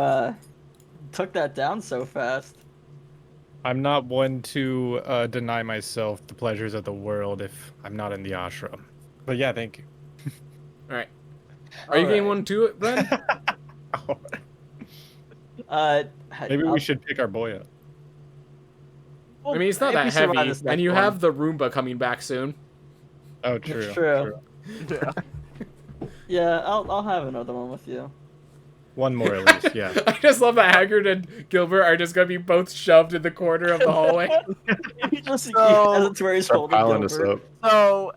took that down so fast. I'm not one to deny myself the pleasures of the world if I'm not in the ashram. But yeah, thank you. All right. Are you getting one too, Ren? Maybe we should pick our boy up. I mean, it's not that heavy, and you have the Roomba coming back soon. Oh, true. True. Yeah, I'll have another one with you. One more at least, yeah. I just love that Haggard and Gilbert are just gonna be both shoved in the corner of the hallway. He just So- that's where he's Start holding piling us Gilbert. up. So,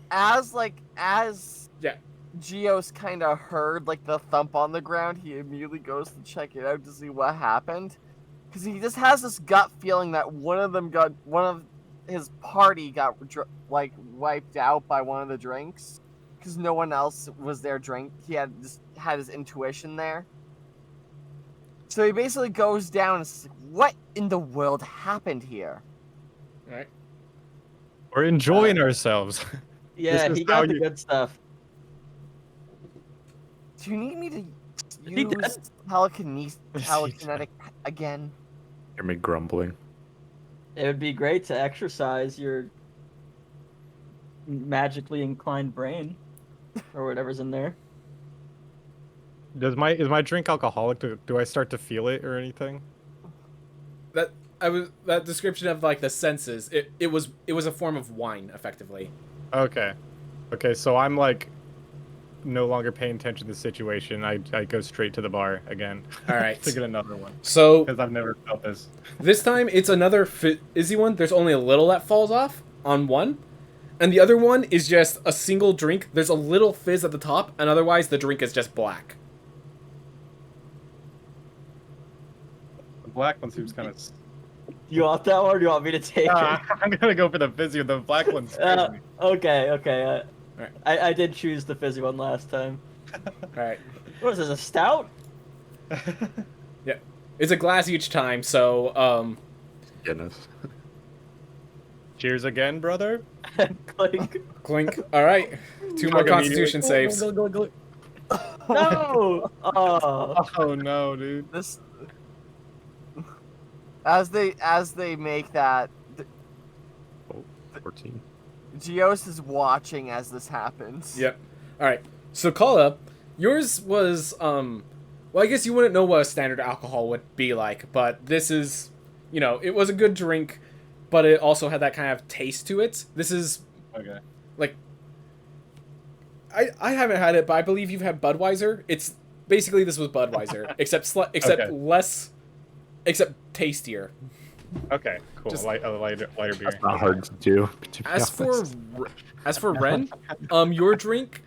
as Yeah. Geos kind of heard like the thump on the ground, he immediately goes to check it out to see what happened, because he just has this gut feeling that one of his party got like wiped out by one of the drinks, because no one else was there drink. He had his intuition there. So he basically goes down and says, "What in the world happened here?" All right. We're enjoying ourselves. Yeah, This he is how got the you- good stuff. Do you need me to He did. use telekinetic again? Hear me grumbling. It would be great to exercise your magically inclined brain, or whatever's in there. Is my drink alcoholic? Do I start to feel it or anything? That description of like the senses. It was a form of wine, effectively. Okay. Okay, so I'm like no longer paying attention to the situation. I go straight to the bar again. All right. To get another one. So Because I've never felt this. this time it's another fizzy one. There's only a little that falls off on one, and the other one is just a single drink. There's a little fizz at the top, and otherwise the drink is just black. The black one seems kind of... You want that one, or do you want me to take it? I'm gonna go for the fizzy. The black one's scares me. Okay. Alright. I did choose the fizzy one last time. All right. What is this, a stout? Yeah. It's a glass each time. So Goodness. Cheers again, brother. Clink. clink. All right. 2 more Chug Constitution saves. No! Oh. Oh no, dude. This, as they make that, Oh, 14. Geos is watching as this happens. Yep. All right. So Kala, yours was well, I guess you wouldn't know what a standard alcohol would be like, but this is, it was a good drink, but it also had that kind of taste to it. This is Okay. like I haven't had it, but I believe you've had Budweiser. It's basically this was Budweiser, except Okay. less, except tastier. Okay. Cool. Just- a lighter beer. That's not hard to do. To be As for Ren, your drink,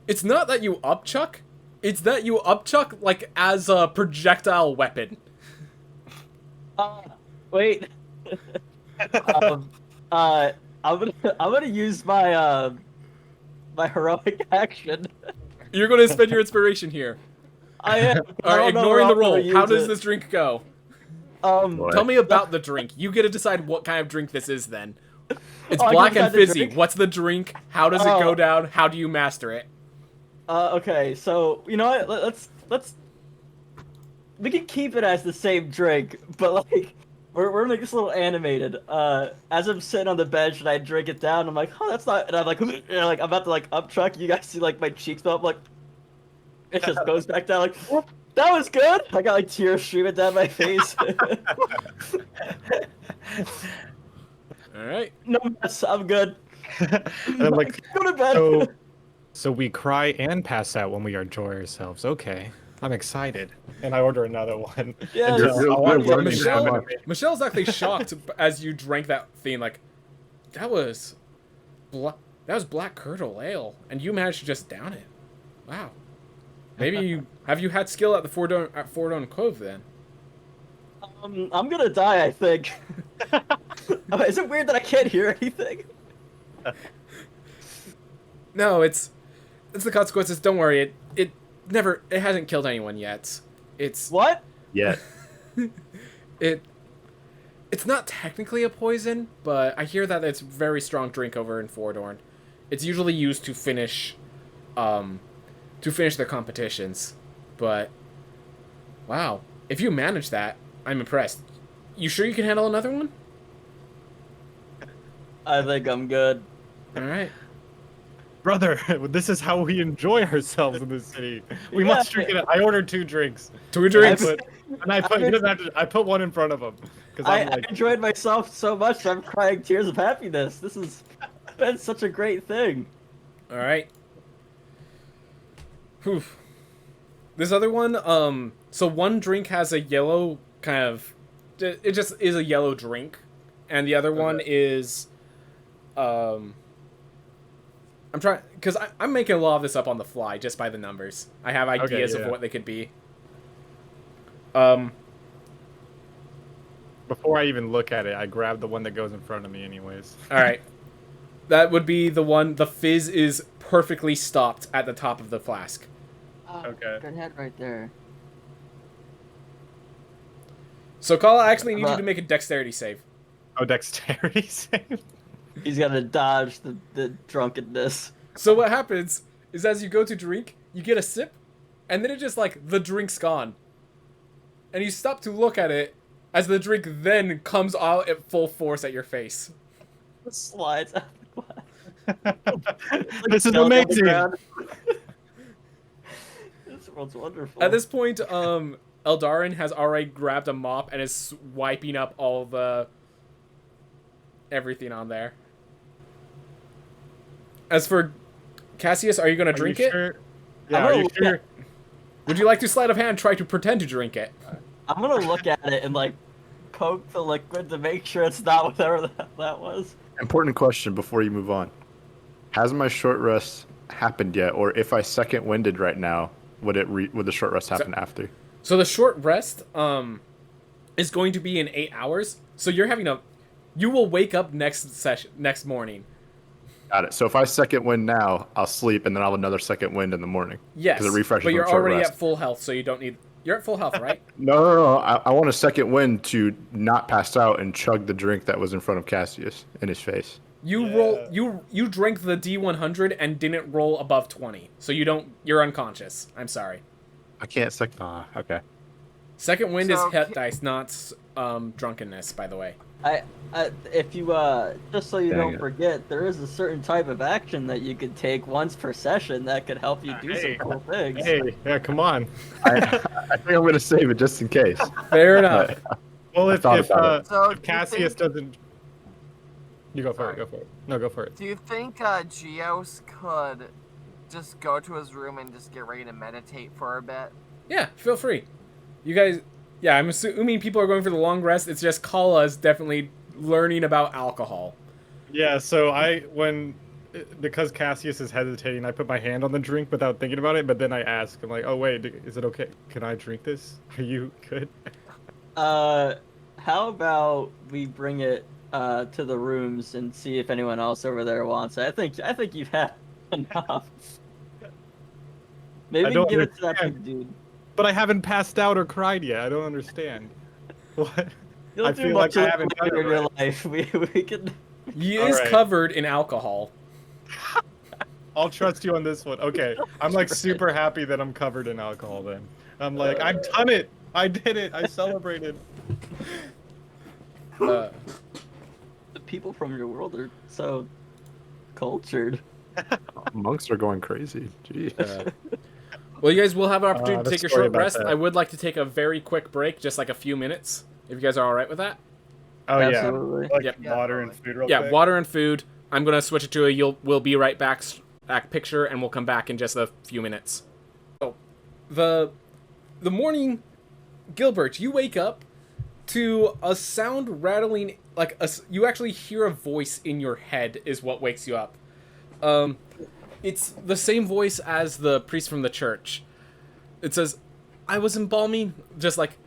it's not that you upchuck, it's that you upchuck like as a projectile weapon. Wait. I'm gonna use my my heroic action. You're going to spend your inspiration here. I am. All right, ignoring the roll. How does this drink go? Boy. Tell me about the drink. You get to decide what kind of drink this is then. It's I can black and decide the fizzy. drink? What's the drink? How does it go Oh. down? How do you master it? Okay, so you know what? Let's we can keep it as the same drink, but like we're gonna make this a little animated. As I'm sitting on the bench and I drink it down, I'm like, oh, that's not. And I'm like, and I'm about to like upchuck. You guys see like my cheeks go up, like it just goes back down. Like that was good. I got like tears streaming down my face. All right. No mess. I'm good. And I'm like, Go to bed. so we cry and pass out when we enjoy ourselves. Okay. I'm excited. And I order another one. Yeah, And You're- just- you're- I want you're learning to- Michelle, Michelle's actually shocked as you drank that thing. Like, that was black curdle ale, and you managed to just down it. Wow. Maybe have you had skill at the Fordon Cove then? I'm gonna die, I think. Is it weird that I can't hear anything? No, it's it's the consequences. Don't worry. It hasn't killed anyone yet. It's What? Yet. It's not technically a poison, but I hear that it's very strong drink over in Fordorn. It's usually used to finish their competitions. But wow, if you manage that, I'm impressed. You sure you can handle another one? I think I'm good. All right. Brother, this is how we enjoy ourselves in this city. We Yeah. must drink it. I ordered 2 drinks. 2 drinks. I put one in front of him because I I'm like, enjoyed myself so much that I'm crying tears of happiness. This has been such a great thing. All right. Whew. This other one, so one drink has a yellow kind of, it just is a yellow drink, and the other one is, I'm trying, because I'm making a lot of this up on the fly just by the numbers. I have ideas of what they could be. before I even look at it, I grab the one that goes in front of me anyways. All right. That would be the one, the fizz is perfectly stopped at the top of the flask. Oh, Okay. Good head right there. So, Kala, I actually need you to make a dexterity save. Oh, dexterity save? He's gonna dodge the drunkenness. So what happens is as you go to drink, you get a sip, and then it just like, the drink's gone. And you stop to look at it as the drink then comes out at full force at your face. Slides out the glass. This is Fell on the amazing. ground. This world's wonderful. At this point, Eldarin has already grabbed a mop and is wiping up all the everything on there. As for Cassius, are you going to drink it? Sure? Yeah, I'm are gonna you look sure? Would you like to sleight of hand try to pretend to drink it? I'm gonna look at it and like poke the liquid to make sure it's not whatever that was. Important question before you move on. Has my short rest happened yet? Or if I second winded right now, would the short rest happen after? So the short rest is going to be in 8 hours. So you will wake up next morning. Got it. So if I second wind now, I'll sleep and then I'll have another second wind in the morning. Yes, Because it refreshes but you're with short already rest. at full health, so you don't need... You're at full health, right? No. I want a second wind to not pass out and chug the drink that was in front of Cassius in his face. You drank the D100 and didn't roll above 20. So you're unconscious. I'm sorry. I can't second... okay. Second wind is So, hit dice, not drunkenness, by the way. If you just so you Dang don't it. forget, there is a certain type of action that you could take once per session that could help you do Hey. some cool things. Hey, yeah, come on. I think I'm going to save it just in case. Fair enough. Well, if thought about it. So, do you Cassius think- doesn't... You go for it, go for it. No, go for it. Do you think Geos could just go to his room and just get ready to meditate for a bit? Yeah, feel free. You guys... Yeah, I'm assuming people are going for the long rest. It's just Kala's definitely learning about alcohol. Yeah, so because Cassius is hesitating, I put my hand on the drink without thinking about it, but then I ask, I'm like, oh wait, is it okay? Can I drink this? Are you good? How about we bring it to the rooms and see if anyone else over there wants it? I think you've had enough. Maybe I we can don't give it to that understand. big dude. But I haven't passed out or cried yet. I don't understand. What? You'll I do feel much like I of haven't that done it in your right. life. We can. He All is right. covered in alcohol. I'll trust you on this one. Okay, I'm like super happy that I'm covered in alcohol then. I'm like, I've done it. I did it. I celebrated. Uh, The people from your world are so cultured. Monks are going crazy. Gee. well, you guys will have an opportunity to the take your story short about rest. that. I would like to take a very quick break, just like a few minutes, if you guys are all right with that. Oh Absolutely. yeah, like Yep. water and food real Yeah, quick. water and food. I'm gonna switch it to we'll be right back picture, and we'll come back in just a few minutes. So, the morning, Gilbert, you wake up to a sound rattling, like you actually hear a voice in your head is what wakes you up. It's the same voice as the priest from the church. It says, I was embalming, just like,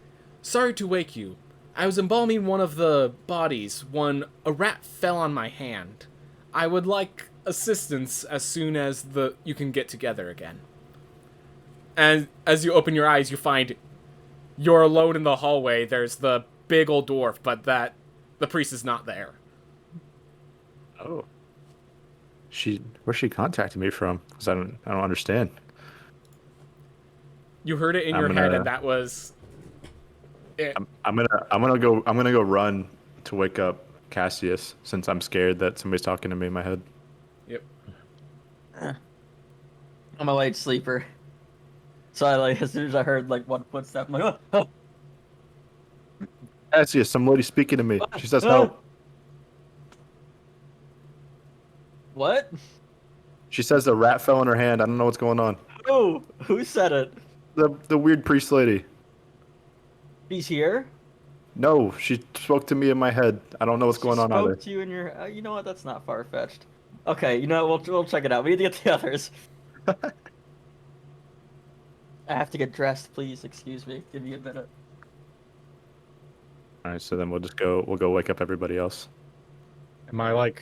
sorry to wake you. I was embalming one of the bodies when a rat fell on my hand. I would like assistance as soon as you can get together again. And as you open your eyes, you find you're alone in the hallway. There's the big old dwarf, but the priest is not there. Oh. Where's she contacting me from? Because I don't understand. You heard it in your head, and that was it. I'm gonna go run to wake up Cassius, since I'm scared that somebody's talking to me in my head. Yep. I'm a light sleeper. So as soon as I heard one footstep, I'm like, oh. Cassius, some lady speaking to me. She says help. What? She says the rat fell in her hand. I don't know what's going on. Oh, who said it? The weird priest lady. He's here? No, she spoke to me in my head. I don't know what's going on either. Spoke to you in your... you know what? That's not far-fetched. Okay, you know what? We'll check it out. We need to get the others. I have to get dressed, please. Excuse me. Give me a minute. All right, so then we'll go wake up everybody else. Am I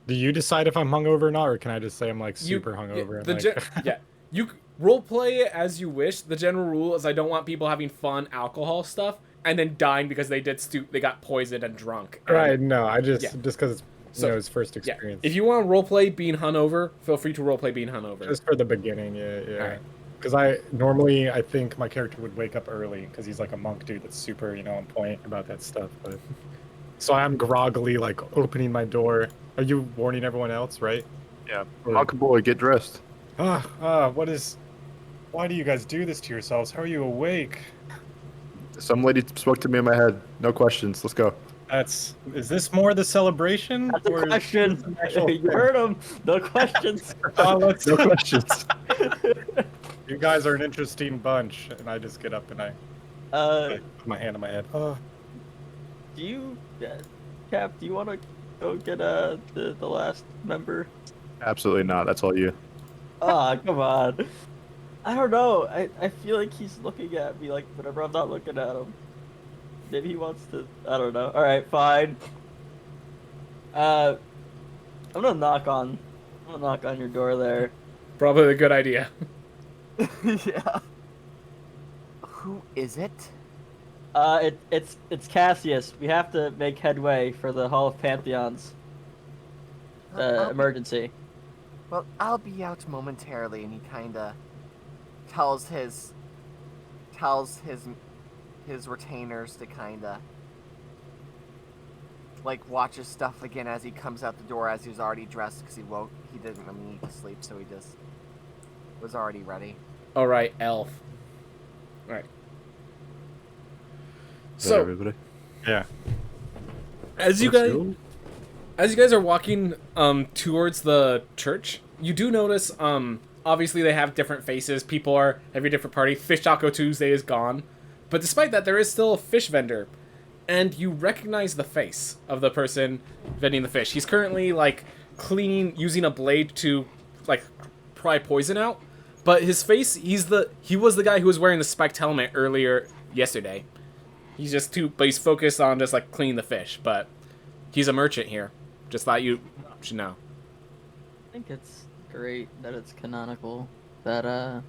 do you decide if I'm hungover or not, or can I just say I'm super hungover? Yeah, you role play it as you wish. The general rule is I don't want people having fun alcohol stuff and then dying because they got poisoned and drunk. Right? No, I just because it's his first experience. Yeah. If you want to role play being hungover, feel free to role play being hungover. Just for the beginning, yeah. Right. Because I think my character would wake up early because he's like a monk dude that's super on point about that stuff. But so I'm groggily opening my door. Are you warning everyone else, right? Yeah. Monk boy, get dressed. Why do you guys do this to yourselves? How are you awake? Some lady spoke to me in my head. No questions. Let's go. Is this more the celebration? That's a question. You heard him. No questions. No questions. You guys are an interesting bunch, and I just get up and I put my hand on my head. Do you, Cap? Do you want to go get the last member? Absolutely not. That's all you. Ah, come on. I don't know. I feel like he's looking at me whenever I'm not looking at him. Maybe he wants to. I don't know. All right, fine. I'm gonna knock on your door there. Probably a good idea. Yeah. Who is it? It's Cassius. We have to make headway for the Hall of Pantheons. Emergency. Well, I'll be out momentarily, and he kinda tells his retainers to kinda watch his stuff again as he comes out the door, as he was already dressed because he didn't really need to sleep, so he just was already ready. All right, elf. All right. So everybody. Yeah. As you guys are walking towards the church, you do notice obviously they have different faces. People are every different party. Fish Taco Tuesday is gone. But despite that, there is still a fish vendor. And you recognize the face of the person vending the fish. He's currently cleaning using a blade to pry poison out. But his face, he was the guy who was wearing the spiked helmet earlier yesterday. But he's focused on just cleaning the fish. But he's a merchant here. Just thought you should know. I think it's great that it's canonical that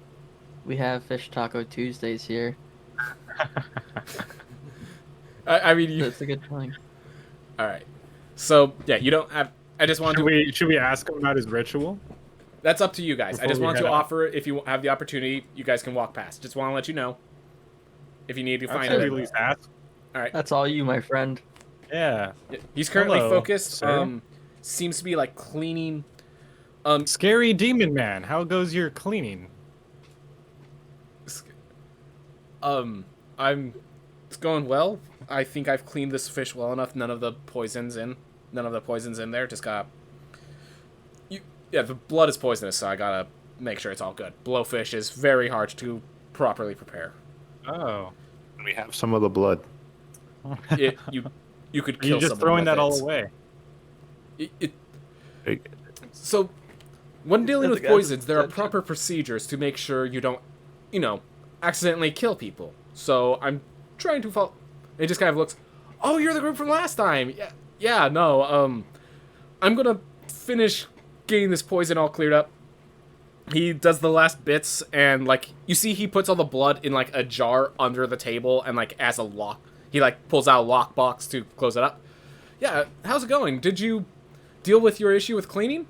we have Fish Taco Tuesdays here. I mean, That's a good point. All right. So yeah, you don't have. I just want Should we ask him about his ritual? That's up to you guys. I just want to head out? offer if you have the opportunity, you guys can walk past. Just want to let you know if you need to find Should we it. at least ask? All right. That's all you, my friend. Yeah. He's currently Hello, focused. sir. Seems to be cleaning. Scary demon man, how goes your cleaning? It's going well. I think I've cleaned this fish well enough. None of the poison's in there. Just got. Yeah, the blood is poisonous, so I gotta make sure it's all good. Blowfish is very hard to properly prepare. Oh. And we have some of the blood. You could kill You're just someone throwing with that it. all away. So, when dealing That's with a poisons, there are gotcha. proper procedures to make sure you don't, accidentally kill people. So I'm trying to follow. It just kind of looks. Oh, you're the group from last time. Yeah. No. I'm gonna finish getting this poison all cleared up, he does the last bits, and, like, you see he puts all the blood in, like, a jar under the table, and, like, as a lock, he, like, pulls out a lockbox to close it up. Yeah, how's it going? Did you deal with your issue with cleaning?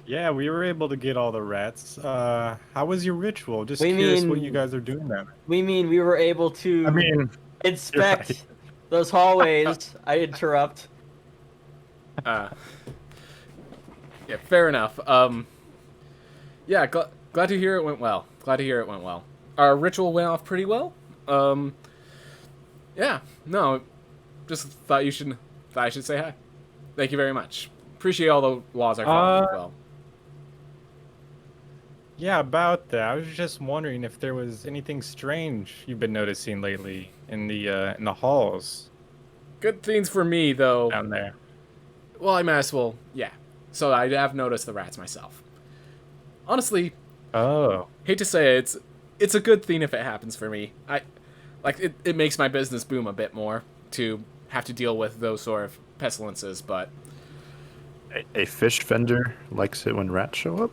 Yeah, we were able to get all the rats. How was your ritual? Just We curious mean- what you guys are doing there. We mean we were able to I mean, inspect right. those hallways. I interrupt. Yeah, fair enough. Yeah, glad to hear it went well. Our ritual went off pretty well. Yeah, no, just thought I should say hi. Thank you very much. Appreciate all the laws are following as well. Yeah, about that. I was just wondering if there was anything strange you've been noticing lately in the halls Good things for me, though. down there. Well, I might as well, yeah. So I have noticed the rats myself. Honestly, Oh, hate to say it, it's a good thing if it happens for me. It makes my business boom a bit more to have to deal with those sort of pestilences, but A fish vendor likes it when rats show up.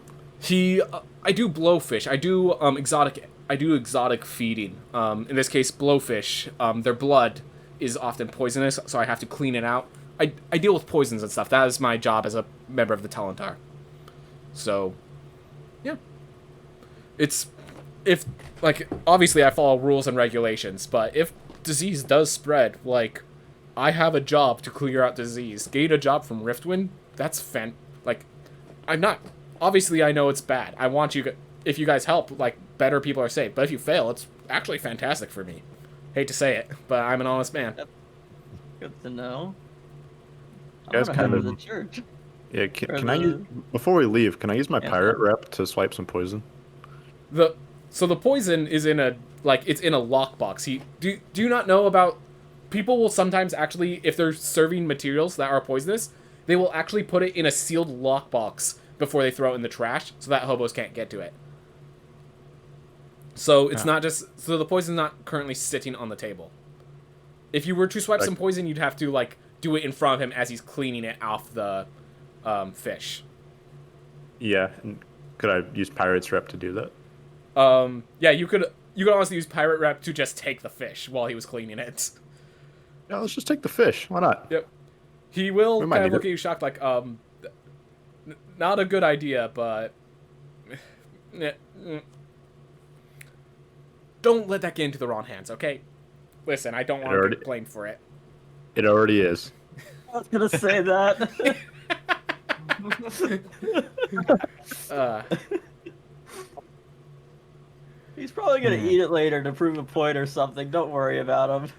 I do blowfish. I do exotic feeding. In this case, blowfish. Their blood is often poisonous, so I have to clean it out. I deal with poisons and stuff. That is my job as a member of the Talentar. So, yeah. Obviously I follow rules and regulations, but if disease does spread, like, I have a job to clear out disease. Gain a job from Riftwind, that's I'm not, obviously I know it's bad. I want you, if you guys help, like, better people are saved. But if you fail, it's actually fantastic for me. Hate to say it, but I'm an honest man. Good to know. Guys I'm gonna head kind to of- the church. Yeah, Or can I the- use, before we leave, can I use my Yeah. pirate rep to swipe some poison? So the poison is in a, it's in a lockbox. Do you not know about, people will sometimes actually, if they're serving materials that are poisonous, they will actually put it in a sealed lockbox before they throw it in the trash, so that hobos can't get to it. So it's not just, so the poison's not currently sitting on the table. If you were to swipe some poison, you'd have to, like, do it in front of him as he's cleaning it off the fish. Yeah, and could I use pirate's rep to do that? Yeah, you could honestly use pirate rep to just take the fish while he was cleaning it. Yeah, let's just take the fish. Why not? Yep. He will We might kind of need look at you shocked, like, not a good idea, but don't let that get into the wrong hands, okay? Listen, I don't want to already- get blamed for it. It already is. I was gonna say that. He's probably gonna eat it later to prove a point or something. Don't worry about him.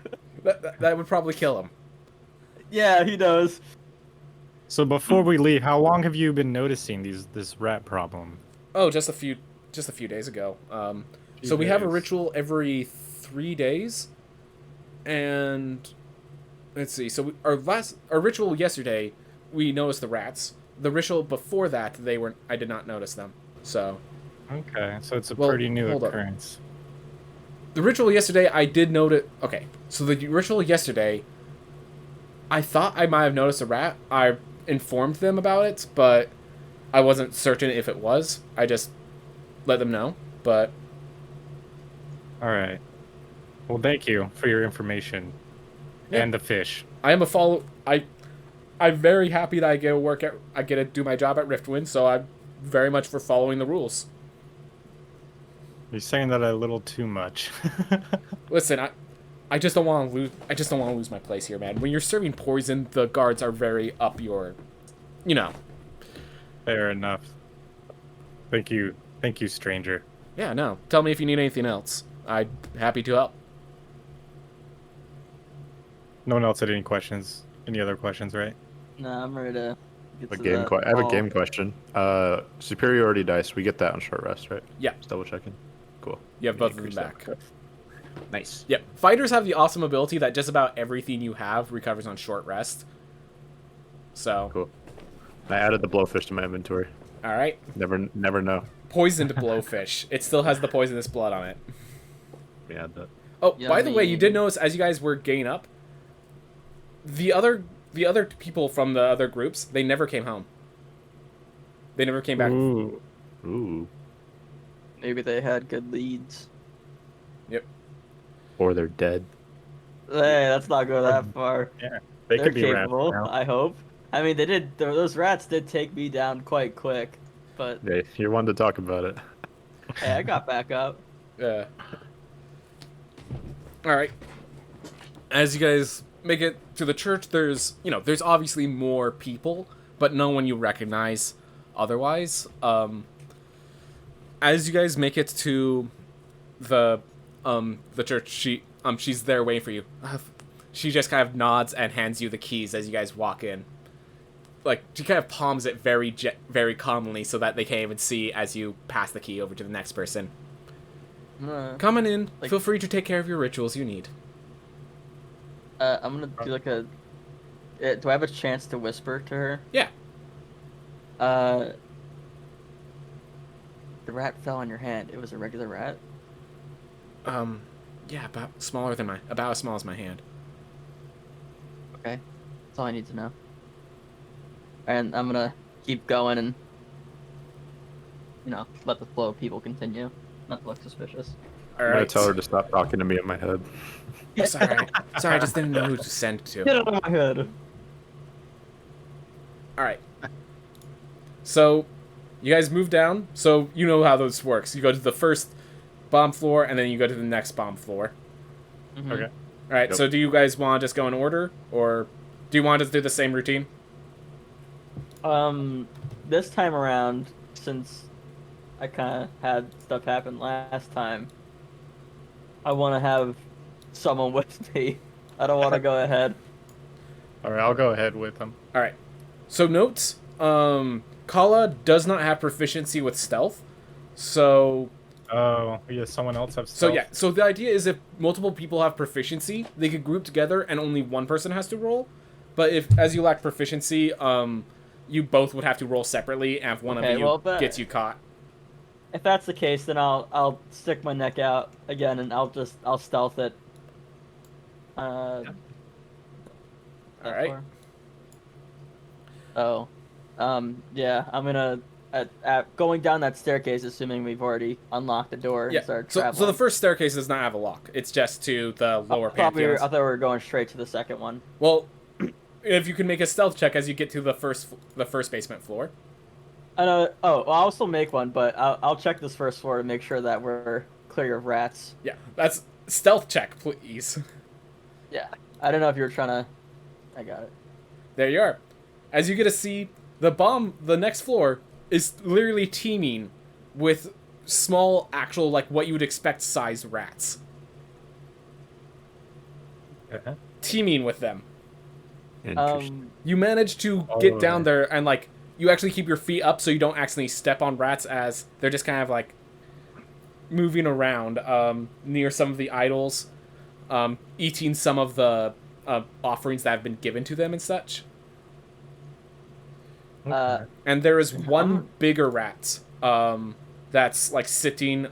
That would probably kill him. Yeah, he knows. so before we leave, how long have you been noticing this rat problem? Oh, just a few days ago. Few So we have a days. ritual every 3 days, and let's see. So our ritual yesterday, we noticed the rats. The ritual before that, I did not notice them. So Okay, so it's a Well, pretty new hold up. occurrence. the ritual yesterday, I did notice. Okay, so the ritual yesterday, I thought I might have noticed a rat. I informed them about it, but I wasn't certain if it was. I just let them know, but All right. Well, thank you for your information Yeah. and the fish. I am I'm very happy that I get to do my job at Riftwind, so I'm very much for following the rules. You're saying that a little too much. Listen, I just don't want to lose. I just don't want to lose my place here, man. When you're serving poison, the guards are very up your, you know. Fair enough. Thank you, stranger. Yeah, no. Tell me if you need anything else. I'm happy to help. No one else had any questions? Any other questions, right? Nah, I'm ready to get A to game that I have a ball. game question. Superiority dice, we get that on short rest, right? Yeah. Just double checking. Cool. You have both of them Increase that. back. Nice. Yep. Fighters have the awesome ability that just about everything you have recovers on short rest. So, Cool. I added the blowfish to my inventory. all right. Never know. Poisoned blowfish. It still has the poisonous blood on it. We add that. Oh, by the way, you did Yummy. notice as you guys were gaining up, the other people from the other groups, they never came home. They never came back. Ooh. Ooh. Maybe they had good leads. Yep. Or they're dead. Hey, let's not go that far. Yeah. They They're could be rats capable, now. I hope. I mean, they did. Those rats did take me down quite quick, but Hey, you're one to talk about it. hey, I got back up. Yeah. All right. As you guys make it to the church, there's obviously more people, but no one you recognize otherwise. As you guys make it to the church, she's there waiting for you. She just kind of nods and hands you the keys as you guys walk in. Like, she kind of palms it very very calmly so that they can't even see as you pass the key over to the next person. Coming in, feel free to take care of your rituals you need. I'm gonna do like a. Do I have a chance to whisper to her? Yeah. The rat fell on your hand. It was a regular rat. Yeah, about as small as my hand. Okay, that's all I need to know. And I'm gonna keep going and, let the flow of people continue. Not to look suspicious. All I'm gonna right. tell her to stop talking to me in my head. Sorry, I just didn't know who to send to. Get out of my head. All right. So, you guys move down. So you know how this works. You go to the first bomb floor, and then you go to the next bomb floor. Mm-hmm. Okay. All right. Yep. So do you guys want to just go in order, or do you want to do the same routine? This time around, since I kind of had stuff happen last time, I want to have someone with me. I don't want to go ahead. All right, I'll go ahead with them. All right. So notes. Kala does not have proficiency with stealth, so. Oh, yeah, someone else have So stealth? yeah, so the idea is if multiple people have proficiency, they could group together and only one person has to roll. But if, as you lack proficiency, you both would have to roll separately, and if one of you gets you caught. If that's the case, then I'll stick my neck out again, and I'll stealth it. All right. Oh, yeah, I'm gonna going down that staircase, assuming we've already unlocked the door Yeah. and started So traveling. the first staircase does not have a lock. It's just to the lower I thought we pantheons. were going straight to the second one. Well, if you can make a stealth check as you get to the first basement floor. I know. Oh, well, I'll still make one, but I'll check this first floor to make sure that we're clear of rats. Yeah, that's stealth check, please. Yeah. I don't know if you were trying to. I got it. There you are. As you get to see, the next floor is literally teeming with small, actual, like what you would expect size rats. Uh-huh. Teeming with them. Interesting. You manage to get down there and, like, you actually keep your feet up so you don't accidentally step on rats as they're just kind of, like, moving around near some of the idols, eating some of the offerings that have been given to them and such. And there is one bigger rat that's, like, sitting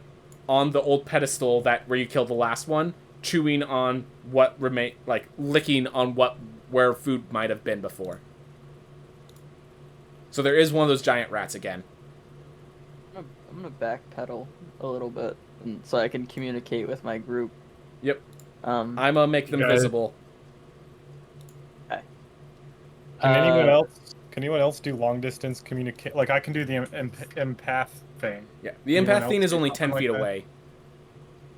on the old pedestal where you killed the last one, chewing on what remain, like, licking on where food might have been before. So there is one of those giant rats again. I'm gonna backpedal a little bit, so I can communicate with my group. Yep. I'm gonna make them visible. Okay. Can anyone else do long distance communicate? Like I can do the empath thing. Yeah, the Anyone empath thing else is do only something 10 feet like that? away.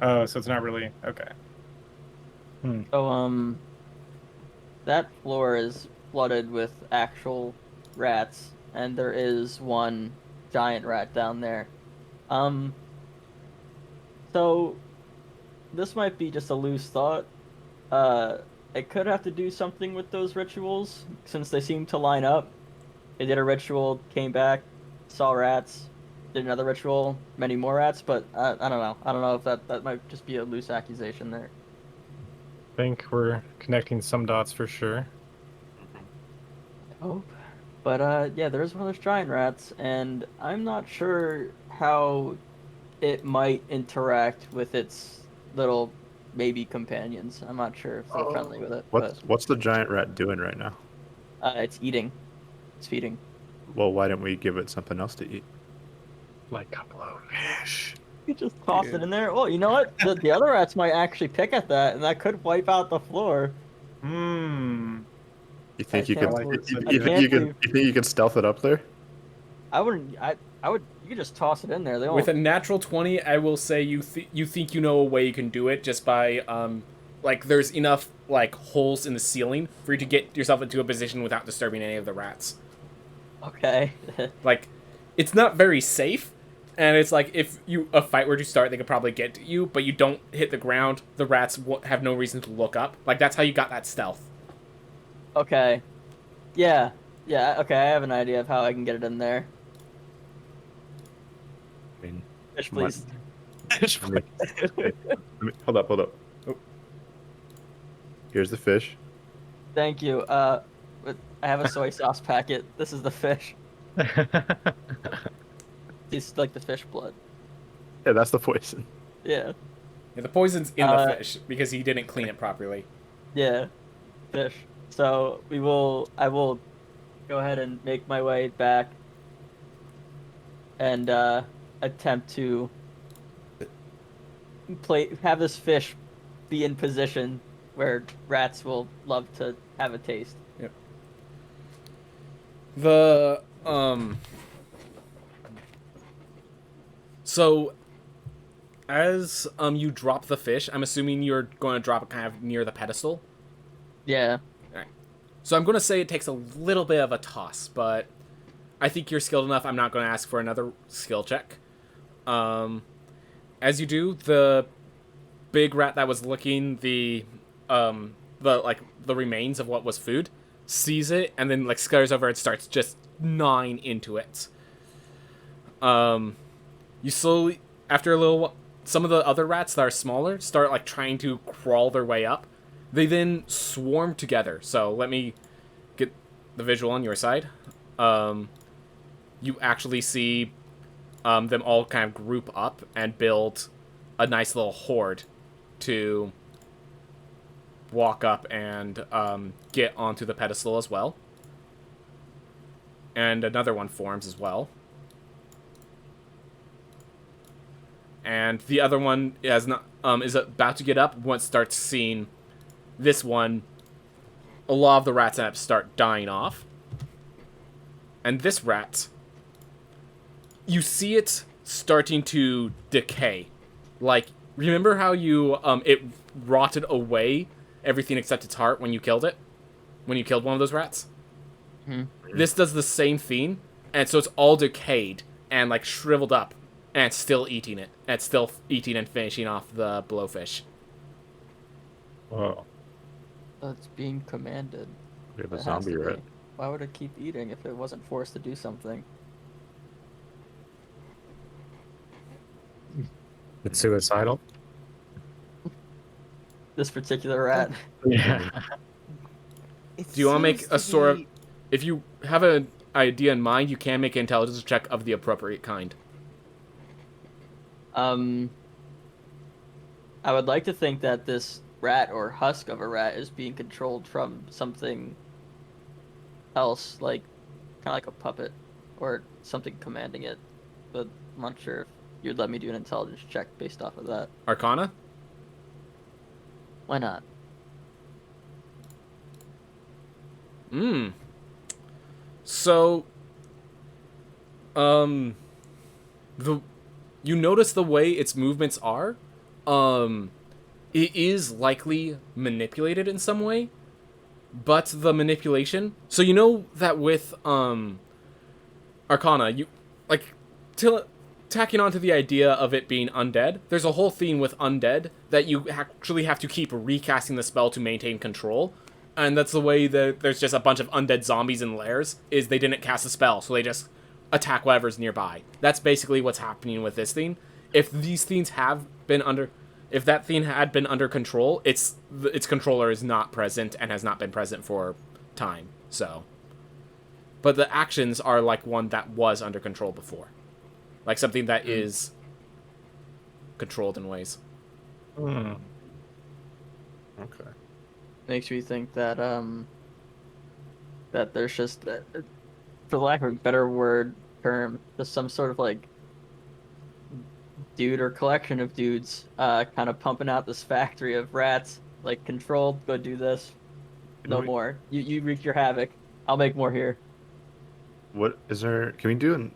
Oh, so it's not really okay. So that floor is flooded with actual rats, and there is one giant rat down there. So this might be just a loose thought. It could have to do something with those rituals, since they seem to line up. They did a ritual, came back, saw rats, did another ritual, many more rats, but I don't know. I don't know if that might just be a loose accusation there. I think we're connecting some dots for sure. I hope. But yeah, there is one of those giant rats, and I'm not sure how it might interact with its little baby companions. I'm not sure if they're friendly with it. What's the giant rat doing right now? It's eating. It's feeding. Well, why didn't we give it something else to eat? Like a blowfish. You just toss it in there. Well, you know what? The other rats might actually pick at that, and that could wipe out the floor. Hmm. You think I you can? can't like You, it. you, I you think can't you can? believe- You think you can stealth it up there? I wouldn't. I would. You could just toss it in there. They won't. With a natural 20, I will say you think you know a way you can do it just by like there's enough like holes in the ceiling for you to get yourself into a position without disturbing any of the rats. Okay. Like, it's not very safe, and it's like if a fight were to start, they could probably get to you, but you don't hit the ground. The rats have no reason to look up. Like that's how you got that stealth. Okay. Yeah. Yeah. Okay. I have an idea of how I can get it in there. I mean, Fish, What? please. let me- hold up, hold up. Oh. Here's the fish. Thank you. I have a soy sauce packet. This is the fish. It's like the fish blood. Yeah, that's the poison. Yeah. Yeah, the poison's in the Uh, fish because he didn't clean it properly. Yeah. Fish. So I will go ahead and make my way back and attempt to have this fish be in position where rats will love to have a taste. Yep. The So as you drop the fish, I'm assuming you're going to drop it kind of near the pedestal. Yeah. Alright. So I'm going to say it takes a little bit of a toss, but I think you're skilled enough. I'm not going to ask for another skill check. As you do, the big rat that was licking the remains of what was food sees it and then like scatters over and starts just gnawing into it. You slowly, after a little, some of the other rats that are smaller start like trying to crawl their way up. They then swarm together. So let me get the visual on your side. You actually see them all kind of group up and build a nice little horde to walk up and get onto the pedestal as well. And another one forms as well. And the other one is about to get up once it starts seeing this one. A lot of the rats end up start dying off. And this rat, you see it starting to decay. Like, remember how it rotted away everything except its heart when you killed it? When you killed one of those rats? Mm-hmm. This does the same thing, and so it's all decayed and like shriveled up, and it's still eating it. And it's still eating and finishing off the blowfish. Whoa. That's being commanded. We have a It has zombie to rat. be. Why would it keep eating if it wasn't forced to do something? It's suicidal. This particular rat. Yeah. Do you want to make a sort of... If you have an idea in mind, you can make an intelligence check of the appropriate kind. I would like to think that this rat or husk of a rat is being controlled from something else, like kind of like a puppet or something commanding it. But I'm not sure if you'd let me do an intelligence check based off of that. Arcana? Why not? So, you notice the way its movements are. It is likely manipulated in some way, but the manipulation. So you know that with Arcana, you like tacking onto the idea of it being undead. There's a whole theme with undead that you actually have to keep recasting the spell to maintain control. And that's the way that there's just a bunch of undead zombies in lairs, is they didn't cast a spell, so they just attack whatever's nearby. That's basically what's happening with this thing. If these things have been if that thing had been under control, its controller is not present and has not been present for time, so. But the actions are like one that was under control before. Like something that is controlled in ways. Mm. Okay. Makes me think that that there's just for lack of a better word term, just some sort of like dude or collection of dudes, kind of pumping out this factory of rats. Like, controlled, go do this. No more. You wreak your havoc. I'll make more here. What is there? Can we do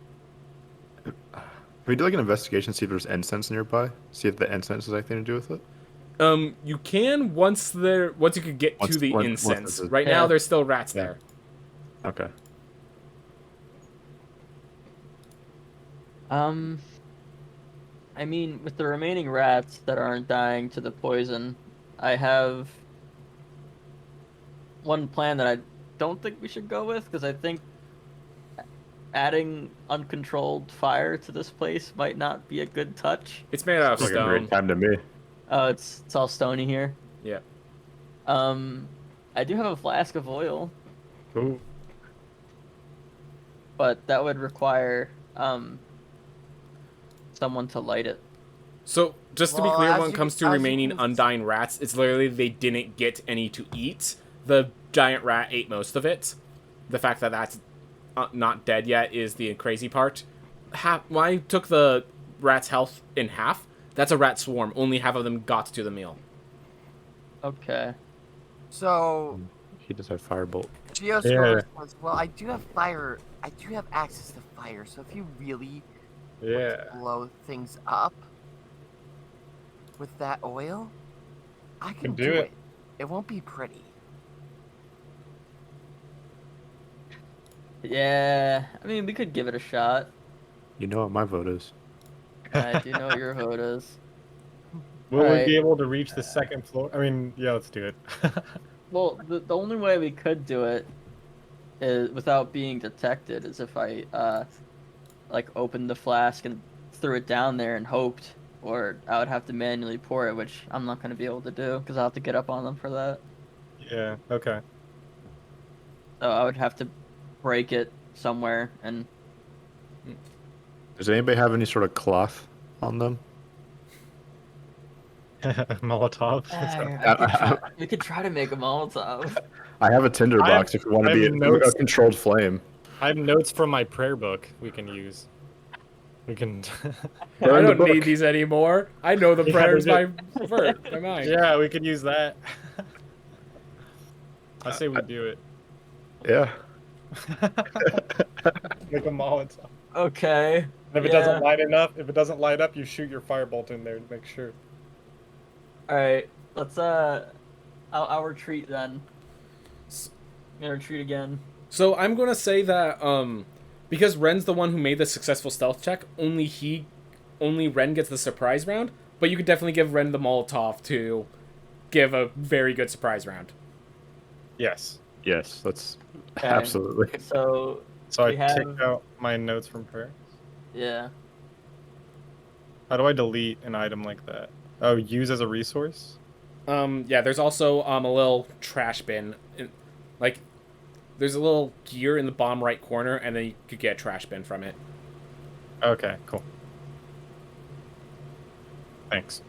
like an investigation? See if there's incense nearby. See if the incense has anything to do with it. You can once you could get to the incense. Right now, there's still rats there. Okay. I mean, with the remaining rats that aren't dying to the poison, I have one plan that I don't think we should go with, because I think adding uncontrolled fire to this place might not be a good touch. It's made out of Like a stone. great time to me. Oh, it's all stony here. Yeah. I do have a flask of oil, Ooh. but that would require someone to light it. So, just to be Well, clear, as when it you comes can- to as you remaining can- undying rats, it's literally they didn't get any to eat. The giant rat ate most of it. The fact that that's not dead yet is the crazy part. When I took the rat's health in half, that's a rat swarm. Only half of them got to the meal. Okay. So, He does have firebolt. Geostorm says, well, I do have fire. I do have access to fire, so if you really Yeah. blow things up with that oil, I can do do it. it. It won't be pretty. Yeah, I mean, we could give it a shot. You know what my vote is. I do know what your vote is. Will we Alright. be able to reach the second floor? I mean, yeah, let's do it. Well, the only way we could do it is without being detected is if I like opened the flask and threw it down there and hoped, or I would have to manually pour it, which I'm not going to be able to do because I'll have to get up on them for that. Yeah, okay. So I would have to break it somewhere, and Does anybody have any sort of cloth on them? Molotov. we could try to make a Molotov. I have a tinder I have- box if you want I to be have a notes. controlled flame. I have notes from my prayer book we can use. We can. I Burn the don't need book. these anymore. I know the Yeah, prayers we by mind. Yeah, we could use that. I say we do it. Yeah. Make a Molotov. Okay. And if it doesn't light up, you shoot your firebolt in there to make sure. All right. Let's I'll retreat then. I'm gonna retreat again. So I'm gonna say that because Ren's the one who made the successful stealth check, only Ren gets the surprise round. But you could definitely give Ren the Molotov to give a very good surprise round. Yes. Yes, that's Okay. absolutely. So So I We have- take out my notes from prayer. yeah. How do I delete an item like that? Oh, use as a resource? Yeah, there's also a little trash bin. Like, there's a little gear in the bottom right corner, and then you could get a trash bin from it. Okay, cool. Thanks.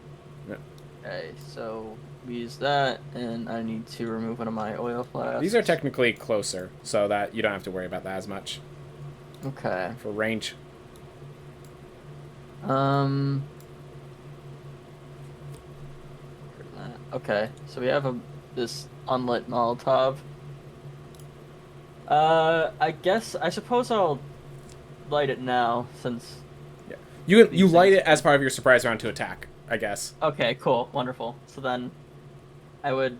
Okay. So we use that, and I need to remove one of my oil flasks. These are technically closer, so that you don't have to worry about that as much Okay. for range. Okay, so we have this unlit Molotov. I suppose I'll light it now since. You These light things- it as part of your surprise round to attack, I guess. Okay, cool, wonderful. So then, I would.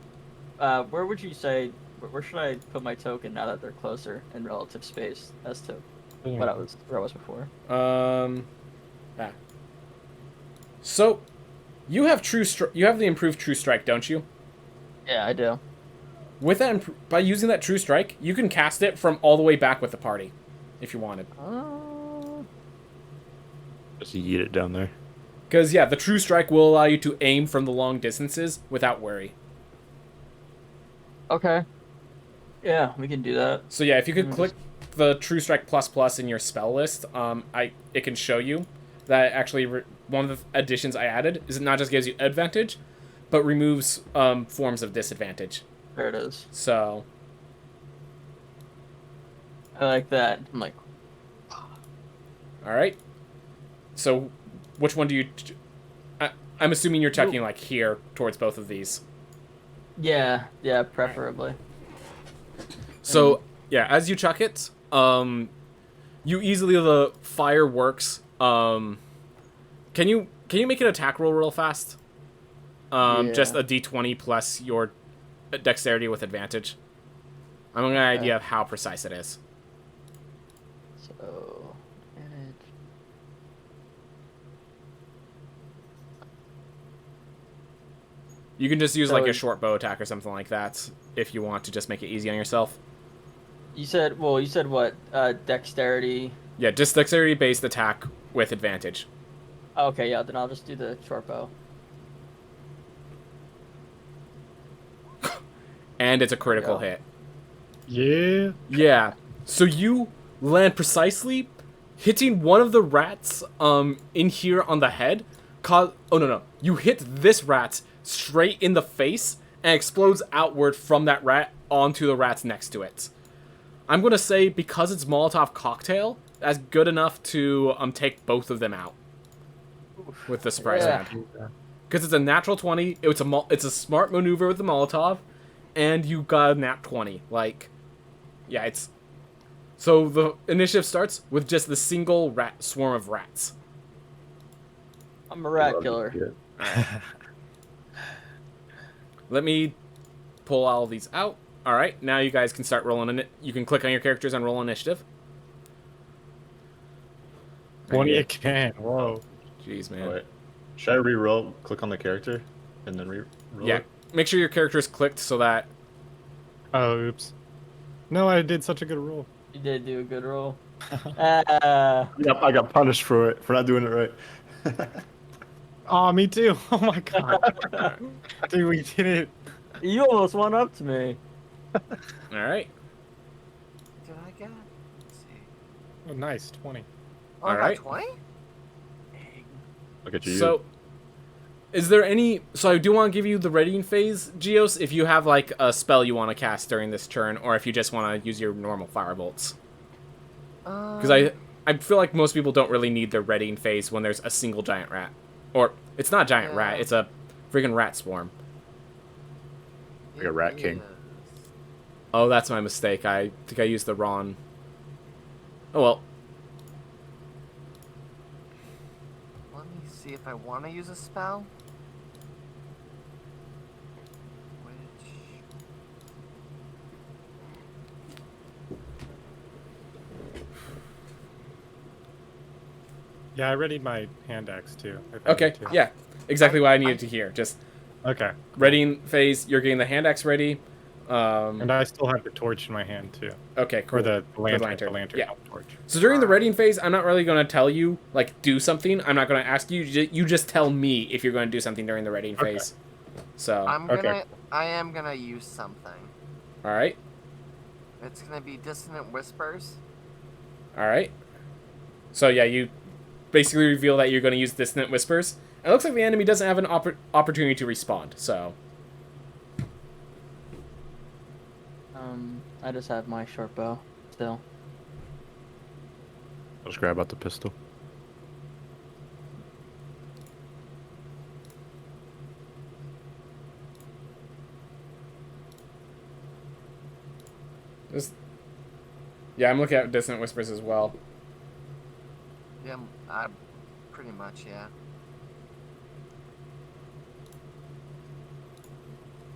Where would you say? Where should I put my token now that they're closer in relative space as to where I was before? So, you have you have the improved True Strike, don't you? Yeah, I do. With that, by using that True Strike, you can cast it from all the way back with the party, if you wanted. Just yeet it down there. Because yeah, the True Strike will allow you to aim from the long distances without worry. Okay. Yeah, we can do that. So yeah, if you could click the True Strike ++ in your spell list, it can show you that actually one of the additions I added is it not just gives you advantage, but removes forms of disadvantage. There it is. So I like that. I'm like, All right. So, which one do you? I'm assuming you're checking like here towards both of these. yeah, preferably. So yeah, as you chuck it, you easily the fire works. Can you make an attack roll real fast? Yeah. Just a d20 plus your dexterity with advantage. I'm gonna get an idea of how precise it is. So, advantage. You can just use So like a it- short bow attack or something like that if you want to just make it easy on yourself. You said what? Dexterity. Yeah, just dexterity based attack with advantage. Okay, yeah, then I'll just do the short bow. And it's a critical Yeah. hit. Yeah. Yeah. So you land precisely, hitting one of the rats in here on the head. Oh no. You hit this rat straight in the face and explodes outward from that rat onto the rats next to it. I'm gonna say because it's Molotov cocktail, that's good enough to take both of them out with the surprise Yeah. round. Because it's a natural 20. It's a smart maneuver with the Molotov, and you got a nat 20. Like, yeah, it's. So the initiative starts with just the single rat swarm of rats. I'm a rat killer. Let me pull all of these out. All right, now you guys can start rolling in it. You can click on your characters and roll initiative. 20 again. Whoa. Jeez, man. Wait. Should I re-roll? Click on the character and then re-roll Yeah, it? make sure your character is clicked so that. Oh, oops. No, I did such a good roll. You did do a good roll. Yep, I got punished for it, for not doing it right. Oh, me too. Oh my god. Dude, we did it. You almost went up to me. All right. Did I get? Let's see. Oh, nice. 20. Oh, I Alright. got 20? Look at you. So, is there any? So I do want to give you the readying phase, Geos, if you have like a spell you want to cast during this turn, or if you just want to use your normal firebolts. Because I feel like most people don't really need their readying phase when there's a single giant rat, or it's not a giant rat, it's a freaking rat swarm. Like a rat king. Oh, that's my mistake. I think I used the wrong. Oh well. Let me see if I want to use a spell. Which... Yeah, I readied my hand axe too. if I Okay. need to. Yeah. Exactly what I needed to hear. Just Okay. readying phase. You're getting the hand axe ready. And I still have the torch in my hand too. Okay. Cool. Or the lantern. lantern. The lantern, Yeah. not the torch. So during the readying phase, I'm not really going to tell you, like, do something. I'm not going to ask you. You just tell me if you're going to do something during the readying Okay. phase. So, Okay. I am gonna use something. all right. It's gonna be Dissonant Whispers. All right. So, yeah, you basically reveal that you're going to use Dissonant Whispers. And it looks like the enemy doesn't have an opportunity to respond, so... I just have my short bow still. I'll just grab out the pistol. Yeah, I'm looking at Dissonant Whispers as well. Yeah, I pretty much, yeah.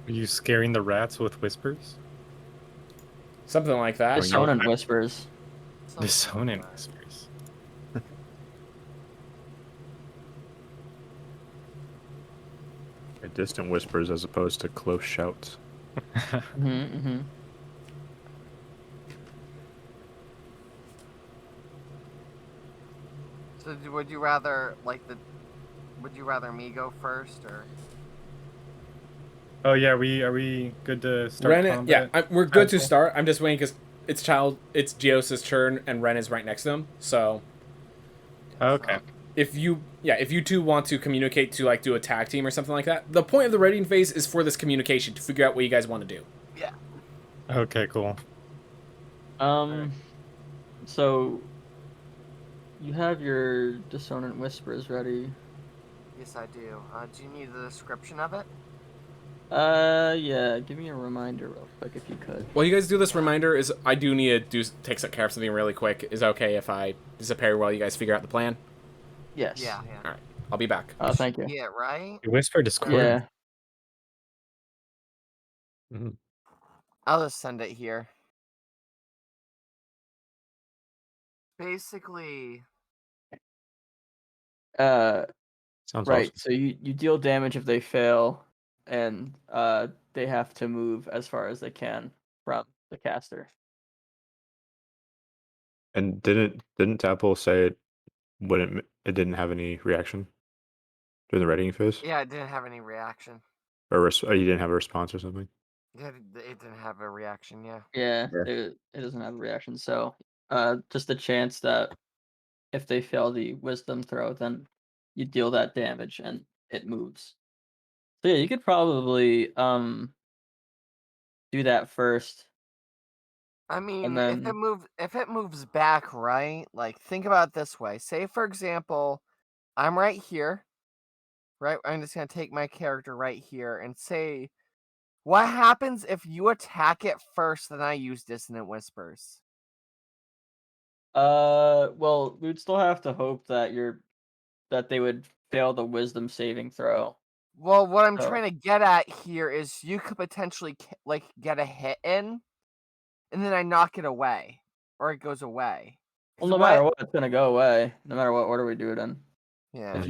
Are you scaring the rats with whispers? Something like that. Dissonant whispers. Something Dissonant like that. whispers. Distant whispers as opposed to close shouts. Mm-hmm. So would you rather would you rather me go first or? Oh yeah, are we good to start Ren, combat? yeah, we're good to Council? start. I'm just waiting because it's Geos' turn and Ren is right next to him. So Okay. if you two want to communicate to like do a tag team or something like that, the point of the readying phase is for this communication to figure out what you guys want to do. Yeah. Okay, cool. So you have your Dissonant Whispers ready. Yes, I do. Do you need the description of it? Yeah, give me a reminder real quick if you could. While you guys do this reminder, is I do need to take some care of something really quick. Is it okay if I disappear while you guys figure out the plan? Yes. Yeah. All right, I'll be back. Oh, thank you. Yeah, right? You whisper Discord. Yeah. Mhm. I'll just send it here. Basically, Sounds Right. awesome. So you deal damage if they fail, and they have to move as far as they can from the caster. And didn't Apple say it didn't have any reaction during the reading phase, yeah, it didn't have any reaction. or you didn't have a response or something? Yeah, it didn't have a reaction, yeah. Yeah, Yeah. it doesn't have a reaction. So, just a chance that if they fail the wisdom throw, then you deal that damage and it moves. So yeah, you could probably do that first, I mean, and then if it moves back, right? Like, think about it this way. Say, for example, I'm right here, right? I'm just gonna take my character right here and say, what happens if you attack it first, then I use Dissonant Whispers? well, we'd still have to hope that that they would fail the wisdom saving throw. Well, what I'm So, trying to get at here is you could potentially like get a hit in, and then I knock it away, or it goes away. well, 'Cause no matter what, it's gonna go away. No matter what order we do it in. Yeah.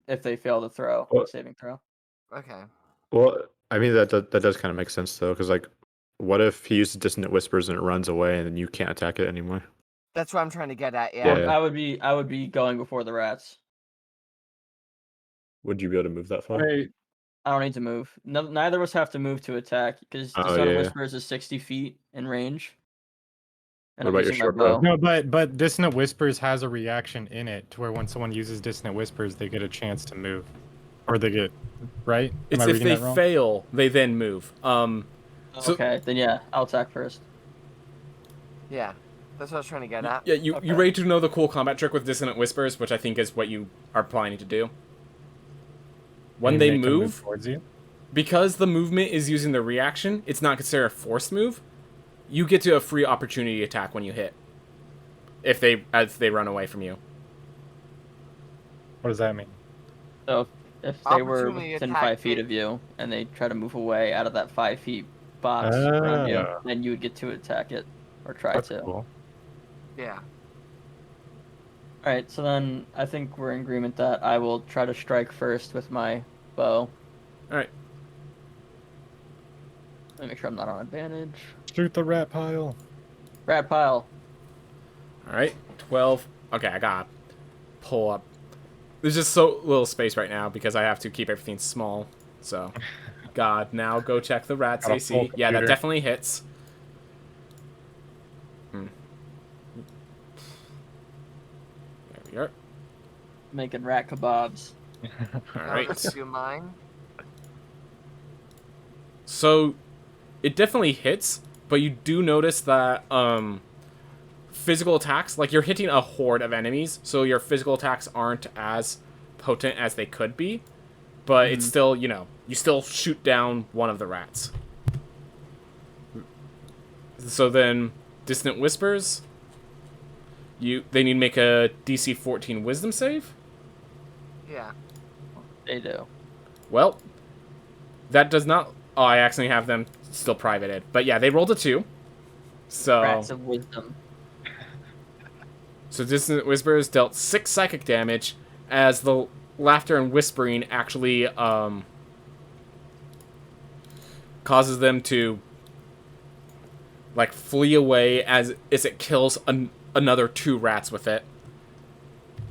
If they fail the throw, Well, saving throw. Okay. well, I mean that does kind of make sense though, because like, what if he uses dissonant whispers and it runs away and then you can't attack it anymore? That's what I'm trying to get at. Yeah. Well, Yeah. I would be going before the rats. Would you be able to move that far? Wait, I don't need to move. Neither of us have to move to attack because Oh, Dissonant yeah. Whispers is 60 feet in range. And What I'm about your using my short bow? bow. no, but Dissonant Whispers has a reaction in it to where when someone uses Dissonant Whispers, they get a chance to move, or they get right. Am It's I if reading they that wrong? fail, they then move. So- Okay, then yeah, I'll attack first. Yeah. That's what I was trying to get at. Yeah, you Okay. ready to know the cool combat trick with Dissonant Whispers, which I think is what you are planning to do? When You they make them move, towards you. because the movement is using the reaction, it's not considered a forced move. You get to a free opportunity attack when you hit. As they run away from you. What does that mean? So if they were Opportunity within attack 5 feet it- of you and they try to move away out of that 5 feet box around you, Ah. then you would get to attack it or try That's to. cool. Yeah. Alright, so then I think we're in agreement that I will try to strike first with my bow. Alright. Let me make sure I'm not on advantage. Shoot the rat pile. Rat pile. Alright. 12. Okay, I gotta pull up. There's just so little space right now because I have to keep everything small. So, God, now go check the rats Got a AC. full Yeah, that computer. definitely hits. There we are. Making rat kebabs. Alright. Let's do mine. So, it definitely hits, but you do notice that physical attacks, like you're hitting a horde of enemies, so your physical attacks aren't as potent as they could be, but it's still, you still shoot down one of the rats. So then, Dissonant Whispers, they need to make a DC 14 Wisdom save. Yeah. They do. Well, that does not. Oh, I accidentally have them still privated. But yeah, they rolled a 2. So, Rats of wisdom. so Dissonant Whispers dealt 6 psychic damage as the laughter and whispering actually causes them to like flee away as it kills another 2 rats with it,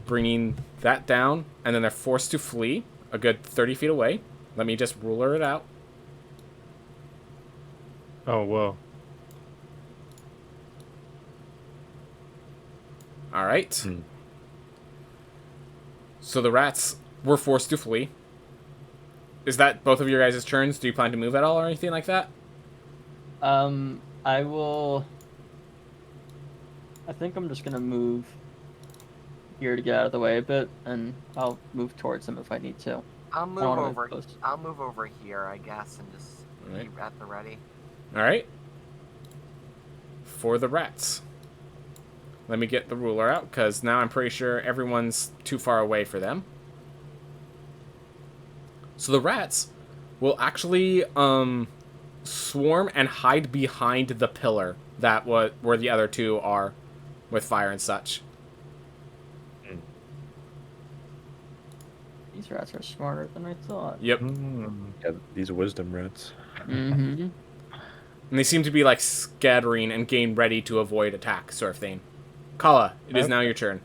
bringing that down, and then they're forced to flee a good 30 feet away. Let me just ruler it out. Oh, whoa. All right. So the rats were forced to flee. Is that both of your guys' turns? Do you plan to move at all or anything like that? I will I think I'm just gonna move here to get out of the way a bit, and I'll move towards him if I need to. I'll move wanna move over. close. I'll move over here, I guess, and just Alright. be at the ready. All right. For the rats. Let me get the ruler out, because now I'm pretty sure everyone's too far away for them. So the rats will actually swarm and hide behind the pillar that where the other two are with fire and such. These rats are smarter than I thought. Yep. Yeah, these wisdom rats. Mm-hmm. And they seem to be like scattering and getting ready to avoid attack, sort of thing. Kala, it is now your turn.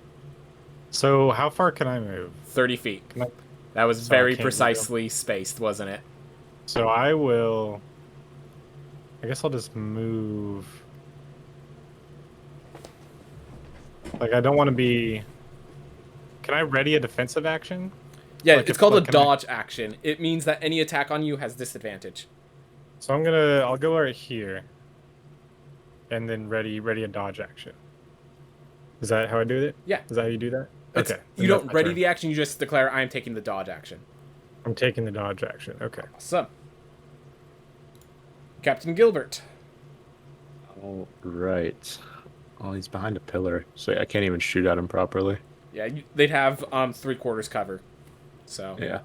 So how far can I move? 30 feet. Can I- That was So I very can't precisely spaced, wasn't it? So I will. I guess I'll just move. Like I don't want to be. Can I ready a defensive action? Yeah, Like it's if- called a like, can I- dodge action. It means that any attack on you has disadvantage. So I'll go right here. And then ready a dodge action. Is that how I do it? Yeah. Is that how you do that? It's, Okay. You then that's don't my ready turn. the action, you just declare, I am taking the dodge action. I'm taking the dodge action. Okay. Awesome. Captain Gilbert. All right. Oh, he's behind a pillar, so I can't even shoot at him properly. Yeah, they'd have 3/4 cover. So. Yeah.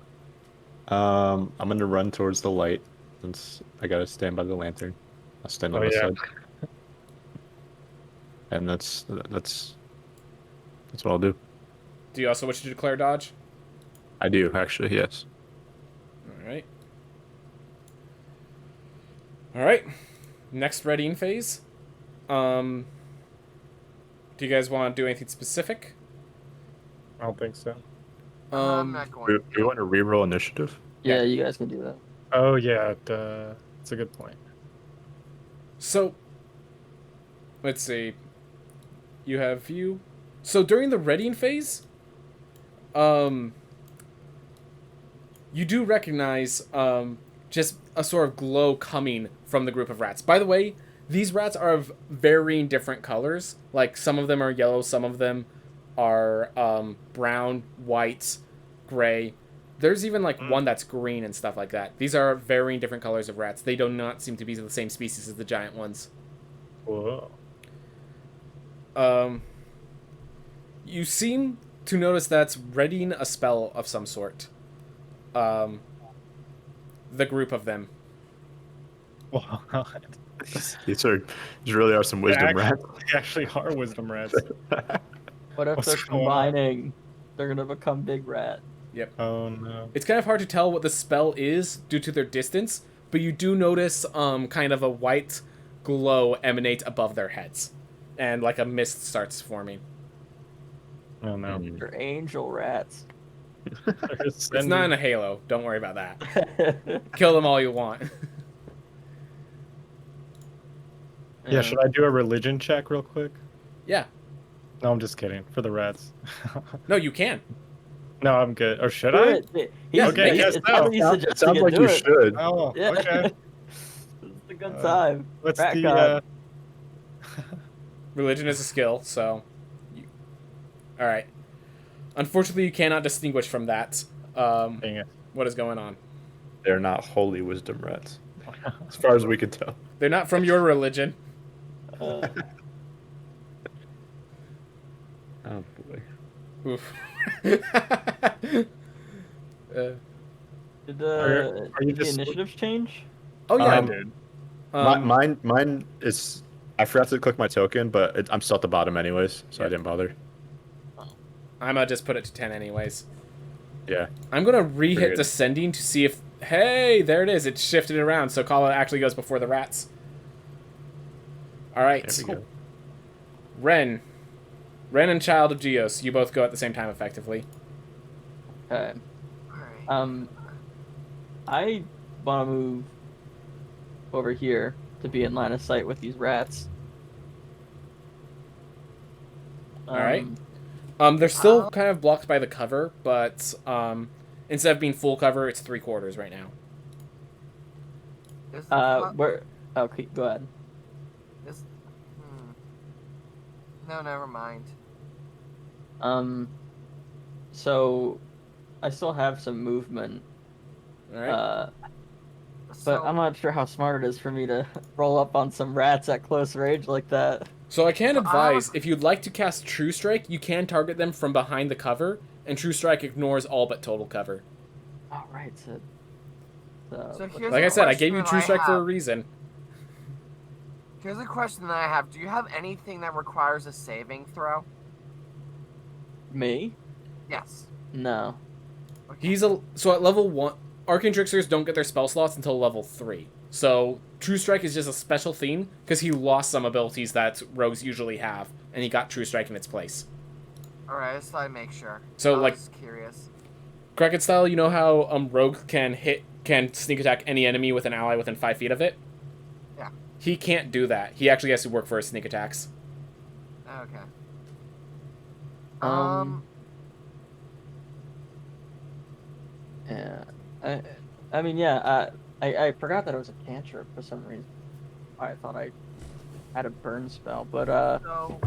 I'm gonna run towards the light since I gotta stand by the lantern. I'll stand on Oh, the yeah. side. And that's what I'll do. Do you also wish to declare dodge? I do actually, yes. Alright. Alright. Next readying phase. Do you guys want to do anything specific? I don't think so. I'm not going. Do you want to reroll initiative? Yeah, you guys can do that. Oh yeah, it's a good point. So, let's see. You have you. So during the readying phase, you do recognize just a sort of glow coming from the group of rats. By the way, these rats are of varying different colors. Like some of them are yellow, some of them are brown, white, gray. There's even like one that's green and stuff like that. These are varying different colors of rats. They do not seem to be the same species as the giant ones. Whoa. You seem to notice that's readying a spell of some sort. The group of them. These really are some wisdom rats. They actually are wisdom rats. What if What's they're going on? combining? They're gonna become big rat. Oh no. It's kind of hard to tell what the spell is due to their distance, but you do notice kind of a white glow emanate above their heads. And like a mist starts forming. Oh no. They're angel rats. It's not in a halo. Don't worry about that. Kill them all you want. Yeah, should I do a religion check real quick? Yeah. No, I'm just kidding. For the rats. No, you can. No, I'm good. Or should Do I? it. Yeah, okay, he's, yes, it's no. funny he's It suggesting sounds like do you it. should. Oh, Yeah. okay. It's a good time. What's Rat the god. Religion is a skill, so... Alright. Unfortunately, you cannot distinguish from that Dang it. what is going on. They're not holy wisdom rats, as far as we can tell. They're not from your religion. Uh, Oh boy. Oof. did Are you the just- initiatives change? Oh, yeah. Dude. Mine is. I forgot to click my token, but I'm still at the bottom anyways, so I Yep. didn't bother. I'm gonna just put it to 10 anyways. Yeah. I'm gonna re-hit Very good. descending to see if... Hey, there it is. It's shifted around, so Kala actually goes before the rats. Alright. There we go. Ren. Ren and Child of Geos. You both go at the same time, effectively. Okay. Alright. I want to move over here to be in line of sight with these rats. Alright. They're still kind of blocked by the cover, but instead of being full cover, it's 3/4 right now. Is the Where? Okay, go ahead. is, No, never mind. So I still have some movement. All right. But So, I'm not sure how smart it is for me to roll up on some rats at close range like that. So I can So advise, if you'd like to cast True Strike, you can target them from behind the cover, and True Strike ignores all but total cover. Oh, right. So here's Like a I said, I question gave you that True I Strike for a have. reason. Here's a question that I have. Do you have anything that requires a saving throw? Me? Yes. No. Okay. So at level 1, Arcane Tricksters don't get their spell slots until level 3. So True Strike is just a special theme, because he lost some abilities that rogues usually have, and he got True Strike in its place. Alright, just thought I'd make sure. So, I like, was curious. Kraken style, you know how rogue can sneak attack any enemy with an ally within 5 feet of it? Yeah. He can't do that. He actually has to work for his sneak attacks. Okay. Yeah. I mean, yeah. I forgot that it was a cantrip for some reason. I thought I had a burn spell, but So,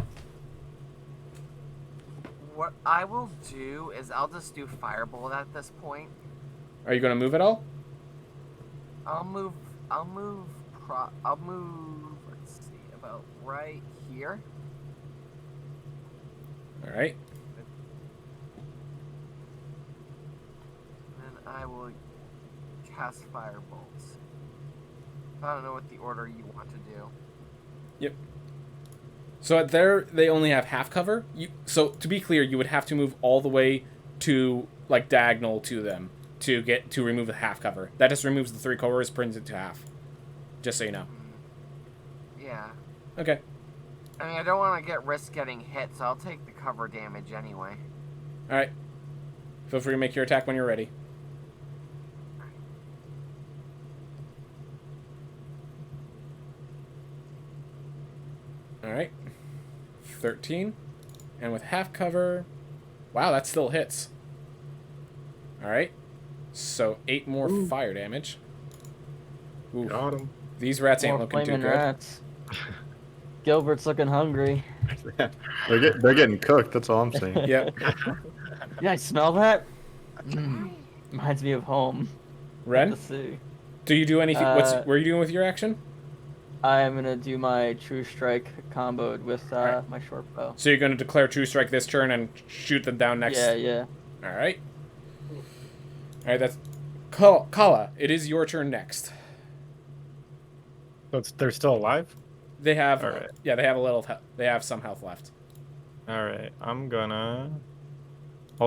what I will do is I'll just do Firebolt at this point. Are you going to move at all? I'll move, let's see, about right here. All right. And I will cast Firebolts. I don't know what the order you want to do. Yep. So at there, they only have half cover. So to be clear, you would have to move all the way to, like, diagonal to them to remove the half cover. That just removes the 3 covers, brings it to half. Just so you know. Yeah. Okay. I mean, I don't want to risk getting hit, so I'll take the cover damage anyway. All right. Feel free to make your attack when you're ready. All right. 13. And with half cover... Wow, that still hits. All right. So 8 more fire damage. Ooh. Got him. These rats ain't more looking too flaming good. rats. Gilbert's looking hungry. They're getting cooked. That's all I'm saying. Yep. Yeah, I smell that. Reminds me of home. Ren, Let's see. do you do anything? What are you doing with your action? I'm gonna do my True Strike comboed with Alright. my short bow. So you're going to declare True Strike this turn and shoot them down next? Yeah. All right. All right, that's... Kala, it is your turn next. So they're still alive? They have... All right. Yeah, they have a little... They have some health left. All right. I'll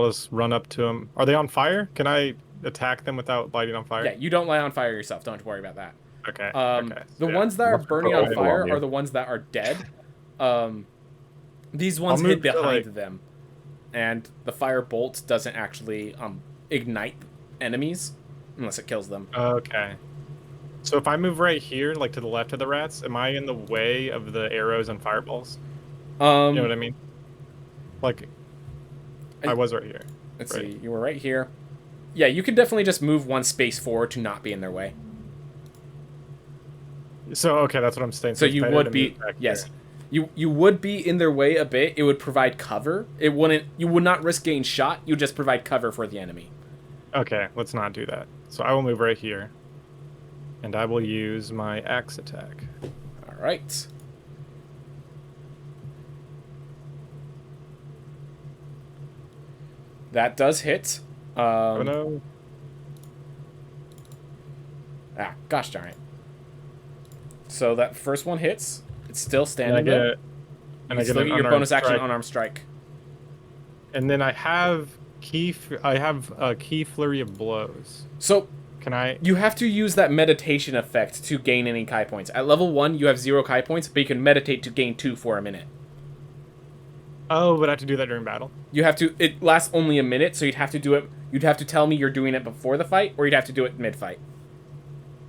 just run up to them. Are they on fire? Can I attack them without lighting on fire? Yeah, you don't light on fire yourself. Don't worry about that. Okay. The ones that are burning on fire are the ones that are dead. These ones hit behind them. And the fire bolt doesn't actually ignite enemies unless it kills them. Okay. So if I move right here, like to the left of the rats, am I in the way of the arrows and fireballs? You know what I mean? Like, I was right here. Let's see. You were right here. Yeah, you can definitely just move 1 space forward to not be in their way. So, okay, that's what I'm saying. So it's you better would to be... move back Yes. here. You would be in their way a bit. It would provide cover. You would not risk getting shot. You would just provide cover for the enemy. Okay, let's not do that. So I will move right here. And I will use my axe attack. All right. That does hit. Oh no. Ah, gosh darn it. So that first one hits. It's still And I standing get, there. and You I still get an get your unarmed bonus action strike. unarmed strike. And then I have a key flurry of blows. So Can I? you have to use that meditation effect to gain any Kai points. At level 1, you have 0 Kai points, but you can meditate to gain 2 for a minute. Oh, but I have to do that during battle. You have to. It lasts only a minute, so you'd have to do it. You'd have to tell me you're doing it before the fight, or you'd have to do it mid-fight.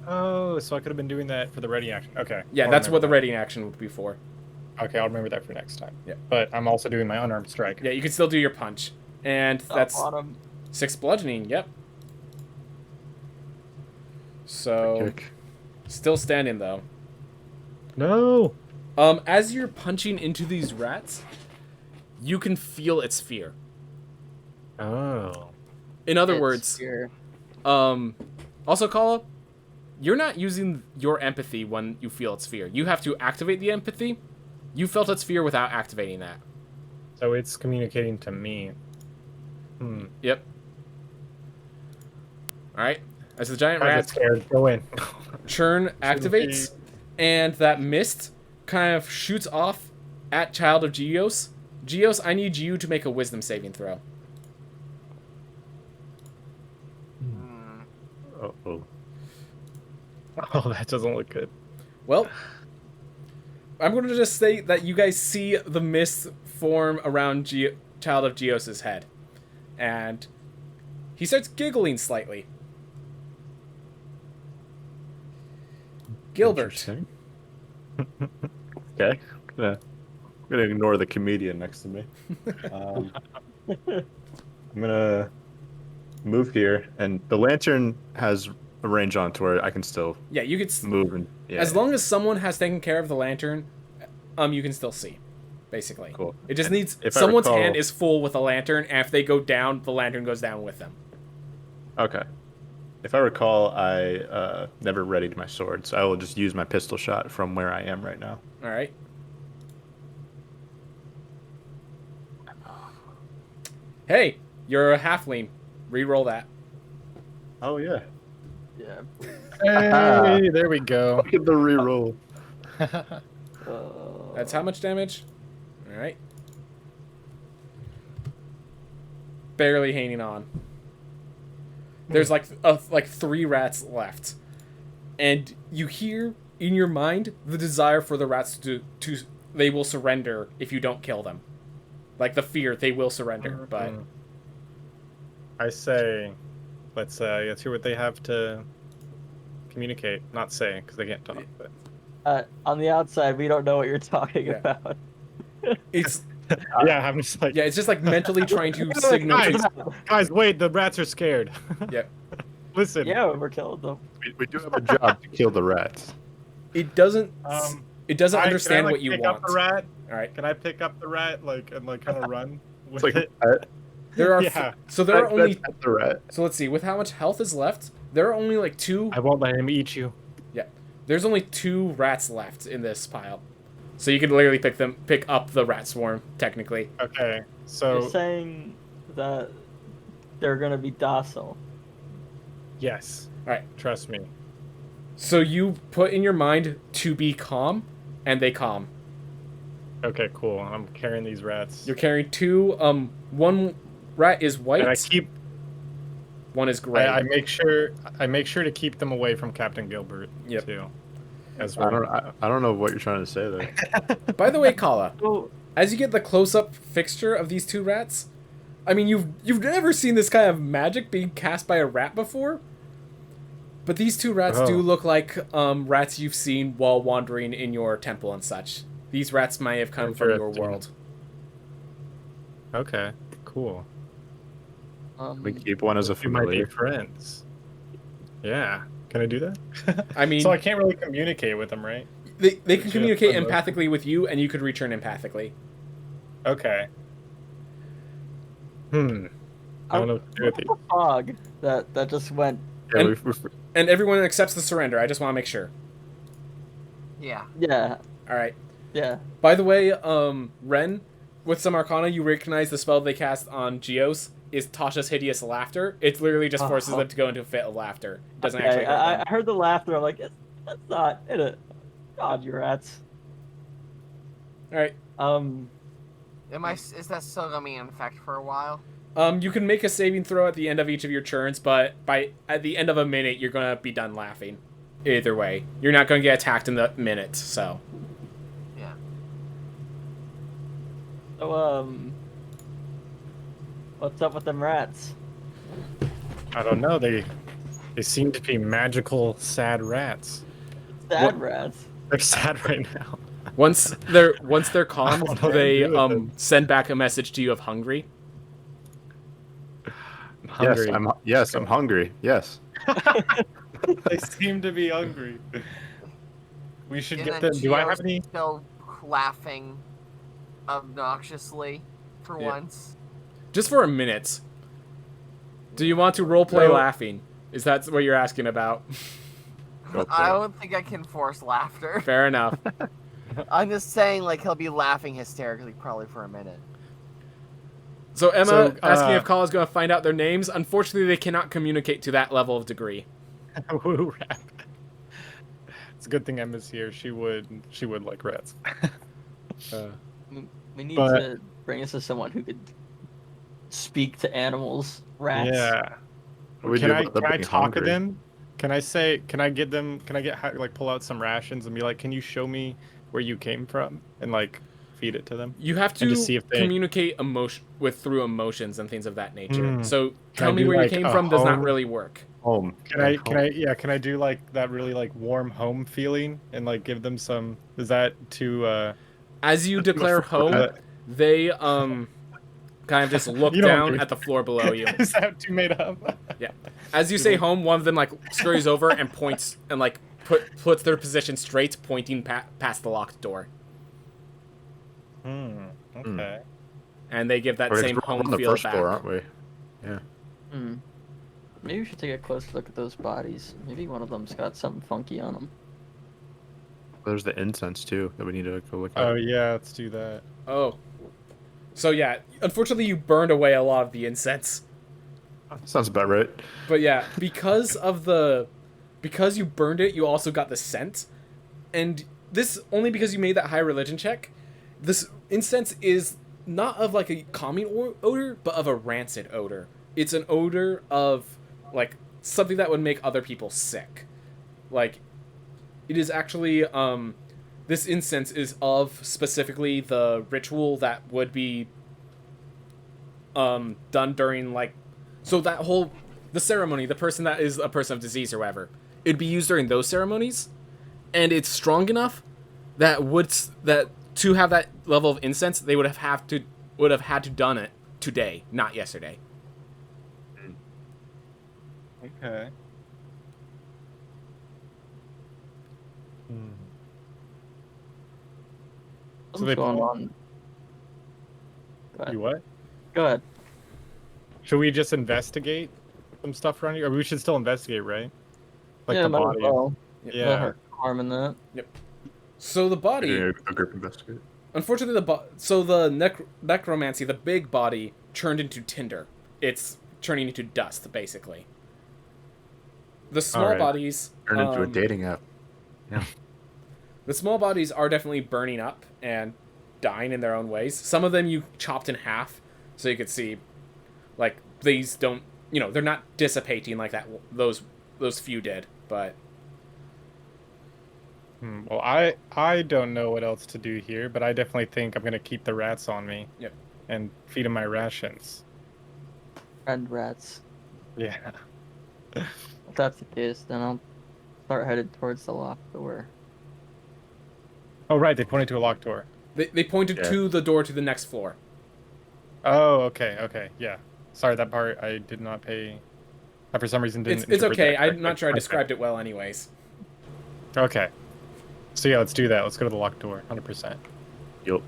Oh, so I could have been doing that for the ready action. Okay. Yeah, I'll that's what the remember ready action would be for. that. Okay, I'll remember that for next time. Yeah. But I'm also doing my unarmed strike. Yeah, you can still do your punch, and that's Bottom. 6 bludgeoning. Yep. So Kick. still standing though. No. As you're punching into these rats, you can feel its fear. Oh. In other It's words, fear. also Kala, you're not using your empathy when you feel its fear. You have to activate the empathy. You felt its fear without activating that. So it's communicating to me. Yep. Alright. As the giant Guys, rat it's scared. Go in. churn activates, and that mist kind of shoots off at Child of Geos. Geos, I need you to make a wisdom saving throw. Uh-oh. Oh, that doesn't look good. Well, I'm going to just say that you guys see the mist form around Child of Geos' head. And he starts giggling slightly. Gilbert. Interesting. Okay. I'm gonna ignore the comedian next to me. I'm gonna move here, and the lantern has a range on it to where I can still Yeah, you could... move. And yeah. As long as someone has taken care of the lantern, you can still see, basically. Cool. It just And needs... if I Someone's recall- hand is full with a lantern, and if they go down, the lantern goes down with them. Okay. If I recall, I never readied my sword, so I will just use my pistol shot from where I am right now. Alright. Hey, you're a halfling. Reroll that. Oh yeah. Yeah. Hey, there we go. Look at the reroll. That's how much damage? Alright. Barely hanging on. There's like 3 rats left. And you hear in your mind the desire for the rats to they will surrender if you don't kill them. Like the fear they will surrender, but I say, let's hear what they have to communicate. Not say, because they can't talk. But On the outside, we don't know what you're talking Yeah. about. it's yeah, I'm just like, it's just like mentally trying to signal guys, to, guys, wait, the rats are scared. Yep. Listen. Yeah, we're killing them. We do have a job to kill the rats. it doesn't Can I, understand like, what you pick want. Up the rat? All right. Can I pick up the rat, and kind of run with It's like it? There are Yeah. so there are only the rat. so let's see, with how much health is left, there are only like 2. I won't let him eat you. Yeah. There's only 2 rats left in this pile. So you can literally pick up the rat swarm, technically. Okay, You're so saying that they're gonna be docile. yes. Alright. Trust me. So you put in your mind to be calm, and they calm. Okay, cool. I'm carrying these rats. You're carrying 2, one rat is white, And I keep. one is gray. I make sure. I make sure to keep them away from Captain Gilbert. Yep. Too. As I well. don't know what you're trying to say there. By the way, Kala, Oh, as you get the close-up fixture of these 2 rats, I mean, you've never seen this kind of magic being cast by a rat before. But these 2 rats do look like rats you've seen while wandering in your temple and such. These rats might have come from your Interesting. world. Okay. Cool. We keep one as a You might be familiar. friends. Yeah. Can I do that? I mean, so I can't really communicate with them, right? they can Just communicate emotion. empathically with you, and you could return empathically. Okay. I don't know what to do with the these. fog that just went. Yeah, And- we've And everyone accepts the surrender. I just want to make sure. Yeah. Yeah, All right. yeah. By the way, Ren, with some Arcana, you recognize the spell they cast on Geos is Tasha's Hideous Laughter. It literally just forces them to go into a fit of laughter. It doesn't Okay, actually hurt I them. heard the laughter. I'm like, that's not it. God, you rats. All right. Is that still gonna be in effect for a while? You can make a saving throw at the end of each of your turns, but at the end of a minute, you're gonna be done laughing. Either way, you're not gonna get attacked in the minute. So, Yeah. So, what's up with them rats? I don't know. They seem to be magical, sad rats. Sad rats. They're sad right now. once they're calm, I don't know what to they do with them. send back a message to you of hungry. I'm hungry. I'm hungry. Yes. They seem to be hungry. We should And get then them. Do I have Geo's any? still laughing obnoxiously for Yeah. once. Just for a minute. Do you want to roleplay No. laughing? Is that what you're asking about? Go for I it. don't think I can force laughter. Fair enough. I'm just saying, like, he'll be laughing hysterically probably for a minute. So Emma So, asking if Kala's going to find out their names. Unfortunately, they cannot communicate to that level of degree. Woo rat. It's a good thing Emma's here. She would like rats. We need But- to bring us to someone who could speak to animals, rats. Yeah. What do we Can do I about them being talk to hungry? them? Can I like pull out some rations and be like, can you show me where you came from and like feed it to them? You have And to just see if they- communicate through emotions and things of that nature. Hmm. So Can I tell me do, where you like, came a from does not home? really work. Home. Can I do like that really like warm home feeling and like give them some? Is that too? As you declare home, they kind of just look You don't down do- at the floor below you. Is that too made up? Yeah. As you say home, one of them like scurries over and points and like puts their position straight, pointing past the locked door. Okay. And they give that We're same on home the feel first back. floor, aren't we? Yeah. Hmm. Maybe we should take a closer look at those bodies. Maybe one of them's got something funky on them. There's the incense too that we need to go look at. Oh yeah, let's do that. Oh. So yeah, unfortunately you burned away a lot of the incense. Sounds about right. But yeah, because you burned it, you also got the scent. And this only because you made that high religion check. This incense is not of like a calming odor, but of a rancid odor. It's an odor of like something that would make other people sick. Like it is actually this incense is of specifically the ritual that would be done during like the ceremony, the person that is a person of disease or whatever, it'd be used during those ceremonies, and it's strong enough that to have that level of incense, they would have had to done it today, not yesterday. Okay. So What's they going pull- on? Go ahead. You what? Go ahead. Should we just investigate some stuff around here? Or we should still investigate, right? Like yeah, the might as body. well. No Yeah. hurt, harm in that. So the body, Maybe a group investigate. unfortunately, necromancy, the big body turned into tinder. It's turning into dust, basically. The small Alright. bodies Turn into a dating app. The small bodies are definitely burning up and dying in their own ways. Some of them you chopped in half, so you could see, like, these don't, they're not dissipating like that. Those few did, but Well, I don't know what else to do here, but I definitely think I'm gonna keep the rats on me. Yep. And feed them my rations. Red rats. Yeah. If that's the case, then I'll start headed towards the locked door. Oh right, they pointed to a locked door. they pointed Yeah. to the door to the next floor. Oh, okay, yeah. Sorry, that part I did not pay. I for some reason didn't. It's interpret okay. that I'm correctly. not sure I Okay. described it well, anyways. Okay. So yeah, let's do that. Let's go to the locked door, 100%. Yup.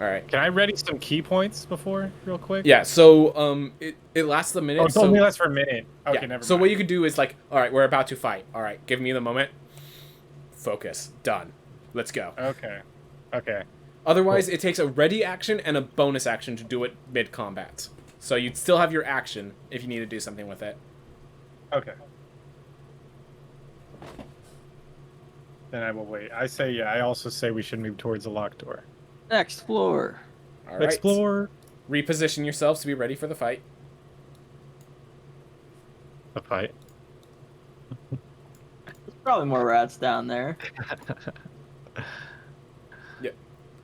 All right. Can I ready some key points before, real quick? Yeah. So it lasts a minute. Oh, it's so only lasts for a minute. Okay, yeah. never So mind. what you could do is like, all right, we're about to fight. All right, give me the moment. Focus. Done. Let's go. Okay. Otherwise, it takes a ready action and a bonus action to do it mid-combat. So you'd still have your action if you need to do something with it. Okay. Then I will wait. I also say we should move towards the locked door. Next floor. All right. Explore Reposition yourselves to be ready for the fight. the fight. There's probably more rats down there.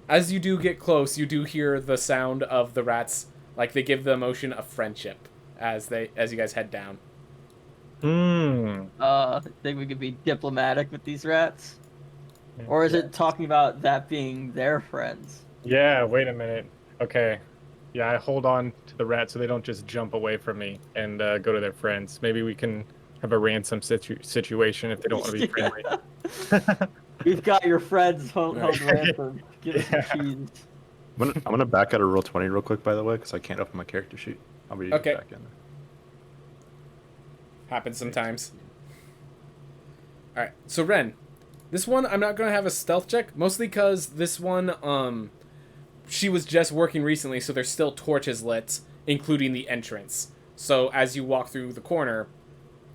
As you do get close, you do hear the sound of the rats, like they give the emotion of friendship as you guys head down. Think we could be diplomatic with these rats? Or is it talking about that being their friends? Yeah, wait a minute. Okay. Yeah, I hold on to the rats so they don't just jump away from me and go to their friends. Maybe we can have a ransom situation if they don't want to be friendly. We've got your friends held ransom. Give us some cheese. I'm gonna back out of roll 20 real quick, by the way, because I can't open my character sheet. I'll be Okay. back in. Happens sometimes. Alright, so Ren. This one, I'm not going to have a stealth check, mostly because this one, she was just working recently, so there's still torches lit, including the entrance. So as you walk through the corner,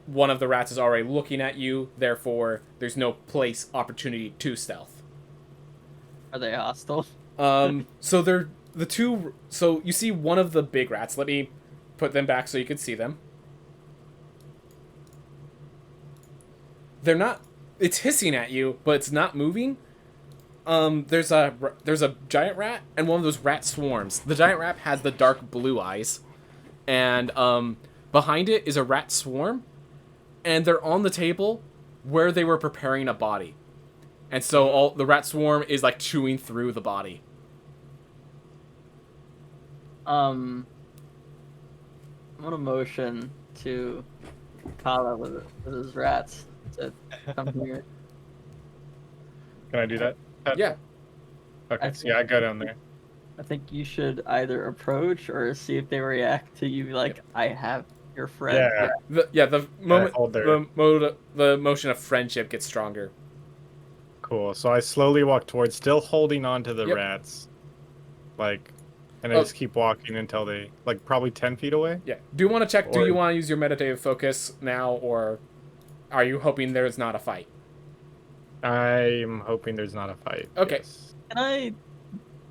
one of the rats is already looking at you, therefore there's no place opportunity to stealth. Are they hostile? So they're the two. So you see one of the big rats. Let me put them back so you can see them. They're not. It's hissing at you, but it's not moving. There's a giant rat and one of those rat swarms. The giant rat has the dark blue eyes, and behind it is a rat swarm, and they're on the table where they were preparing a body. And so all the rat swarm is like chewing through the body. I'm gonna motion to Kala with his rats to come here. Can I do that? Yeah. Okay, so yeah, I go down there. I think you should either approach or see if they react to you like, I have your friend. Yeah. The moment hold there. the motion of friendship gets stronger. Cool. So I slowly walk towards, still holding on to the Yep. rats. Like, and I just keep walking until they, like, probably 10 feet away. Yeah. Do you want to check? Do Or- you want to use your meditative focus now, or are you hoping there's not a fight? I'm hoping there's not a fight. Okay. Yes.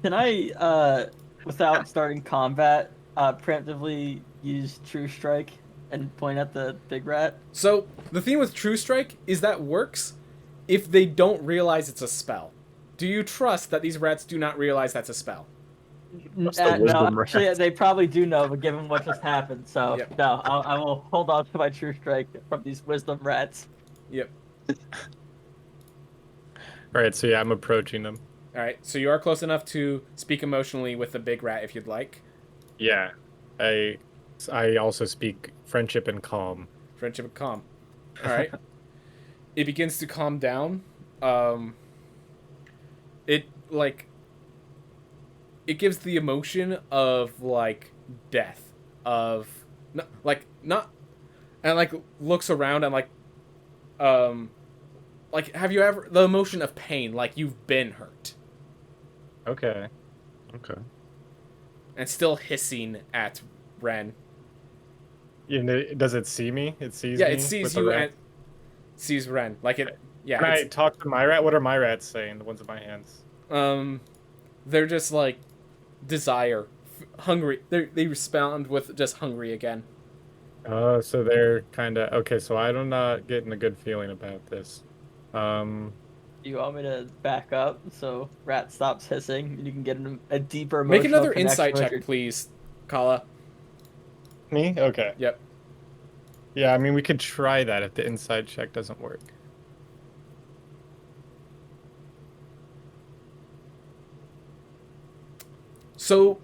Can I without starting combat, preemptively use True Strike and point at the big rat? So the thing with True Strike is that works if they don't realize it's a spell. Do you trust that these rats do not realize that's a spell? That's the No, wisdom actually, rats. they probably do know, but given what just happened, so Yep. no, I will hold on to my True Strike from these wisdom rats. Yep. Alright, so yeah, I'm approaching them. All right. So you are close enough to speak emotionally with the big rat if you'd like. Yeah. I also speak friendship and calm. Friendship and calm. All right. It begins to calm down. It gives the emotion of like death, of not, and like looks around and like have you ever the emotion of pain, like you've been hurt, Okay. Okay. and still hissing at Ren. You know, does it see me? It sees Yeah, me? it sees with the you rat? and sees Ren. Like it. Yeah. Can I It's, talk to my rat? What are my rats saying? The ones in my hands. they're just like desire, hungry. They respond with just hungry again. Oh, so they're kind of okay. So I'm not getting a good feeling about this. Do you want me to back up so rat stops hissing and you can get a deeper emotional Make another connection insight with check, your- please, Kala. Me? Okay. Yep. Yeah, I mean we could try that if the inside check doesn't work. So,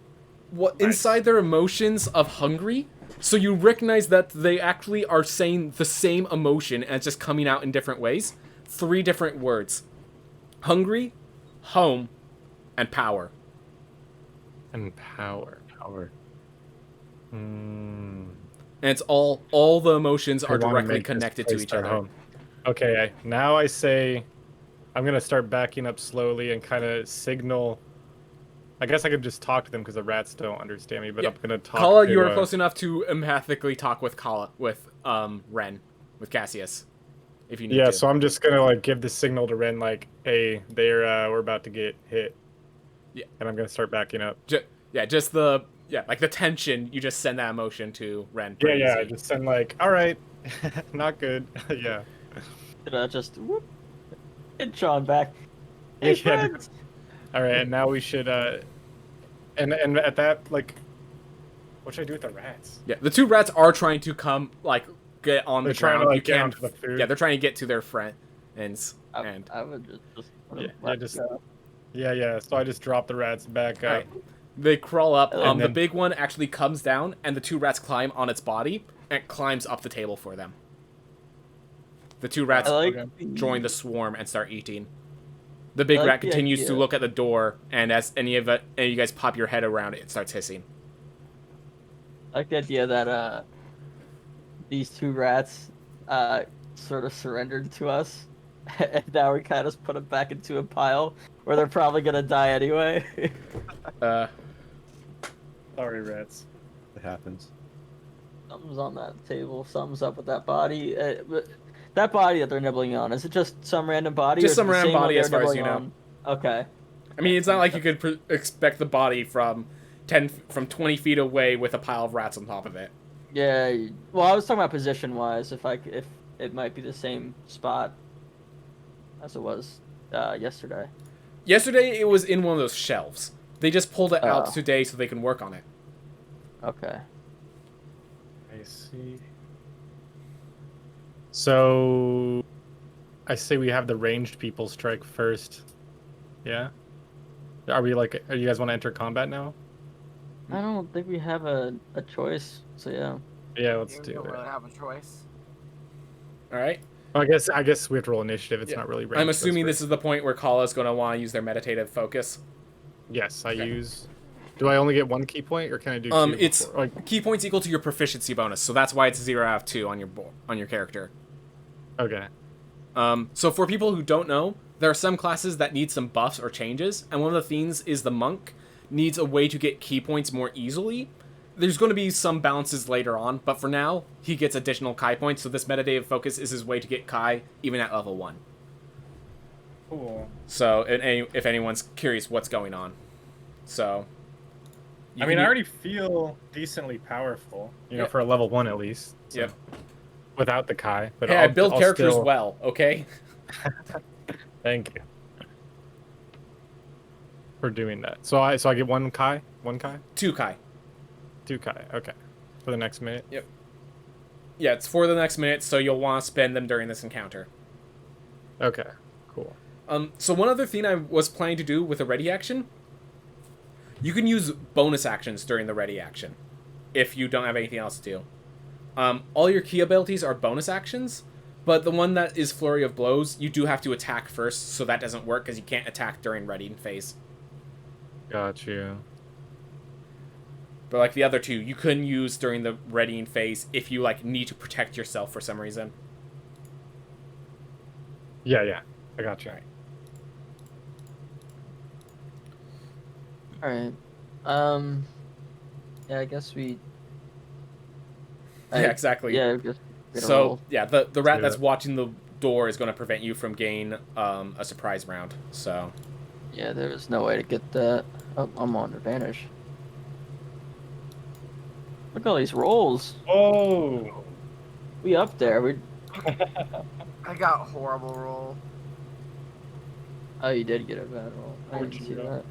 what Nice. inside their emotions of hungry? So you recognize that they actually are saying the same emotion and it's just coming out in different ways. 3 different words: hungry, home, and power. And power. Power. Hmm. And it's all the emotions I are wanna directly make this connected to place each our other. home. Okay, now I say I'm gonna start backing up slowly and kind of signal. I guess I could just talk to them because the rats don't understand me, but Yeah. I'm gonna talk Kala, to, you are close enough to empathically talk with Ren, with Cassius, if you need Yeah, to. so I'm just gonna like give the signal to Ren like, hey, we're about to get hit. Yeah. And I'm gonna start backing up. Like the tension, you just send that emotion to Ren. Yeah, pretty yeah, easy. just send like, all right, not good. Yeah. Did I just whoop, hit Sean back? Hey, Yeah. friends! All right, and now we should and at that like, what should I do with the rats? Yeah, the 2 rats are trying to come, like, get on They're the trying ground. to like You get can't. onto the food. Yeah, they're trying to get to their friend, and I would just Yeah, just yeah. So I just drop the rats back up. Alright. They crawl up. And The then- big one actually comes down, and the 2 rats climb on its body and climbs up the table for them. The 2 rats I like Okay. join the swarm and start eating. The big I like rat the continues to idea. look at the door, and as any of you guys pop your head around it, it starts hissing. I like the idea that these two rats sort of surrendered to us, and now we kind of put them back into a pile where they're probably gonna die anyway. Sorry, rats. It happens. Something's on that table. Something's up with that body. But that body that they're nibbling on, is it just some random body? Just or is it some the random same one body they as were far as you nibbling know. on? Okay. I mean, it's not like you could expect the body from 20 feet away with a pile of rats on top of it. Yeah. Well, I was talking about position-wise. If it might be the same spot as it was yesterday. Yesterday, it was in one of those shelves. They just pulled it out Oh. today so they can work on it. Okay. I see. So, I say we have the ranged people strike first. Yeah. Are you guys want to enter combat now? I don't think we have a choice. So yeah. Yeah, let's You do don't it. really have a choice. All right. I guess we have to roll initiative. It's Yeah. not really ranged. I'm assuming this is the point where Kala's going to want to use their meditative focus. Yes, I Okay. use. Do I only get 1 key point, or can I do 2? It's before? Like, key points equal to your proficiency bonus, so that's why it's 0 out of 2 on your character. okay. So for people who don't know, there are some classes that need some buffs or changes, and one of the things is the monk needs a way to get key points more easily. There's going to be some balances later on, but for now, he gets additional Kai points, so this meditative focus is his way to get Kai even at level 1. Cool. So if anyone's curious what's going on. So... I mean, I already feel decently powerful, Yeah. for a level 1 at least. So, Yep. Without the Kai, but Hey, I build characters well, okay? Thank you for doing that. So I get 1 Kai, 1 Kai, 2 Kai. 2 Kai. Okay, for the next minute. Yep. Yeah, it's for the next minute, so you'll want to spend them during this encounter. Okay, cool. So one other thing I was planning to do with a ready action, you can use bonus actions during the ready action, if you don't have anything else to do. All your key abilities are bonus actions, but the one that is Flurry of Blows, you do have to attack first, so that doesn't work because you can't attack during readying phase. Got you. But like the other two, you couldn't use during the readying phase if you need to protect yourself for some reason. Yeah, I got you. All right. Yeah, I guess we. Yeah, exactly. Yeah, I guess we gotta So roll. yeah, the rat do that's it. watching the door is going to prevent you from getting a surprise round. So Yeah, there was no way to get that. Oh, I'm on advantage. Look at all these rolls. Oh. We up there. We. I got a horrible roll. Oh, you did get a bad roll. I What'd didn't you see get? that.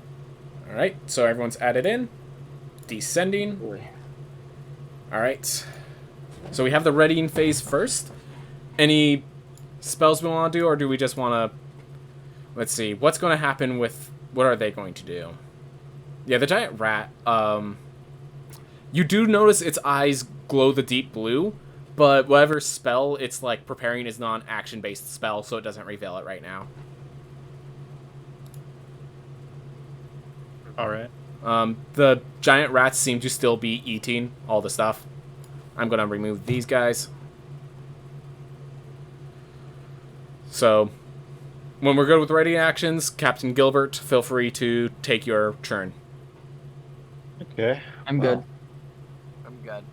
all right, so everyone's added in, descending. All right, so we have the readying phase first. Any spells we want to do, or do we just want to? Let's see, what's going to happen with? What are they going to do? Yeah, the giant rat. You do notice its eyes glow the deep blue, but whatever spell it's preparing is not an action-based spell, so it doesn't reveal it right now. All right. The giant rats seem to still be eating all the stuff. I'm going to remove these guys. So, when we're good with ready actions, Captain Gilbert, feel free to take your turn. Okay. I'm good. I'm good.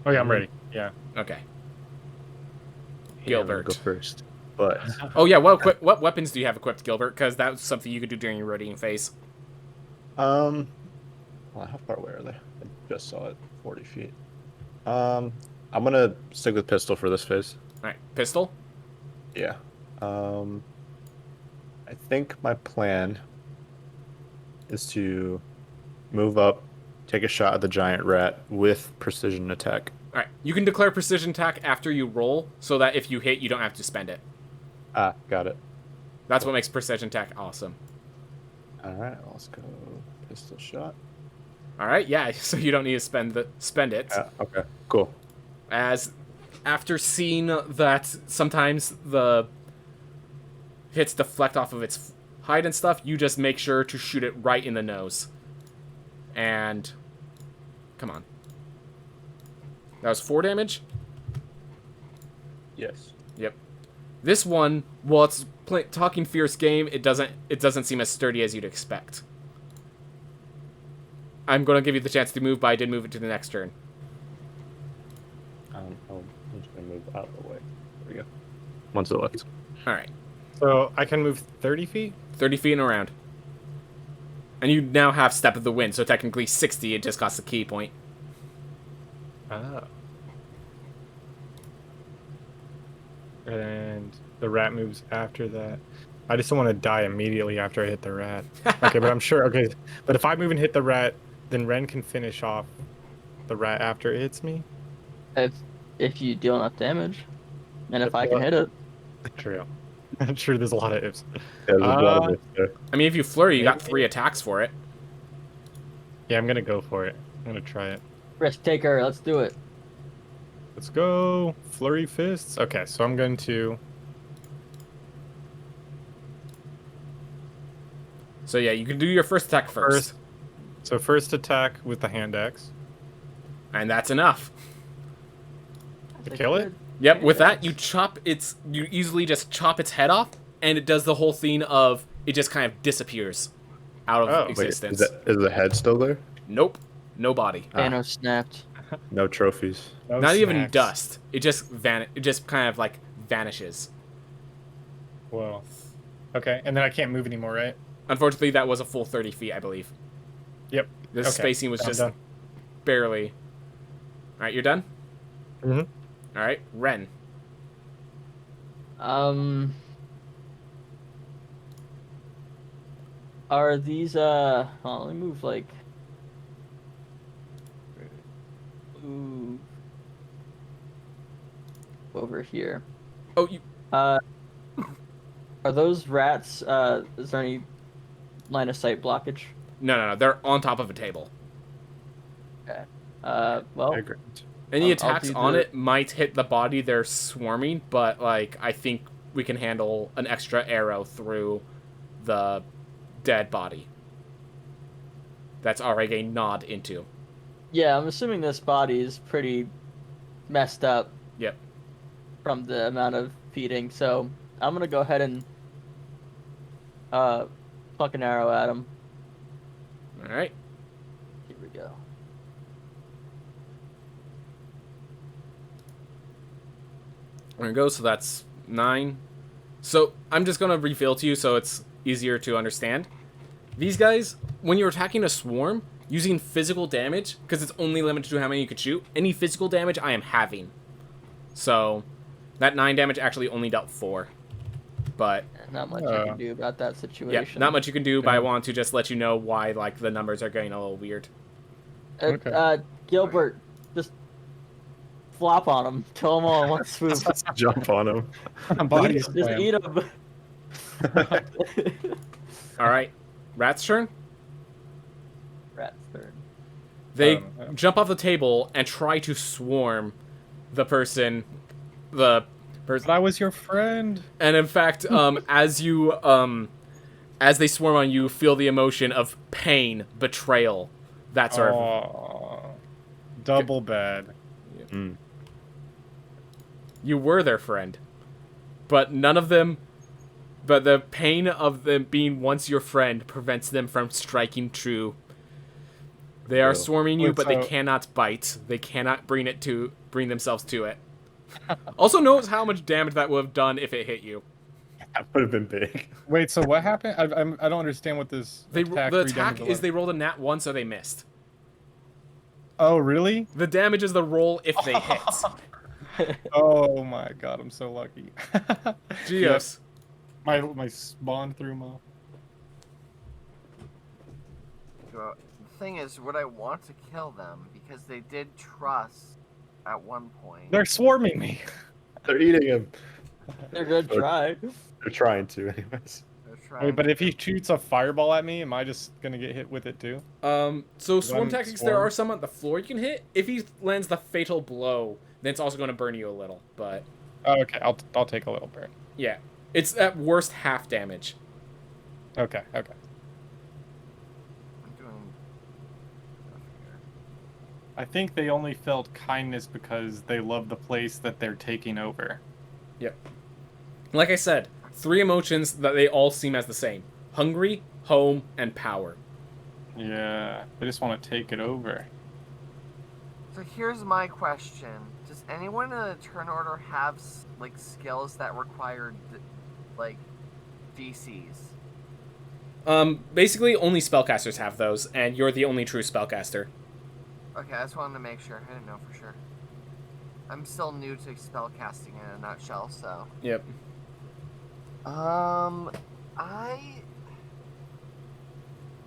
Oh yeah, I'm ready. Yeah. Okay. Yeah, I'm gonna Gilbert. go first. But Oh yeah, what weapons do you have equipped, Gilbert? Because that was something you could do during your readying phase. well, how far away are they? I just saw it. 40 feet. I'm gonna stick with pistol for this phase. Alright, pistol? Yeah. I think my plan is to move up, take a shot at the giant rat with precision attack. Alright, you can declare precision attack after you roll, so that if you hit, you don't have to spend it. Ah, got it. That's what makes precision attack awesome. All right, let's go pistol shot. Alright, yeah, so you don't need to spend it. Okay, cool. As after seeing that sometimes the hits deflect off of its hide and stuff, you just make sure to shoot it right in the nose. And come on. That was 4 damage? Yes. Yep. This one, while it's talking fierce game, it doesn't seem as sturdy as you'd expect. I'm going to give you the chance to move, but I did move it to the next turn. I'm just gonna move out of the way. There we go. Once it left. Alright. So I can move 30 feet? 30 feet and around. And you now have Step of the Wind, so technically 60, it just costs a key point. Ah. And the rat moves after that. I just don't want to die immediately after I hit the rat. Okay, but I'm sure. Okay, but if I move and hit the rat, then Ren can finish off the rat after it hits me. If you deal enough damage, and if I can hit it. True. I'm sure there's a lot of ifs. Yeah, there's a lot of it there. I mean, if you flurry, you got 3 attacks for it. Yeah, I'm gonna go for it. I'm gonna try it. Risk taker, let's do it. Let's go. Flurry fists. Okay, so I'm going to. So yeah, you can do your first attack first. So first attack with the hand axe. And that's enough. To kill it? Yep, with that, you easily just chop its head off, and it does the whole thing of, it just kind of disappears out of existence. Is the head still there? Nope. No body. Thanos snapped. No trophies. No Not even snacks. dust. It just kind of like vanishes. Whoa. Okay, and then I can't move anymore, right? Unfortunately, that was a full 30 feet, I believe. Yep. The Okay, spacing was I'm just done. barely. Alright, you're done? Mhm. Alright, Ren. Are these well, let me move like ooh, over here. Oh, you... Are those rats, is there any line of sight blockage? No. They're on top of a table. Okay. Well, Any I'll attacks do on the- it might hit the body they're swarming, but, like, I think we can handle an extra arrow through the dead body. That's already gnawed into. yeah, I'm assuming this body is pretty messed up. Yep. From the amount of feeding, so I'm gonna go ahead and pluck an arrow at him. Alright. Here we go. There we go, so that's 9. So, I'm just gonna reveal to you so it's easier to understand. These guys, when you're attacking a swarm, using physical damage, because it's only limited to how many you could shoot, any physical damage I am having. So, that 9 damage actually only dealt 4. But, Not much I can do about that yeah, situation. not much you can do, but I want to just let you know why, like, the numbers are getting a little weird. Okay. Gilbert, just flop on him. Kill them all in one swoop. Jump on him. Body's Just slam. eat them. Alright, Rat's turn. Rat's turn. They jump off the table and try to swarm the person. But I was your friend. And in fact, as they swarm on you, feel the emotion of pain, betrayal, that sort of. Aw. Double bad. Mm. You were their friend, but none of them. But the pain of them being once your friend prevents them from striking true. They are swarming you, but they cannot bite. They cannot bring themselves to it. Also, knows how much damage that would have done if it hit you. That would have been big. Wait, so what happened? I don't understand what this The three attack damage is they rolled a nat 1, so they missed. Oh, really? The damage is the roll if they hit. Oh my god, I'm so lucky. Geos. My spawn through my... The thing is, would I want to kill them? Because they did trust at one point. They're swarming me. They're eating him. They're gonna try. They're trying to, anyways. They're trying. Wait, but if he shoots a fireball at me, am I just gonna get hit with it too? So swarm One tactics, swarm. there are some on the floor you can hit. If he lands the fatal blow, then it's also going to burn you a little. But Oh, okay, I'll take a little burn. yeah, It's at worst half damage. Okay. I'm doing. I think they only felt kindness because they love the place that they're taking over. Yep. Like I said, 3 emotions that they all seem as the same: hungry, home, and power. Yeah, they just want to take it over. So here's my question: does anyone in a turn order have like skills that require like DCs? Basically, only spellcasters have those, and you're the only true spellcaster. Okay, I just wanted to make sure. I didn't know for sure. I'm still new to spellcasting in a nutshell, so. Yep. I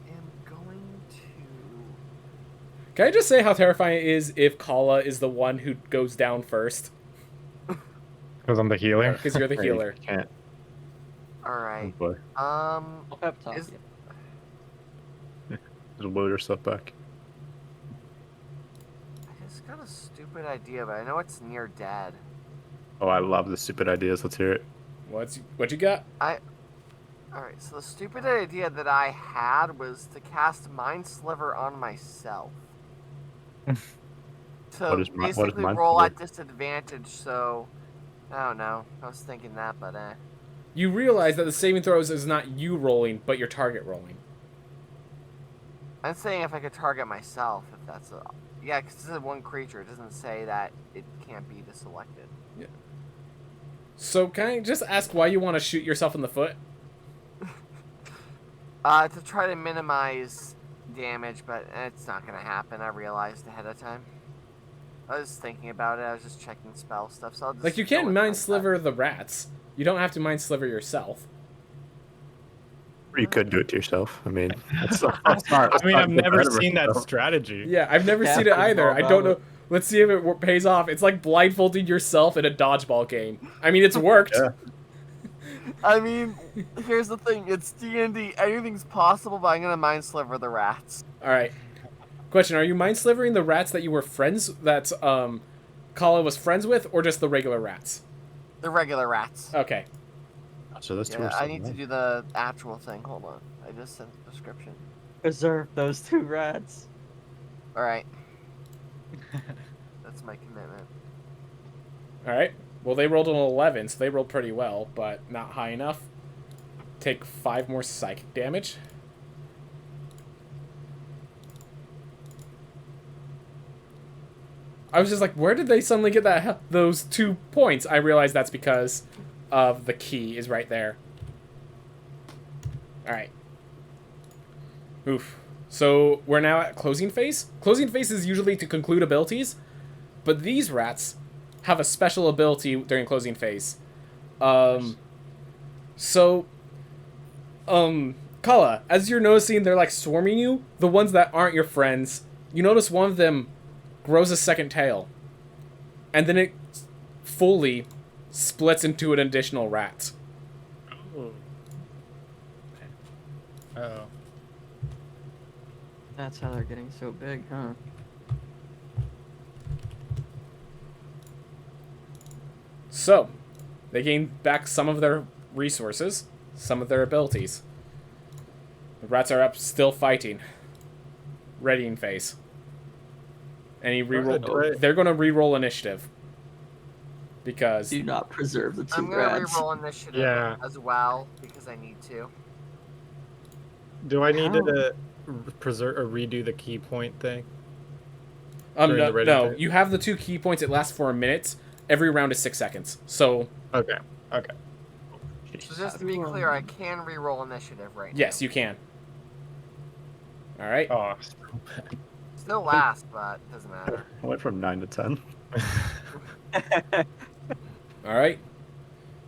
am going to. Can I just say how terrifying it is if Kala is the one who goes down first? Because I'm the healer. Because you're the Hey, healer. you can't. Oh Alright. boy. I'll pep talk Is- you. Just load yourself back. It's got a stupid idea, but I know it's near dead. Oh, I love the stupid ideas. Let's hear it. What you got? Alright, so the stupid idea that I had was to cast Mind Sliver on myself. To What is basically Mind roll Sliver? at disadvantage, so. I don't know. I was thinking that, but You realize that the saving throws is not you rolling, but your target rolling. I'm saying if I could target myself, if that's a. Yeah, because this is one creature. It doesn't say that it can't be deselected. So can I just ask why you want to shoot yourself in the foot? To try to minimize damage, but it's not going to happen. I realized ahead of time. I was thinking about it. I was just checking spell stuff. So I'll just Like, you go can't with my mind sliver the rats. You don't have to mind sliver yourself. Or you could do it to yourself. I mean, that's not, I mean, I've never seen that strategy. Yeah, I've never Yeah, seen it I've either. heard I all don't about know. Let's see if it pays off. It's like blindfolding yourself in a dodgeball game. I mean, it's worked. Yeah. I mean, here's the thing. It's D&D. Anything's possible, but I'm going to mind sliver the rats. All right. Question: are you mind slivering the rats that you were friends that Kala was friends with, or just the regular rats? The regular rats. Okay. So those two Yeah, are I so need to bad. do the actual thing. Hold on. I just sent the description. Preserve those 2 rats. Alright. That's my commitment. All right. Well, they rolled an 11, so they rolled pretty well, but not high enough. Take 5 more psychic damage. I was just like, where did they suddenly get those 2 points? I realized that's because of the key is right there. Alright. Oof. So, we're now at closing phase. Closing phase is usually to conclude abilities, but these rats have a special ability during closing phase. Kala, as you're noticing they're like swarming you, the ones that aren't your friends, you notice one of them grows a second tail. And then it fully splits into an additional rat. Oh. Uh-oh. That's how they're getting so big, huh? So, they gain back some of their resources, some of their abilities. The rats are up, still fighting. Readying phase. Any reroll? They're going to reroll initiative. Because Do not preserve the 2 I'm going to rats. reroll initiative Yeah. as well, because I need to. Do I need How? to preserve or redo the key point thing? during no, the ready no, phase? you have the 2 key points. It lasts for a minute. Every round is 6 seconds. So Okay. Okay. So just to be clear, I can reroll initiative right now. yes, you can. All right. Oh. Still last, but it doesn't matter. I went from 9 to 10. All right.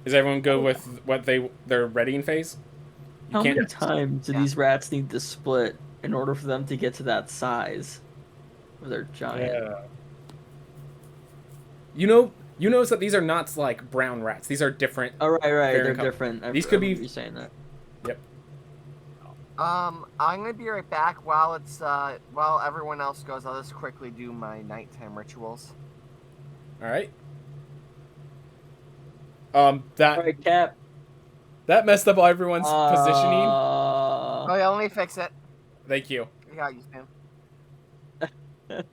Is everyone good with what their readying phase? You How can't. many times do these rats need to split in order for them to get to that size? Where they're giant. Yeah. You notice that these are not like brown rats. These are different. Oh, right. Fair They're income. different. These could be- You saying that? I'm gonna be right back while while everyone else goes. I'll just quickly do my nighttime rituals. All right. All That right, Cap. That messed up everyone's positioning. Oh yeah, let me fix it. Thank you. I got you, Sam.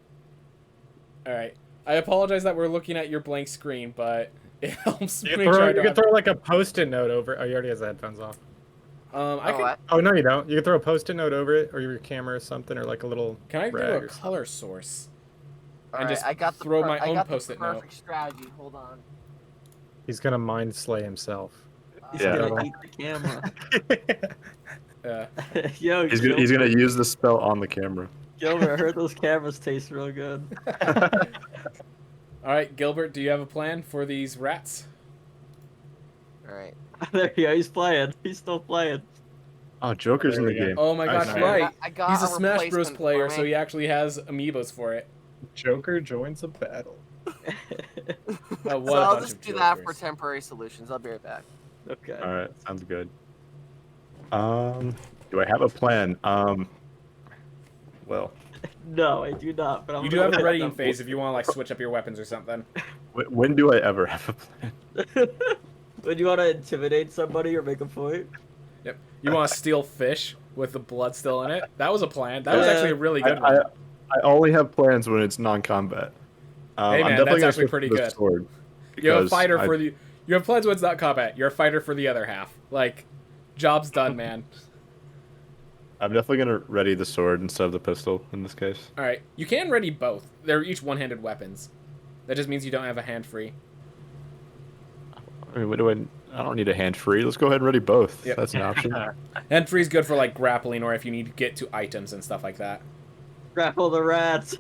Alright. I apologize that we're looking at your blank screen, but it helps You me can throw, try you to... can throw like a post-it note over. Oh, he already has the headphones off. I can... What? Oh no, you don't. You can throw a post-it note over it, or your camera or something, or like a little. Can I do rag a or color source? All And right, just I got throw the my I own got the post-it note. perfect strategy. Hold on. He's gonna mind slay himself. He's Yeah. gonna eat the camera. Yo, He's gonna use the spell on the camera. Gilbert, I heard those cameras taste real good. Alright, Gilbert, do you have a plan for these rats? All right. There you go, he's playing. He's still playing. Oh, Joker's in There the we go. game. Oh my gosh, Nice. right! I got He's a Smash Bros. replacement player, for so me. he actually has amiibos for it. Joker joins a battle. Oh, what So a I'll bunch just of do that for jokers. temporary solutions. I'll be right back. Okay. All right, sounds good. Do I have a plan? Well, No, I do not. But I'm You do gonna have a let readying them- phase if you want to like switch up your weapons or something. when do I ever have a plan? Would you want to intimidate somebody or make a point? Yep. You want to steal fish with the blood still in it? That was a plan. That was Yeah. actually a really I, good one. I only have plans when it's non-combat. Hey, man, I'm definitely that's gonna actually switch pretty to the good. Sword You're a because fighter I- for the. You have plans when it's not combat. You're a fighter for the other half. Like, job's done, man. I'm definitely gonna ready the sword instead of the pistol in this case. All right, you can ready both. They're each one-handed weapons. That just means you don't have a hand free. I mean, what do I don't need a hand free. Let's go ahead and ready both. Yep. That's an option. Hand free is good for like grappling or if you need to get to items and stuff like that. Grapple the rats.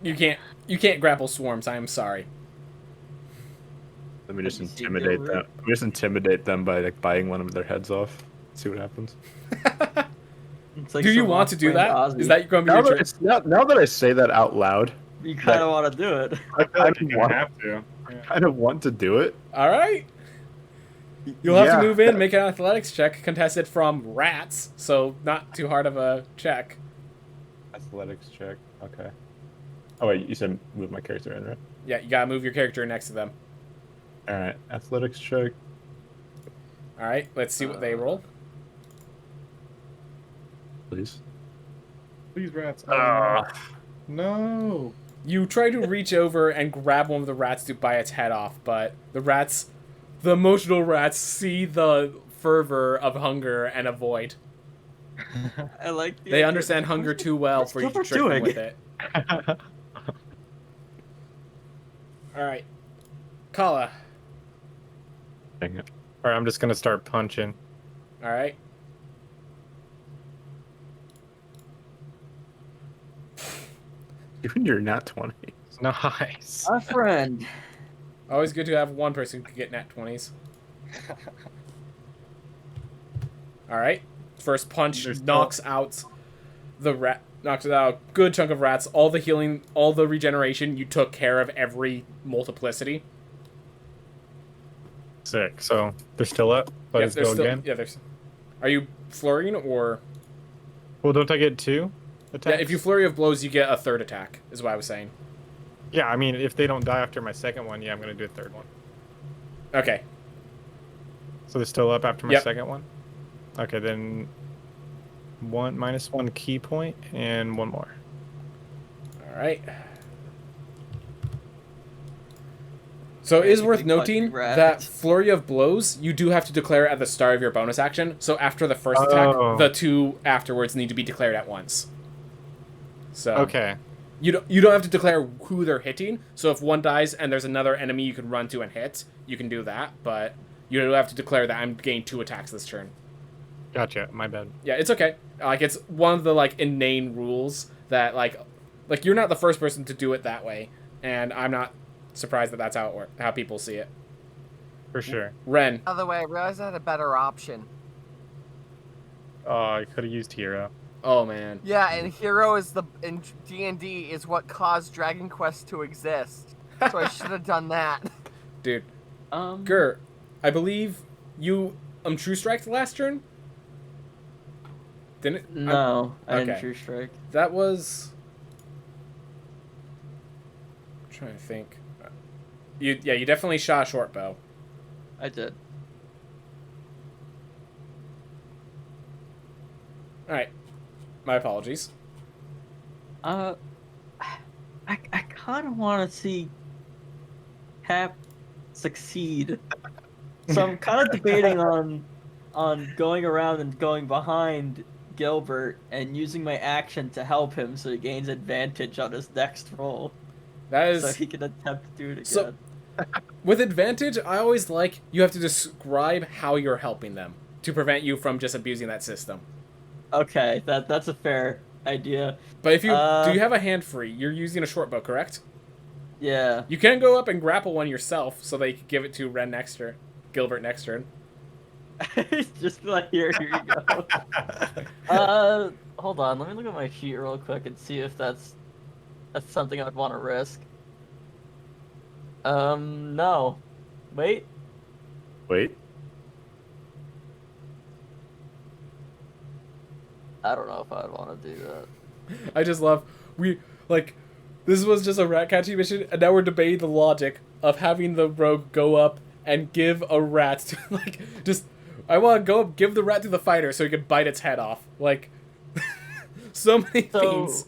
You can't grapple swarms. I am sorry. Let me just Have you seen intimidate Gilbert? them. Let me just intimidate them by like biting one of their heads off. See what happens. It's like Do you some want to do that? off-brand Ozzy. Is that going to be Now your that, now that I say that out loud, You kind of want to do it. I feel like kind you're of gonna want, have to. Yeah. kind of want to do it. All right. You'll have Yeah. to move in, make an athletics check, contested from rats, so not too hard of a check. Athletics check. Okay. Oh wait, you said move my character in, right? Yeah, you gotta move your character next to them. All right. Athletics check. All right, let's see what they roll. Please. Please, rats. Ah. No. You try to reach over and grab one of the rats to bite its head off, but the emotional rats, see the fervor of hunger and avoid. I like. The They understand hunger too well What's for you to Gilbert trick them doing? with it. All right, Kala. Dang it. All right, I'm just gonna start punching. All right. Even you're not 20. Nice. My friend. Always good to have one person who can get nat 20s. All right. First punch There's knocks out the rat. Knocks out a good chunk of rats. All the healing, all the regeneration. You took care of every multiplicity. Sick. So they're still up. Let us they're go still, again. yeah, there's. Are you flurrying or? Well, don't I get two attacks? Yeah, if you flurry of blows, you get a third attack. Is what I was saying. Yeah, I mean, if they don't die after my second one, yeah, I'm gonna do a third one. Okay. So they're still up after my Yep. second one. Okay, then -1 key point and one more. All right. So it is worth Basically noting punching rats. that flurry of blows you do have to declare at the start of your bonus action. So after the first attack, Oh. the two afterwards need to be declared at once. So Okay. you don't have to declare who they're hitting. So if one dies and there's another enemy you can run to and hit, you can do that. But you don't have to declare that I'm getting 2 attacks this turn. Gotcha. My bad. Yeah, it's okay. Like it's one of the like inane rules that like you're not the first person to do it that way, and I'm not surprised that that's how people see it. For sure. Ren, By the way, I realized I had a better option. Oh, I could have used hero. oh man, Yeah, and hero is in D&D is what caused Dragon Quest to exist. So I should have done that. dude, Um. Gur, I believe you True Strike the last turn. Didn't it? No, I didn't okay. true strike. That was. I'm trying to think. You definitely shot a short bow. I did. Alright. My apologies. I kind of want to see Hap succeed. So I'm kind of debating on going around and going behind Gilbert and using my action to help him so he gains advantage on his next roll. That is... So he can attempt to do it again. So, with advantage, I always like you have to describe how you're helping them to prevent you from just abusing that system. Okay, that's a fair idea. But if you do you have a hand free? You're using a short bow, correct? Yeah. You can go up and grapple one yourself, so that you can give it to Gilbert next turn. Just like here you go. Hold on, let me look at my sheet real quick and see if that's something I'd want to risk. No. Wait. Wait. I don't know if I'd want to do that. I just love this was just a rat catching mission, and now we're debating the logic of having the rogue go up and give a rat to I want to go up, give the rat to the fighter so he can bite its head off. So many things.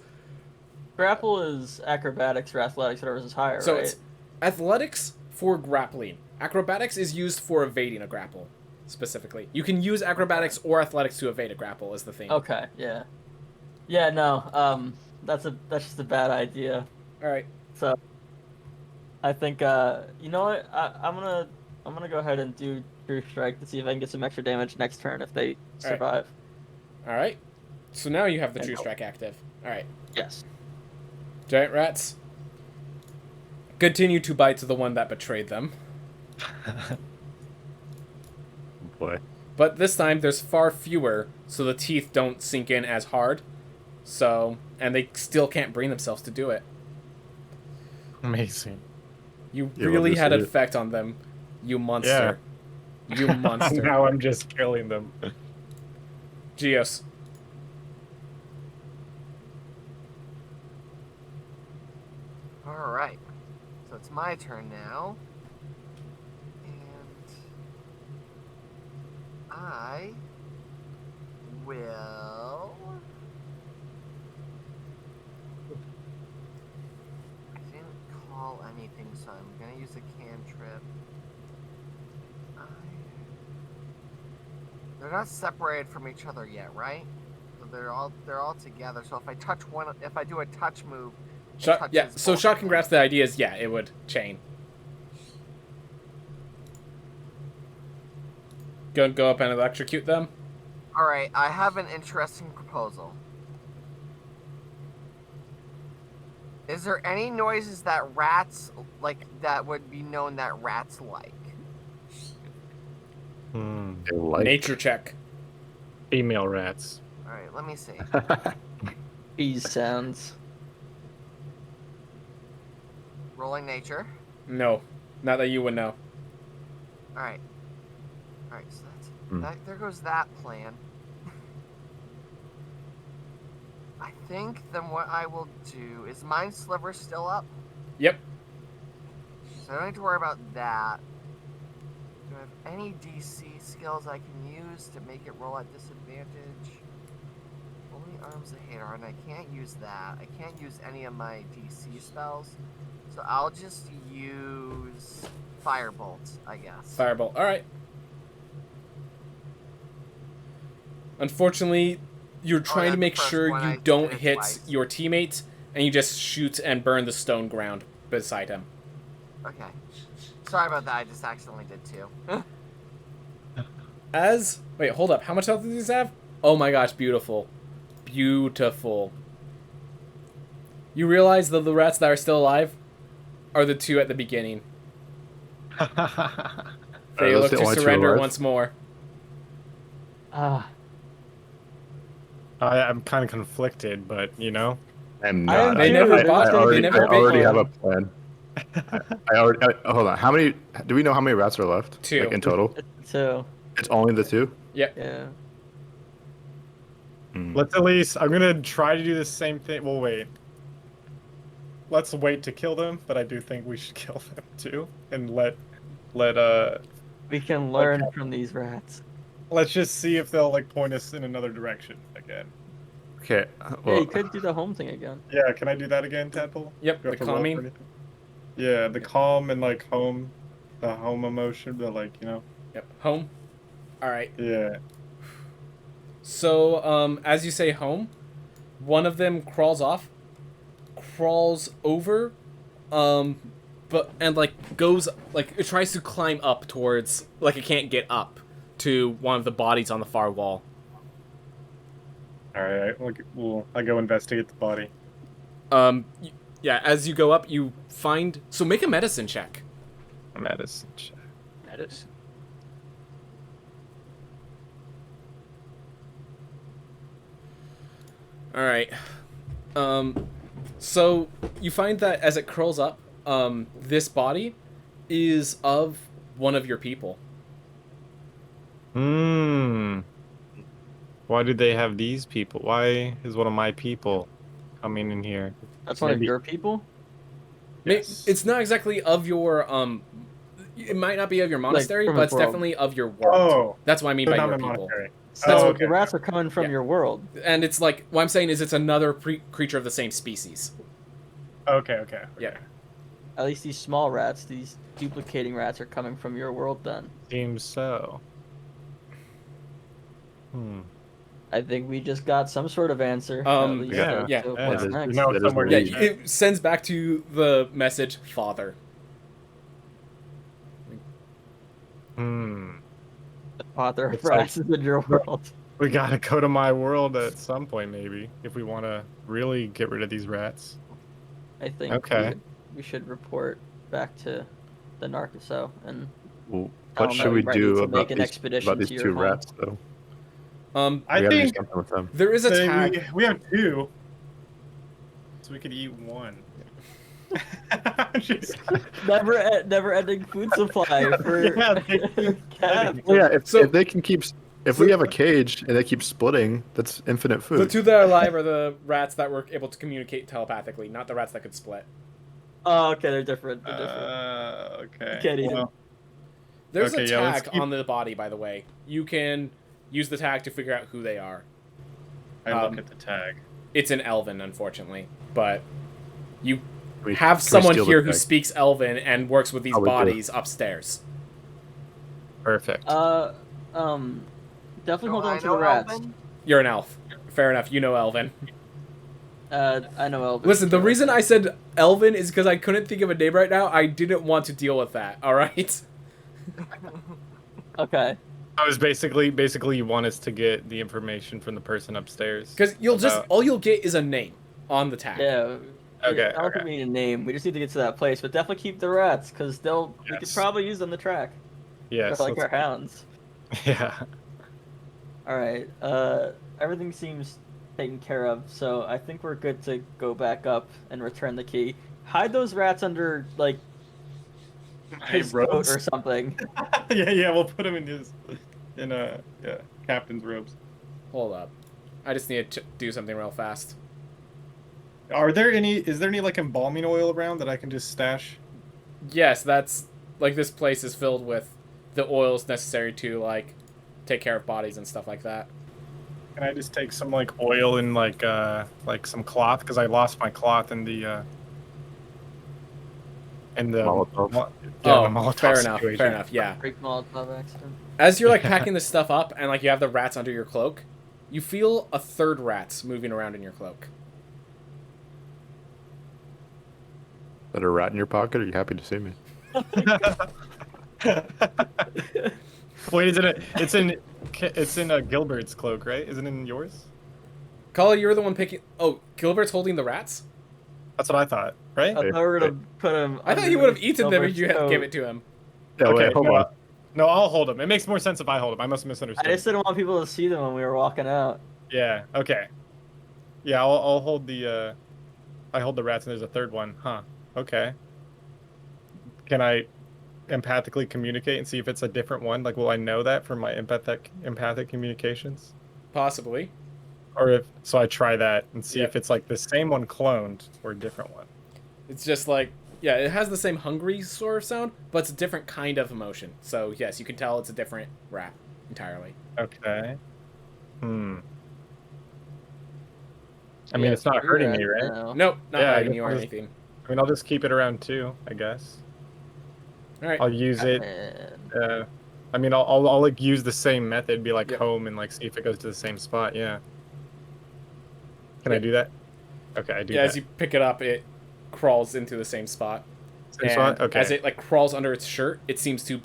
Grapple is acrobatics or athletics, whatever is higher, So right? it's athletics for grappling. Acrobatics is used for evading a grapple, specifically. You can use acrobatics or athletics to evade a grapple, is the thing. Okay, yeah. Yeah, no, that's just a bad idea. Alright. So, I think, you know what? I'm gonna go ahead and do True Strike to see if I can get some extra damage next turn if they survive. Alright. So now you have the True Strike active. Alright. Yes. Giant rats continue to bite to the one that betrayed them. Boy. But this time there's far fewer, so the teeth don't sink in as hard. So, and they still can't bring themselves to do it. Amazing. You Yeah, really had an it. effect on them, you monster. You monster. Now I'm just killing them. Geos. Alright. So it's my turn now. And I will... I didn't call anything, so I'm gonna use a cantrip. They're not separated from each other yet, right? So they're all together. So if I touch one, if I do a touch move, So shotgun grasp, the idea is, yeah, it would chain. Go up and electrocute them? Alright, I have an interesting proposal. Is there any noises that rats, that would be known that rats like? They like. Nature check. Female rats. Alright, let me see. These sounds. Rolling nature. No. Not that you would know. Alright. Alright, so there goes that plan. I think then what I will do is Mind Sliver still up? Yep. So I don't need to worry about that. Do I have any DC skills I can use to make it roll at disadvantage? Only Arms of Hadar, and I can't use that. I can't use any of my DC spells. So I'll just use Firebolt, I guess. Firebolt. Alright. Unfortunately, you're trying to make sure you don't hit your teammate, and you just shoot and burn the stone ground beside him. Okay. Sorry about that, I just accidentally did too. Wait, hold up. How much health does these have? Oh my gosh, beautiful. Beautiful. You realize that the rats that are still alive are the two at the beginning. They look to surrender once more. I'm kind of conflicted, but you know. I'm not. They never I already have a bit. plan. Hold on. How many? Do we know how many rats are left? 2. Like in total? So. It's only the 2? Yep. Yeah. Let's at least. I'm gonna try to do the same thing. Well, wait. Let's wait to kill them, but I do think we should kill them too, and let. We can learn from these rats. let's just see if they'll like point us in another direction again. Okay. Yeah, Well, you could do the home thing again. Yeah, can I do that again, Tadpole? Yep, Do I the have to roll for calming. anything? Yeah, the calm and like home, the home emotion, the like, you know. Yep, home. All right. Yeah. So, as you say home, one of them crawls over, and like goes, like it tries to climb up towards, like it can't get up to one of the bodies on the far wall. All right. Well, I go investigate the body. Yeah, as you go up, you find, so make a medicine check. Medicine check. Medicine. All right. So you find that as it curls up, this body is of one of your people. Hmm. Why do they have these people? Why is one of my people coming in here? That's one of Maybe- your people? Yes. It's not exactly of your it might not be of your monastery, from but his it's world. definitely of your world. Oh. That's what I mean So by not your my people. monastery. That's Oh, what- okay. The rats are coming from Yeah. your world. And it's like what I'm saying is it's another creature of the same species. Okay. Yeah. At least these small rats, these duplicating rats, are coming from your world then. Seems so. I think we just got some sort of answer. Um, at least, yeah, yeah, so yeah, what's there's- next? You know, That is somewhere what Yeah, it to is. check. it sends back to the message father. The father of It's like- rats is in your world. We gotta go to my world at some point, maybe, if we want to really get rid of these rats. I think Okay. we should report back to the Narcoso and Well, Tell what them should that we we're ready do to about make an these, expedition to your two home. rats, though? I We gotta do think something with them. there is a tag. we have two, so we could eat one. Just- never ending food supply for Yeah, they- Cap. Well, yeah, So- if they can keep, if we have a cage and they keep splitting, that's infinite The food. two that are alive are the rats that were able to communicate telepathically, not the rats that could split. Oh, okay, they're different. They're different. okay. Can't eat Well, There's Okay, a yeah, let's tag keep- on the body, by the way. You can use the tag to figure out who they are. I look at the tag. It's in Elven, unfortunately, but you We- have can we someone steal the here who tag? speaks Elven and works with these Probably do. bodies upstairs. Perfect. Definitely Do hold I on to know the rats. Elven? You're an elf. Fair enough, you know Elven. I know Elvis. Listen, the reason I said Elven is because I couldn't think of a name right now. I didn't want to deal with that, alright? Okay. I was basically you want us to get the information from the person upstairs. Because you'll just, about- all you'll get is a name on the tag. Yeah. Okay, I don't think okay. we need a name. We just need to get to that place, but definitely keep the rats because we could Yes. probably use them to track. Yes. They're like our let's- hounds. Yeah. All right. Everything seems taken care of, so I think we're good to go back up and return the key. Hide those rats under like his coat robes? or something. yeah. We'll put him in captain's robes. Hold up. I just need to do something real fast. Is there any like embalming oil around that I can just stash? Yes, that's, like, this place is filled with the oils necessary to, like, take care of bodies and stuff like that. Can I just take some like oil and like some cloth because I lost my cloth in the Molotov. Yeah, the Molotov fair enough, situation. fair enough, yeah. Break Molotov accident. As you're, like, packing this stuff up and, like, you have the rats under your cloak, you feel a third rat moving around in your cloak. Is that a rat in your pocket? Are you happy to see me? Wait, it's in Gilbert's cloak, right? Isn't it in yours? Kala, you're the one picking... Oh, Gilbert's holding the rats? That's what I thought, right? I thought we were gonna put him. I thought he would have underneath eaten them if Gilbert's you had coat. give it to him. Yeah, wait, hold no, on. No, I'll hold him. It makes more sense if I hold him. I must have misunderstood. I just didn't want people to see them when we were walking out. Yeah. Okay. Yeah, I'll hold the. I hold the rats, and there's a third one. Huh. Okay. Can I empathically communicate and see if it's a different one? Like, will I know that from my empathic communications? Possibly. Or if so, I try that and see Yeah. if it's like the same one cloned or a different one. It's just like, yeah, it has the same hungry sort of sound, but it's a different kind of emotion. So, yes, you can tell it's a different rat entirely. Okay. I We mean, have it's not 3 hurting me, rats right? now. Nope, not Yeah, I hurting guess you or I'll just- anything. I mean, I'll just keep it around 2, I guess. All right. I'll use it. And I mean, I'll like use the same method, be like Yep. home, and like see if it goes to the same spot. Yeah. Can I Yep. do that? Okay, I do Yeah, that. as you pick it up, it crawls into the same spot. Same And spot? Okay. as it like crawls under its shirt, it seems to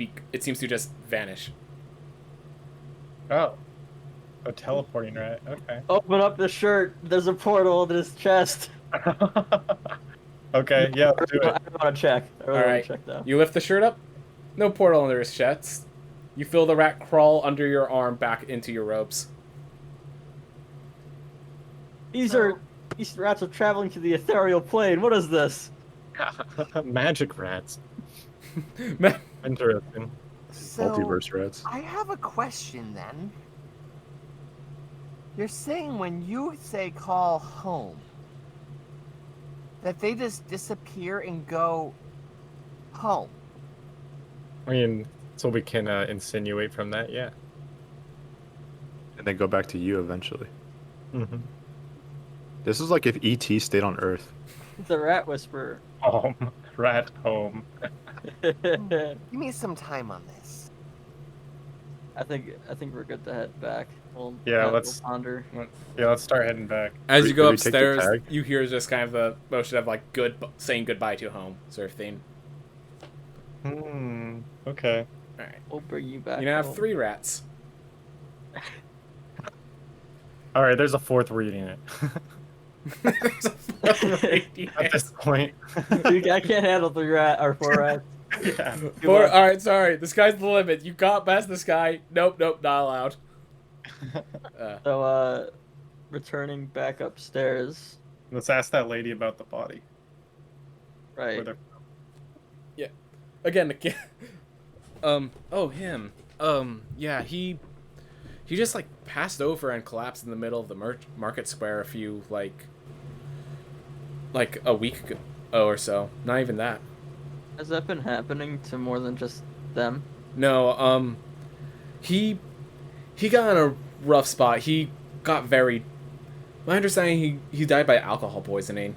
just vanish. Oh. A teleporting rat. Okay. open up the shirt. There's a portal in his chest. Okay. Yeah, let's do I it. want to check. I really All want right. to check though. You lift the shirt up. No portal under his chest. You feel the rat crawl under your arm back into your robes. These So- rats are traveling to the ethereal plane. What is this? Magic rats. Interesting. So, Multiverse rats. I have a question then. You're saying when you say call home, that they just disappear and go home. I mean, so we can insinuate from that, yeah. And then go back to you eventually. Mm-hmm. This is like if ET stayed on Earth. The rat whisperer. Home. Rat home. Give me some time on this. I think we're good to head back. Yeah, we'll let's- ponder. Yeah, let's start heading back. As you go Did we take the upstairs, tag? you hear just kind of the motion of like saying goodbye to home sort of thing. Okay. All right. We'll bring you back. You now have home. 3 rats. All right, there's a 4th reading it. There's a 4th rating. At this point. I can't handle 4 rats. Yeah. All right, sorry. The sky's the limit. You got past the sky. Nope, not allowed. So, returning back upstairs. Let's ask that lady about the body. Right. Where they're- Again, the kid. Oh, him. Yeah, he just like passed over and collapsed in the middle of the market square a few like a week ago or so. Not even that. Has that been happening to more than just them? No, he got in a rough spot. He got very. My understanding, he died by alcohol poisoning.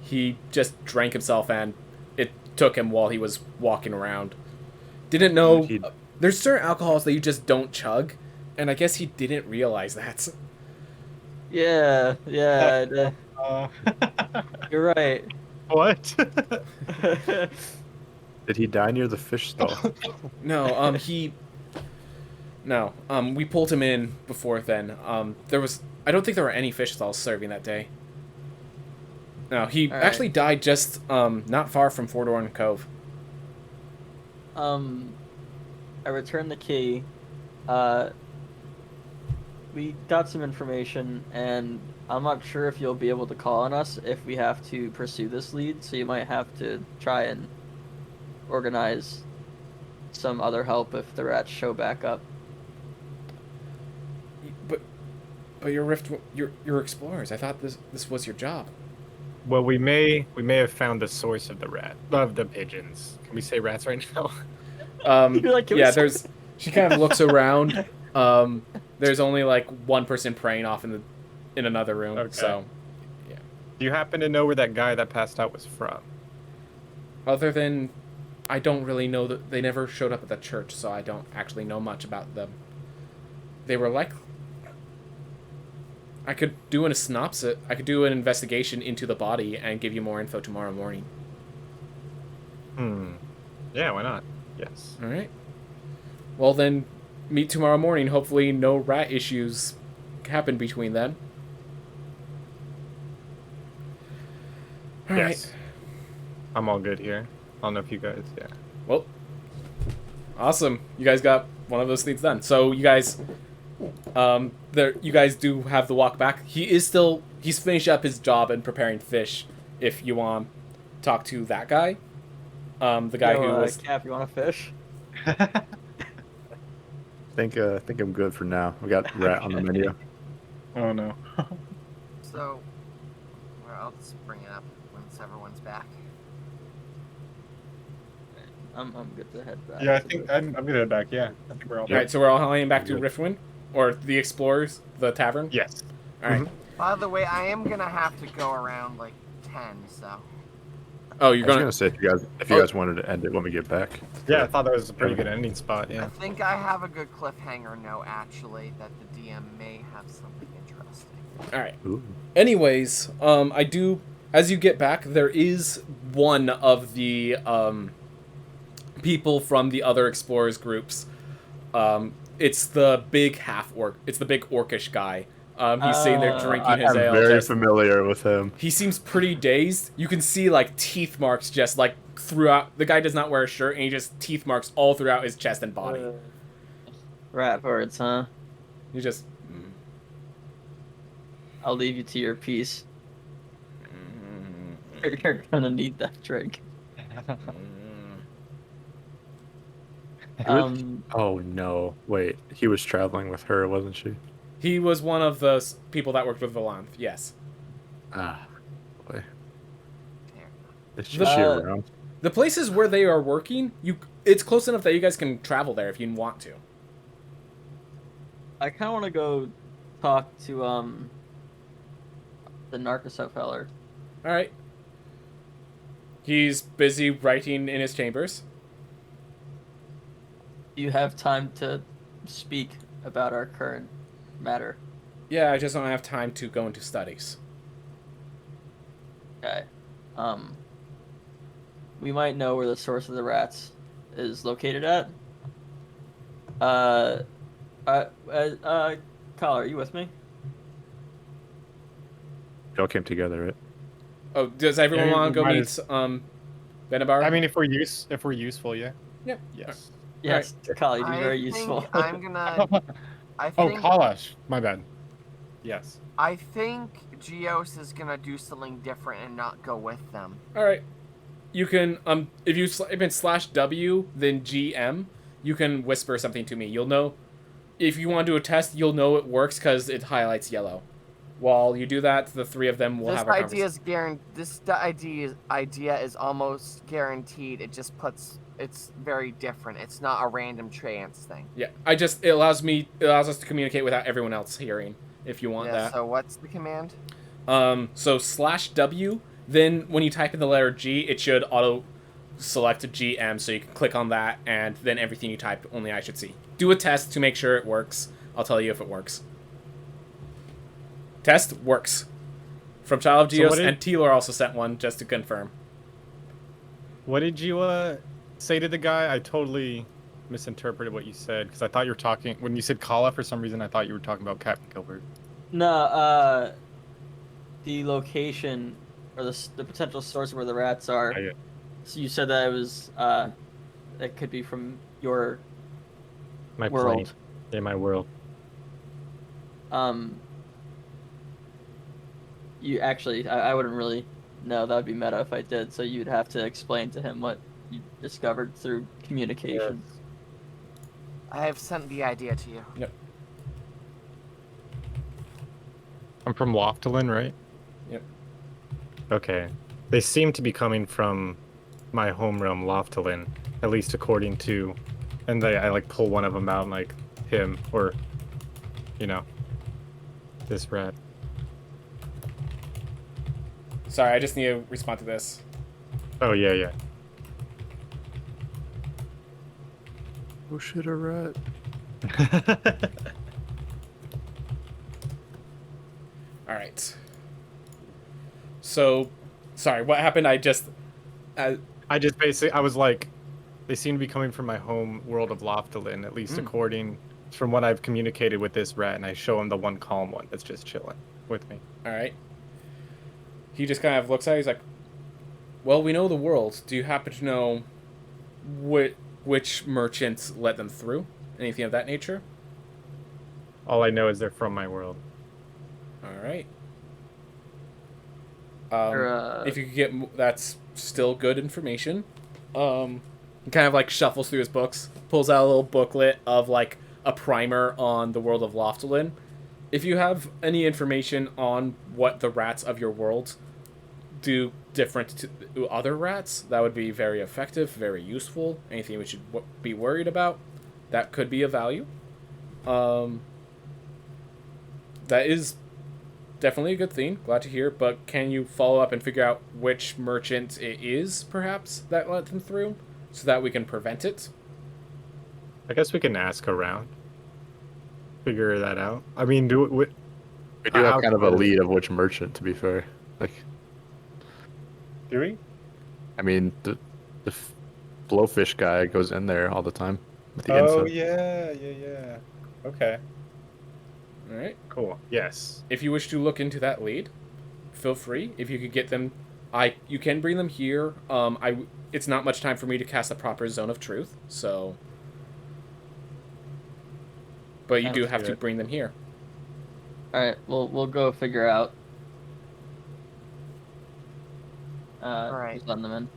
He just drank himself, and it took him while he was walking around. Didn't know. There's certain alcohols that you just don't chug, and I guess he didn't realize that. Yeah. You're right. What? Did he die near the fish stall? No, we pulled him in before then. I don't think there were any fish stalls serving that day. No, he All right. actually died just, not far from Fordorn Cove. I returned the key. We got some information, and I'm not sure if you'll be able to call on us if we have to pursue this lead, so you might have to try and organize some other help if the rats show back up. But you're explorers. I thought this was your job. Well, we may have found the source of the pigeons. Can we say rats right now? You're like, "Can we Yeah, say-" she kind of looks around. There's only like one person praying off in another room. Okay. So, Do you happen to know where that guy that passed out was from? other than, I don't really know that they never showed up at the church, so I don't actually know much about them. They were like. I could do a synopsis. I could do an investigation into the body and give you more info tomorrow morning. Yeah, why not? Yes. All right. Well then, meet tomorrow morning. Hopefully, no rat issues happen between then. All right. Yes. I'm all good here. I don't know if you guys, yeah. Well, awesome. You guys got one of those things done. So you guys, you guys do have the walk back. He's finished up his job and preparing fish. If you want to talk to that guy, the guy who was. Cap, you want to fish? I think I'm good for now. We got rat on the menu. Oh no. So, well, I'll just bring it up once everyone's back. I'm good to head back. Yeah, I think I'm gonna head back. Yeah, I think we're all. All right, so we're all heading back to Good. Riftwind, or the Explorers, the tavern. Yes. All right. Mhm. By the way, I am gonna have to go around like 10, so. Oh, I you're was gonna. gonna say if you guys wanted to end it when we get back. Yeah, I thought that was a pretty good ending spot. I Yeah. think I have a good cliffhanger note, actually, that the DM may have something interesting. All right. Ooh. Anyways, I do. As you get back, there is one of the people from the other explorers groups. It's the big half orc. It's the big orcish guy. He's sitting there drinking I his am ale. very just- familiar with him. He seems pretty dazed. You can see like teeth marks just like throughout. The guy does not wear a shirt, and he just teeth marks all throughout his chest and body. Rat hordes, huh? He just. I'll leave you to your peace. You're gonna need that drink. Oh no! Wait, he was traveling with her, wasn't she? He was one of the people that worked with Valanth. Yes. Ah, boy. There. Is she The- around? The places where they are working, it's close enough that you guys can travel there if you want to. I kind of want to go talk to the Narcoset feller. All right. He's busy writing in his chambers. Do you have time to speak about our current matter? Yeah, I just don't have time to go into studies. Okay. We might know where the source of the rats is located at. Kyle, are you with me? Y'all came together, right? Oh, does everyone Yeah, want to go might meet as- Benabar? I mean, if we're useful, yeah. Yeah. Yes. Yes, Kyle, you'd be very useful. think I'm gonna. I Oh, think. Kalash. My bad. Yes. I think Geos is gonna do something different and not go with them. All right. You can if you type in /W then GM, you can whisper something to me. You'll know if you want to do a test. You'll know it works because it highlights yellow. While you do that, the three of them will This have a idea conversation. is idea is almost guaranteed. It just puts it's very different. It's not a random chance thing. Yeah, it allows us to communicate without everyone else hearing. If you want Yeah. that. So what's the command? So /W, then when you type in the letter G, it should auto select a GM, so you can click on that, and then everything you typed, only I should see. Do a test to make sure it works. I'll tell you if it works. Test works. From Child of So Geos, what did- and Taylor also sent one just to confirm. What did you say to the guy? I totally misinterpreted what you said because I thought you were talking when you said Kala. For some reason, I thought you were talking about Captain Gilbert. No, the location or the potential source where the rats are. Yeah. So you said that it was that could be from your My world. plane. Yeah, my world. You actually, I wouldn't really know. That would be meta if I did. So you'd have to explain to him what you discovered through communication. I have sent the idea to you. I'm from Loftalin, right? Yep. Okay. They seem to be coming from my home realm, Loftalin, at least according to. And I like pull one of them out, and, like him or, this rat. Sorry, I just need to respond to this. Oh yeah. Oh shit, a rat. All right. So, sorry, what happened? I just basically I was like, they seem to be coming from my home world of Loftalin, at least according from what I've communicated with this rat, and I show him the one calm one that's just chilling with me. All right. He just kind of looks at it. He's like, well, we know the world. Do you happen to know which merchants let them through? Anything of that nature? All I know is they're from my world. All right. If you could get... That's still good information. He kind of, like, shuffles through his books. Pulls out a little booklet of, like, a primer on the world of Loftalin. If you have any information on what the rats of your world do different to other rats, that would be very effective, very useful. Anything we should be worried about, that could be of value. That is definitely a good thing. Glad to hear. But can you follow up and figure out which merchant it is, perhaps, that let them through, so that we can prevent it? I guess we can ask around. Figure that out. I mean, do we do have kind of a lead of which merchant, to be fair. Like, do we? I mean, the blowfish guy goes in there all the time with the Oh, incense. yeah. Okay, All right. cool. Yes. If you wish to look into that lead, feel free. If you could get them, you can bring them here. It's not much time for me to cast the proper Zone of Truth, so. But you do have to bring them here. All right, we'll go figure out. Alright. Who's letting them in?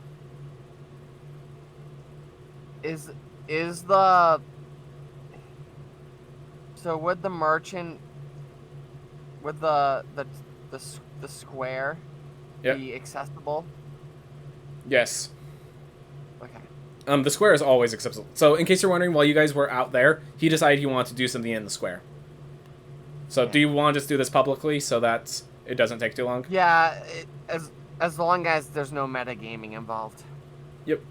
Is the so would the merchant would the square Yep. be accessible? Yes. Okay. The square is always accessible. So, in case you're wondering, while you guys were out there, he decided he wanted to do something in the square. So, do you want to just do this publicly so that it doesn't take too long? Yeah, as long as there's no metagaming involved. Yep.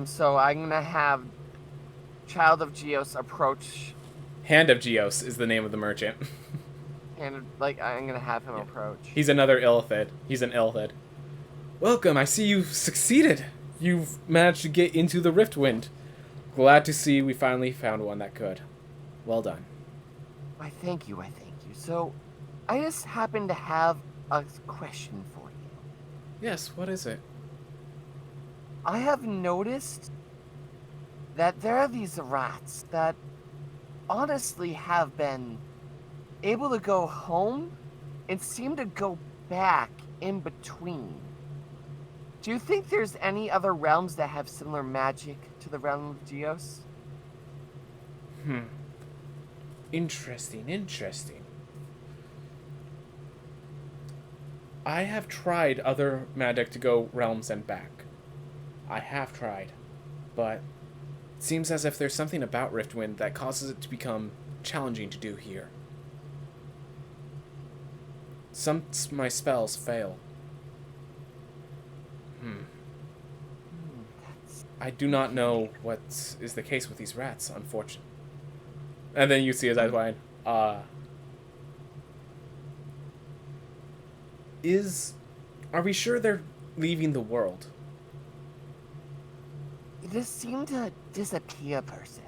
So I'm gonna have Child of Geos approach, Hand of Geos is the name of the merchant. and I'm gonna have him approach. He's another Illithid. He's an Illithid. Welcome, I see you've succeeded. You've managed to get into the Riftwind. Glad to see we finally found one that could. Well done. I thank you. So, I just happen to have a question for you. Yes, what is it? I have noticed that there are these rats that honestly have been able to go home and seem to go back in between. Do you think there's any other realms that have similar magic to the realm of Geos? Interesting. I have tried other magic to go realms and back. I have tried, but it seems as if there's something about Riftwind that causes it to become challenging to do here. Some my spells fail. I do not know what is the case with these rats, unfortunately. And then you see his eyes wide. Are we sure they're leaving the world? They just seem to disappear per se.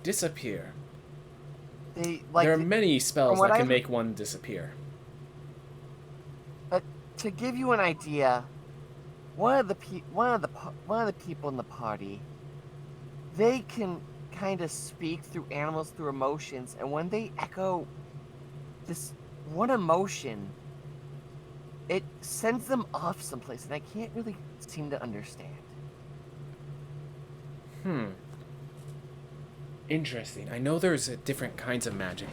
Disappear? They There are many spells that can I've- make one disappear. To give you an idea, one of the people in the party, they can kind of speak through animals, through emotions, and when they echo this one emotion, it sends them off someplace, and I can't really seem to understand. Interesting. I know there's different kinds of magic.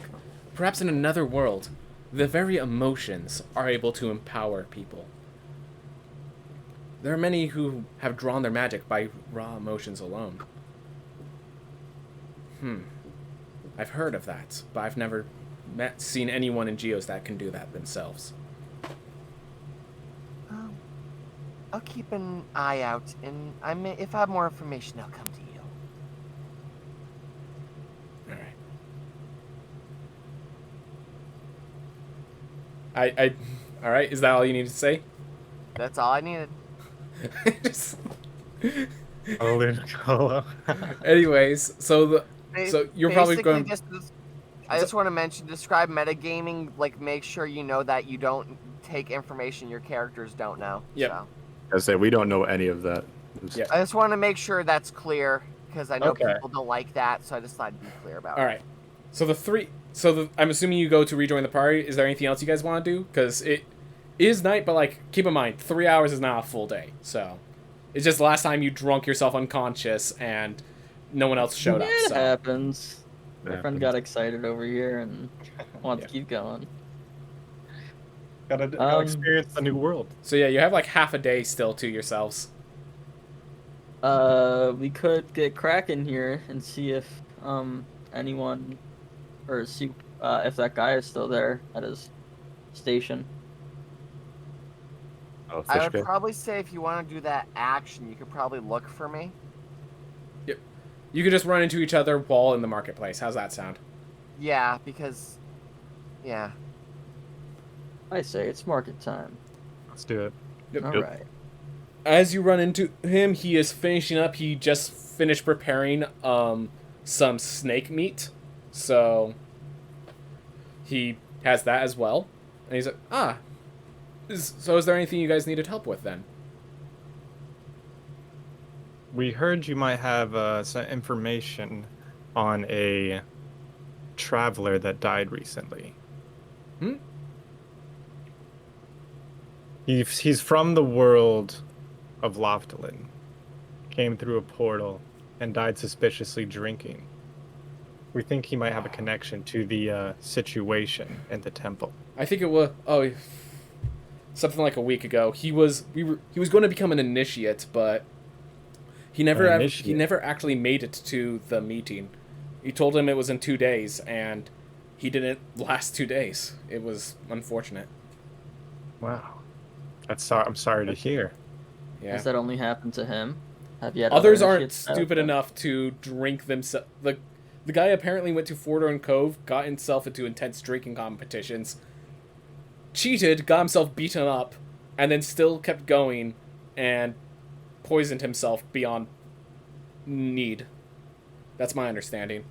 Perhaps in another world, the very emotions are able to empower people. There are many who have drawn their magic by raw emotions alone. I've heard of that, but I've never seen anyone in Geos that can do that themselves. I'll keep an eye out, and if I have more information, I'll come to you. Alright. Alright, is that all you need to say? That's all I needed. Just... Anyways, so you're probably Basically, going... I just want to mention, describe metagaming, like make sure you know that you don't take information your characters don't know. Yep. So. I say we don't know any of that. Yeah. I just want to make sure that's clear, because I know Okay. people don't like that, so I just thought I'd be clear about it. Alright. So I'm assuming you go to rejoin the party. Is there anything else you guys want to do? Because it is night, but like, keep in mind, 3 hours is not a full day. So, it's just the last time you drunk yourself unconscious and no one else showed up. It So. happens. My Yeah. friend got excited over here and wanted Yeah. to keep going. Gotta experience the new world. So yeah, you have like half a day still to yourselves. We could get Kraken here and see if anyone or see if that guy is still there at his station. Oh, I fish would guy. probably say if you want to do that action, you could probably look for me. Yep. You could just run into each other while in the marketplace. How's that sound? Yeah, because... Yeah. I say it's market time. Let's do it. Yep. All right. As you run into him, he is finishing up. He just finished preparing some snake meat. So he has that as well. And he's like, so is there anything you guys needed help with then? We heard you might have some information on a traveler that died recently. Hmm? He's from the world of Loftalin. Came through a portal and died suspiciously drinking. We think he might have a connection to the situation in the temple. I think it was something like a week ago. He was going to become an initiate, but he never actually made it to the meeting. He told him it was in 2 days, and he didn't last 2 days. It was unfortunate. Wow. I'm sorry to hear. Yeah. Has that only happened to him? Have you had Others other aren't initiates out stupid there? enough to drink themselves. The guy apparently went to Fordorn Cove, got himself into intense drinking competitions, cheated, got himself beaten up, and then still kept going and poisoned himself beyond need. That's my understanding.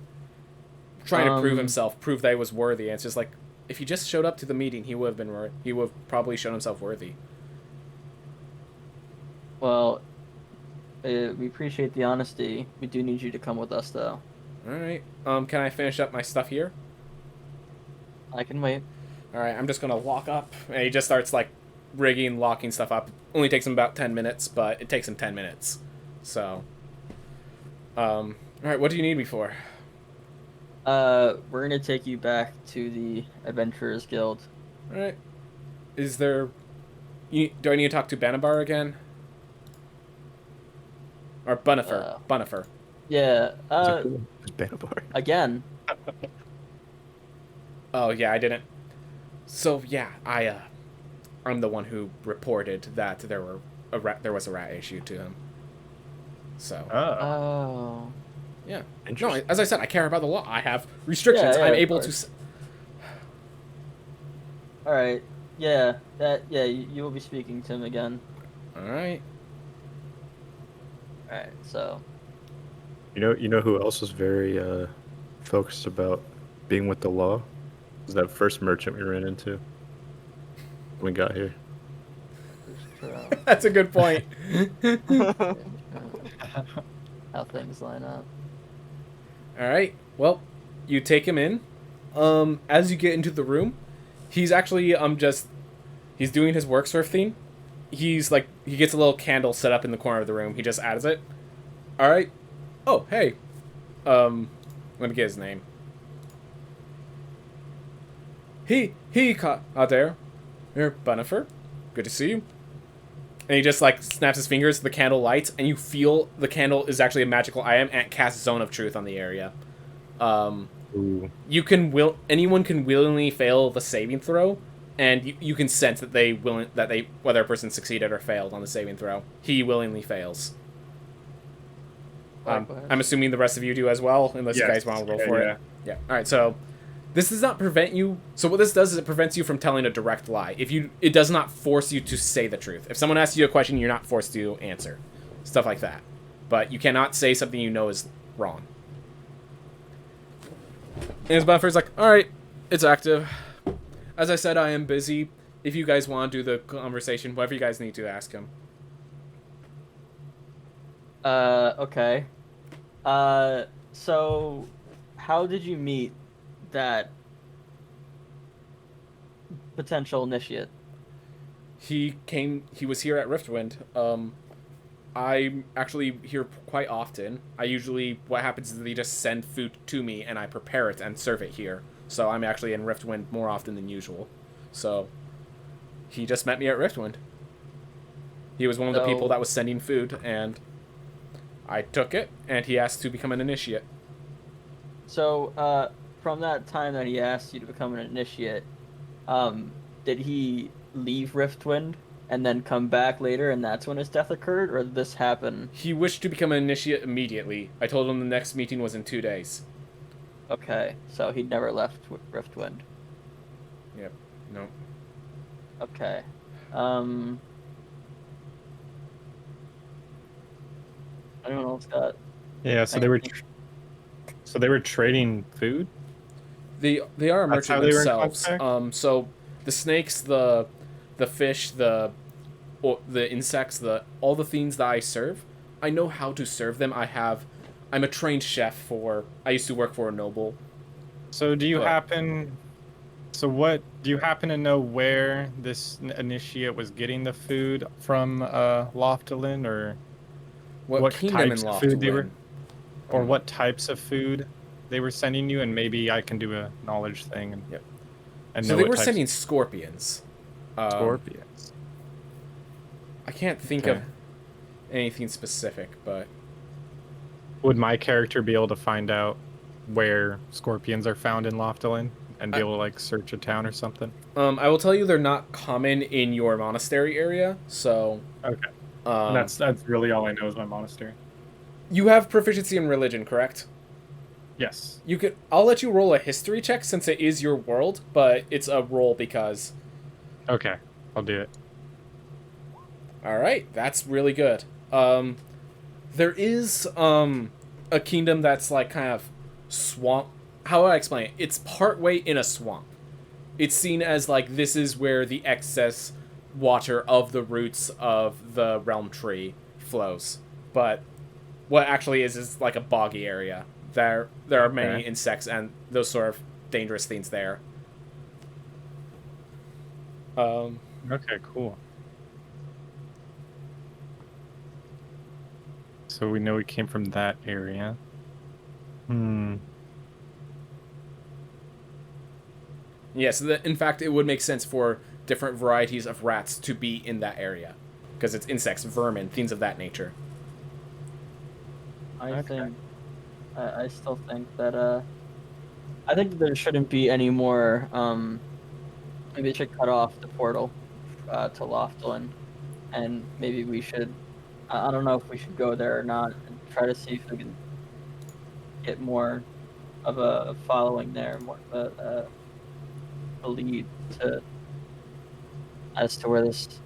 Trying to prove himself, prove that he was worthy. And it's just like, if he just showed up to the meeting, he would have probably shown himself worthy. Well, we appreciate the honesty. We do need you to come with us, though. Alright. Can I finish up my stuff here? I can wait. Alright, I'm just gonna lock up. And he just starts, like, rigging, locking stuff up. Only takes him about 10 minutes, but it takes him 10 minutes. So. Alright, what do you need me for? We're gonna take you back to the Adventurers Guild. Alright. Is there... do I need to talk to Banabar again? Or Bunifer. Bunifer. Yeah, Banabar. again. Oh, yeah, I didn't... So, yeah, I'm the one who reported that there was a rat issue to him. So... Oh. Yeah. No, Interesting. as I said, I care about the law. I have restrictions. Yeah, I'm of able course. to... Alright. Yeah, you will be speaking to him again. Alright. Alright, so. You know who else is very focused about being with the law? Is that first merchant we ran into when we got here. That's a good point. How things line up. Alright. Well, you take him in. As you get into the room, he's actually, he's doing his work surf thing. He's like, he gets a little candle set up in the corner of the room. He just adds it. Alright. Oh, hey. Let me get his name. Out there. Here, Bunifer. Good to see you. And he just, like, snaps his fingers, the candle lights, and you feel the candle is actually a magical item and casts Zone of Truth on the area. Ooh. Anyone can willingly fail the saving throw, and you can sense that whether a person succeeded or failed on the saving throw. He willingly fails. I'm assuming the rest of you do as well, unless you guys want to roll for it. Yeah. All right. So this does not prevent you. So what this does is it prevents you from telling a direct lie. It does not force you to say the truth. If someone asks you a question, you're not forced to answer, stuff like that. But you cannot say something you know is wrong. And his buffer's like, all right, it's active. As I said, I am busy. If you guys want to do the conversation, whatever you guys need to, ask him. Okay. So, how did you meet that potential initiate? He was here at Riftwind. I'm actually here quite often. What happens is they just send food to me and I prepare it and serve it here. So I'm actually in Riftwind more often than usual. So, He just met me at Riftwind. He was one of the people that was sending food, and I took it, and he asked to become an initiate. So, from that time that he asked you to become an initiate, did he leave Riftwind and then come back later, and that's when his death occurred, or did this happen? He wished to become an initiate immediately. I told him the next meeting was in 2 days. Okay, so he never left Riftwind. Yep. No. Okay. Anyone else got? Yeah, so they were trading food. They are a That's merchant how they were in themselves. contact? So the snakes, the fish, the insects, all the things that I serve, I know how to serve them. I'm a trained chef I used to work for a noble. So do you happen to know where this initiate was getting the food from Loftalin, or What kingdom in types of food they were, Loftalin? or what types of food they were sending you? And maybe I can do a knowledge thing and, Yep. and So know they what were types sending of scorpions. scorpions. I can't think Okay. of anything specific, but Would my character be able to find out where scorpions are found in Loftalin and be able to like search a town or something? I will tell you they're not common in your monastery area. So Okay. That's really all I know is my monastery. you have proficiency in religion, correct? Yes. I'll let you roll a history check since it is your world, but it's a roll because. Okay, I'll do it. All right, that's really good. There is a kingdom that's like kind of swamp. How do I explain it? It's partway in a swamp. It's seen as like this is where the excess water of the roots of the realm tree flows, but what actually is like a boggy area. There are many insects and those sort of dangerous things there. Okay, cool. So we know we came from that area. Yes, in fact, it would make sense for different varieties of rats to be in that area. Because it's insects, vermin, things of that nature. I still think that I think there shouldn't be any more maybe they should cut off the portal to Loftalin, and maybe we should I don't know if we should go there or not and try to see if we can get more of a following there, more of a lead as to where this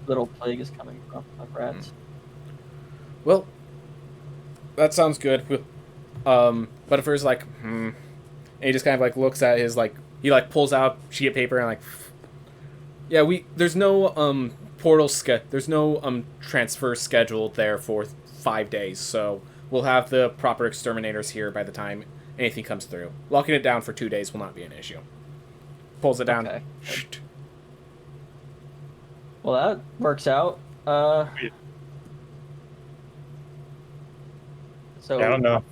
little plague is coming from of rats. Well, that sounds good. But at first, like, and he just kind of like looks at his like he like pulls out a sheet of paper and like, yeah, there's no there's no transfer scheduled there for 5 days, so we'll have the proper exterminators here by the time anything comes through. Locking it down for 2 days will not be an issue. Pulls it down. Okay. Well, that works out. So Yeah, I don't know.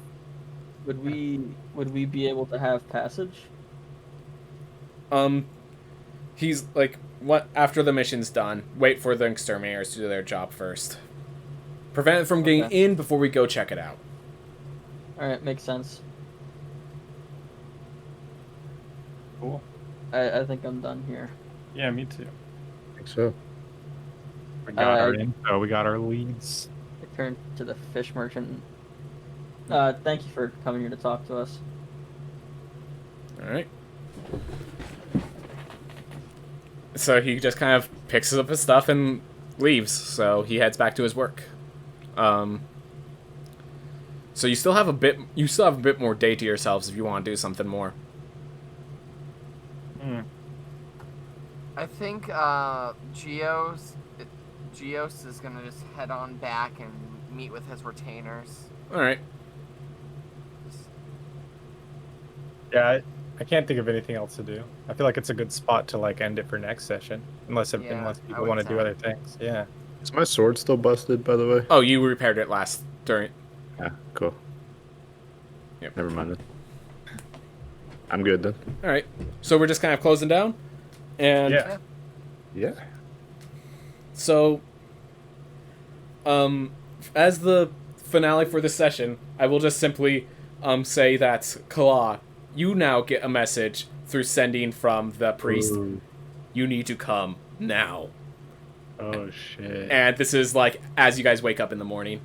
Would we be able to have passage? He's like, what after the mission's done, wait for the exterminators to do their job first. Prevent it from getting in before we go check it out. Alright, makes sense. Cool. I think I'm done here. Yeah, me too. I think so. We got our info. We got our leads. I turn to the fish merchant. Thank you for coming here to talk to us. Alright. So he just kind of picks up his stuff and leaves. So he heads back to his work. So you still have a bit more day to yourselves if you want to do something more. I think Geos is gonna just head on back and meet with his retainers. Alright. Yeah, I can't think of anything else to do. I feel like it's a good spot to like end it for next session, unless I people would want to do say. other things. Yeah. Is my sword still busted, by the way? Oh, you repaired it during. Yeah, cool. Yep. Never mind it. I'm good then. Alright. So we're just kind of closing down. And Yeah. Yeah. So, as the finale for this session, I will just simply say that Kala, you now get a message through sending from the priest. Ooh. You need to come now. Oh shit. And this is like as you guys wake up in the morning.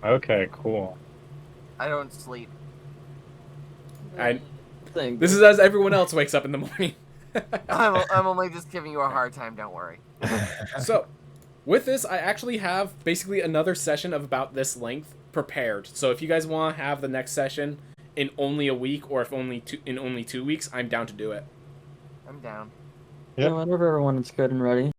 Okay, cool. I don't sleep. This is as everyone else wakes up in the morning. I'm only just giving you a hard time. Don't worry. So, with this, I actually have basically another session of about this length prepared. So if you guys want to have the next session in only a week, or if only in only 2 weeks, I'm down to do it. I'm down. Yep. Yeah, whenever everyone is good and ready.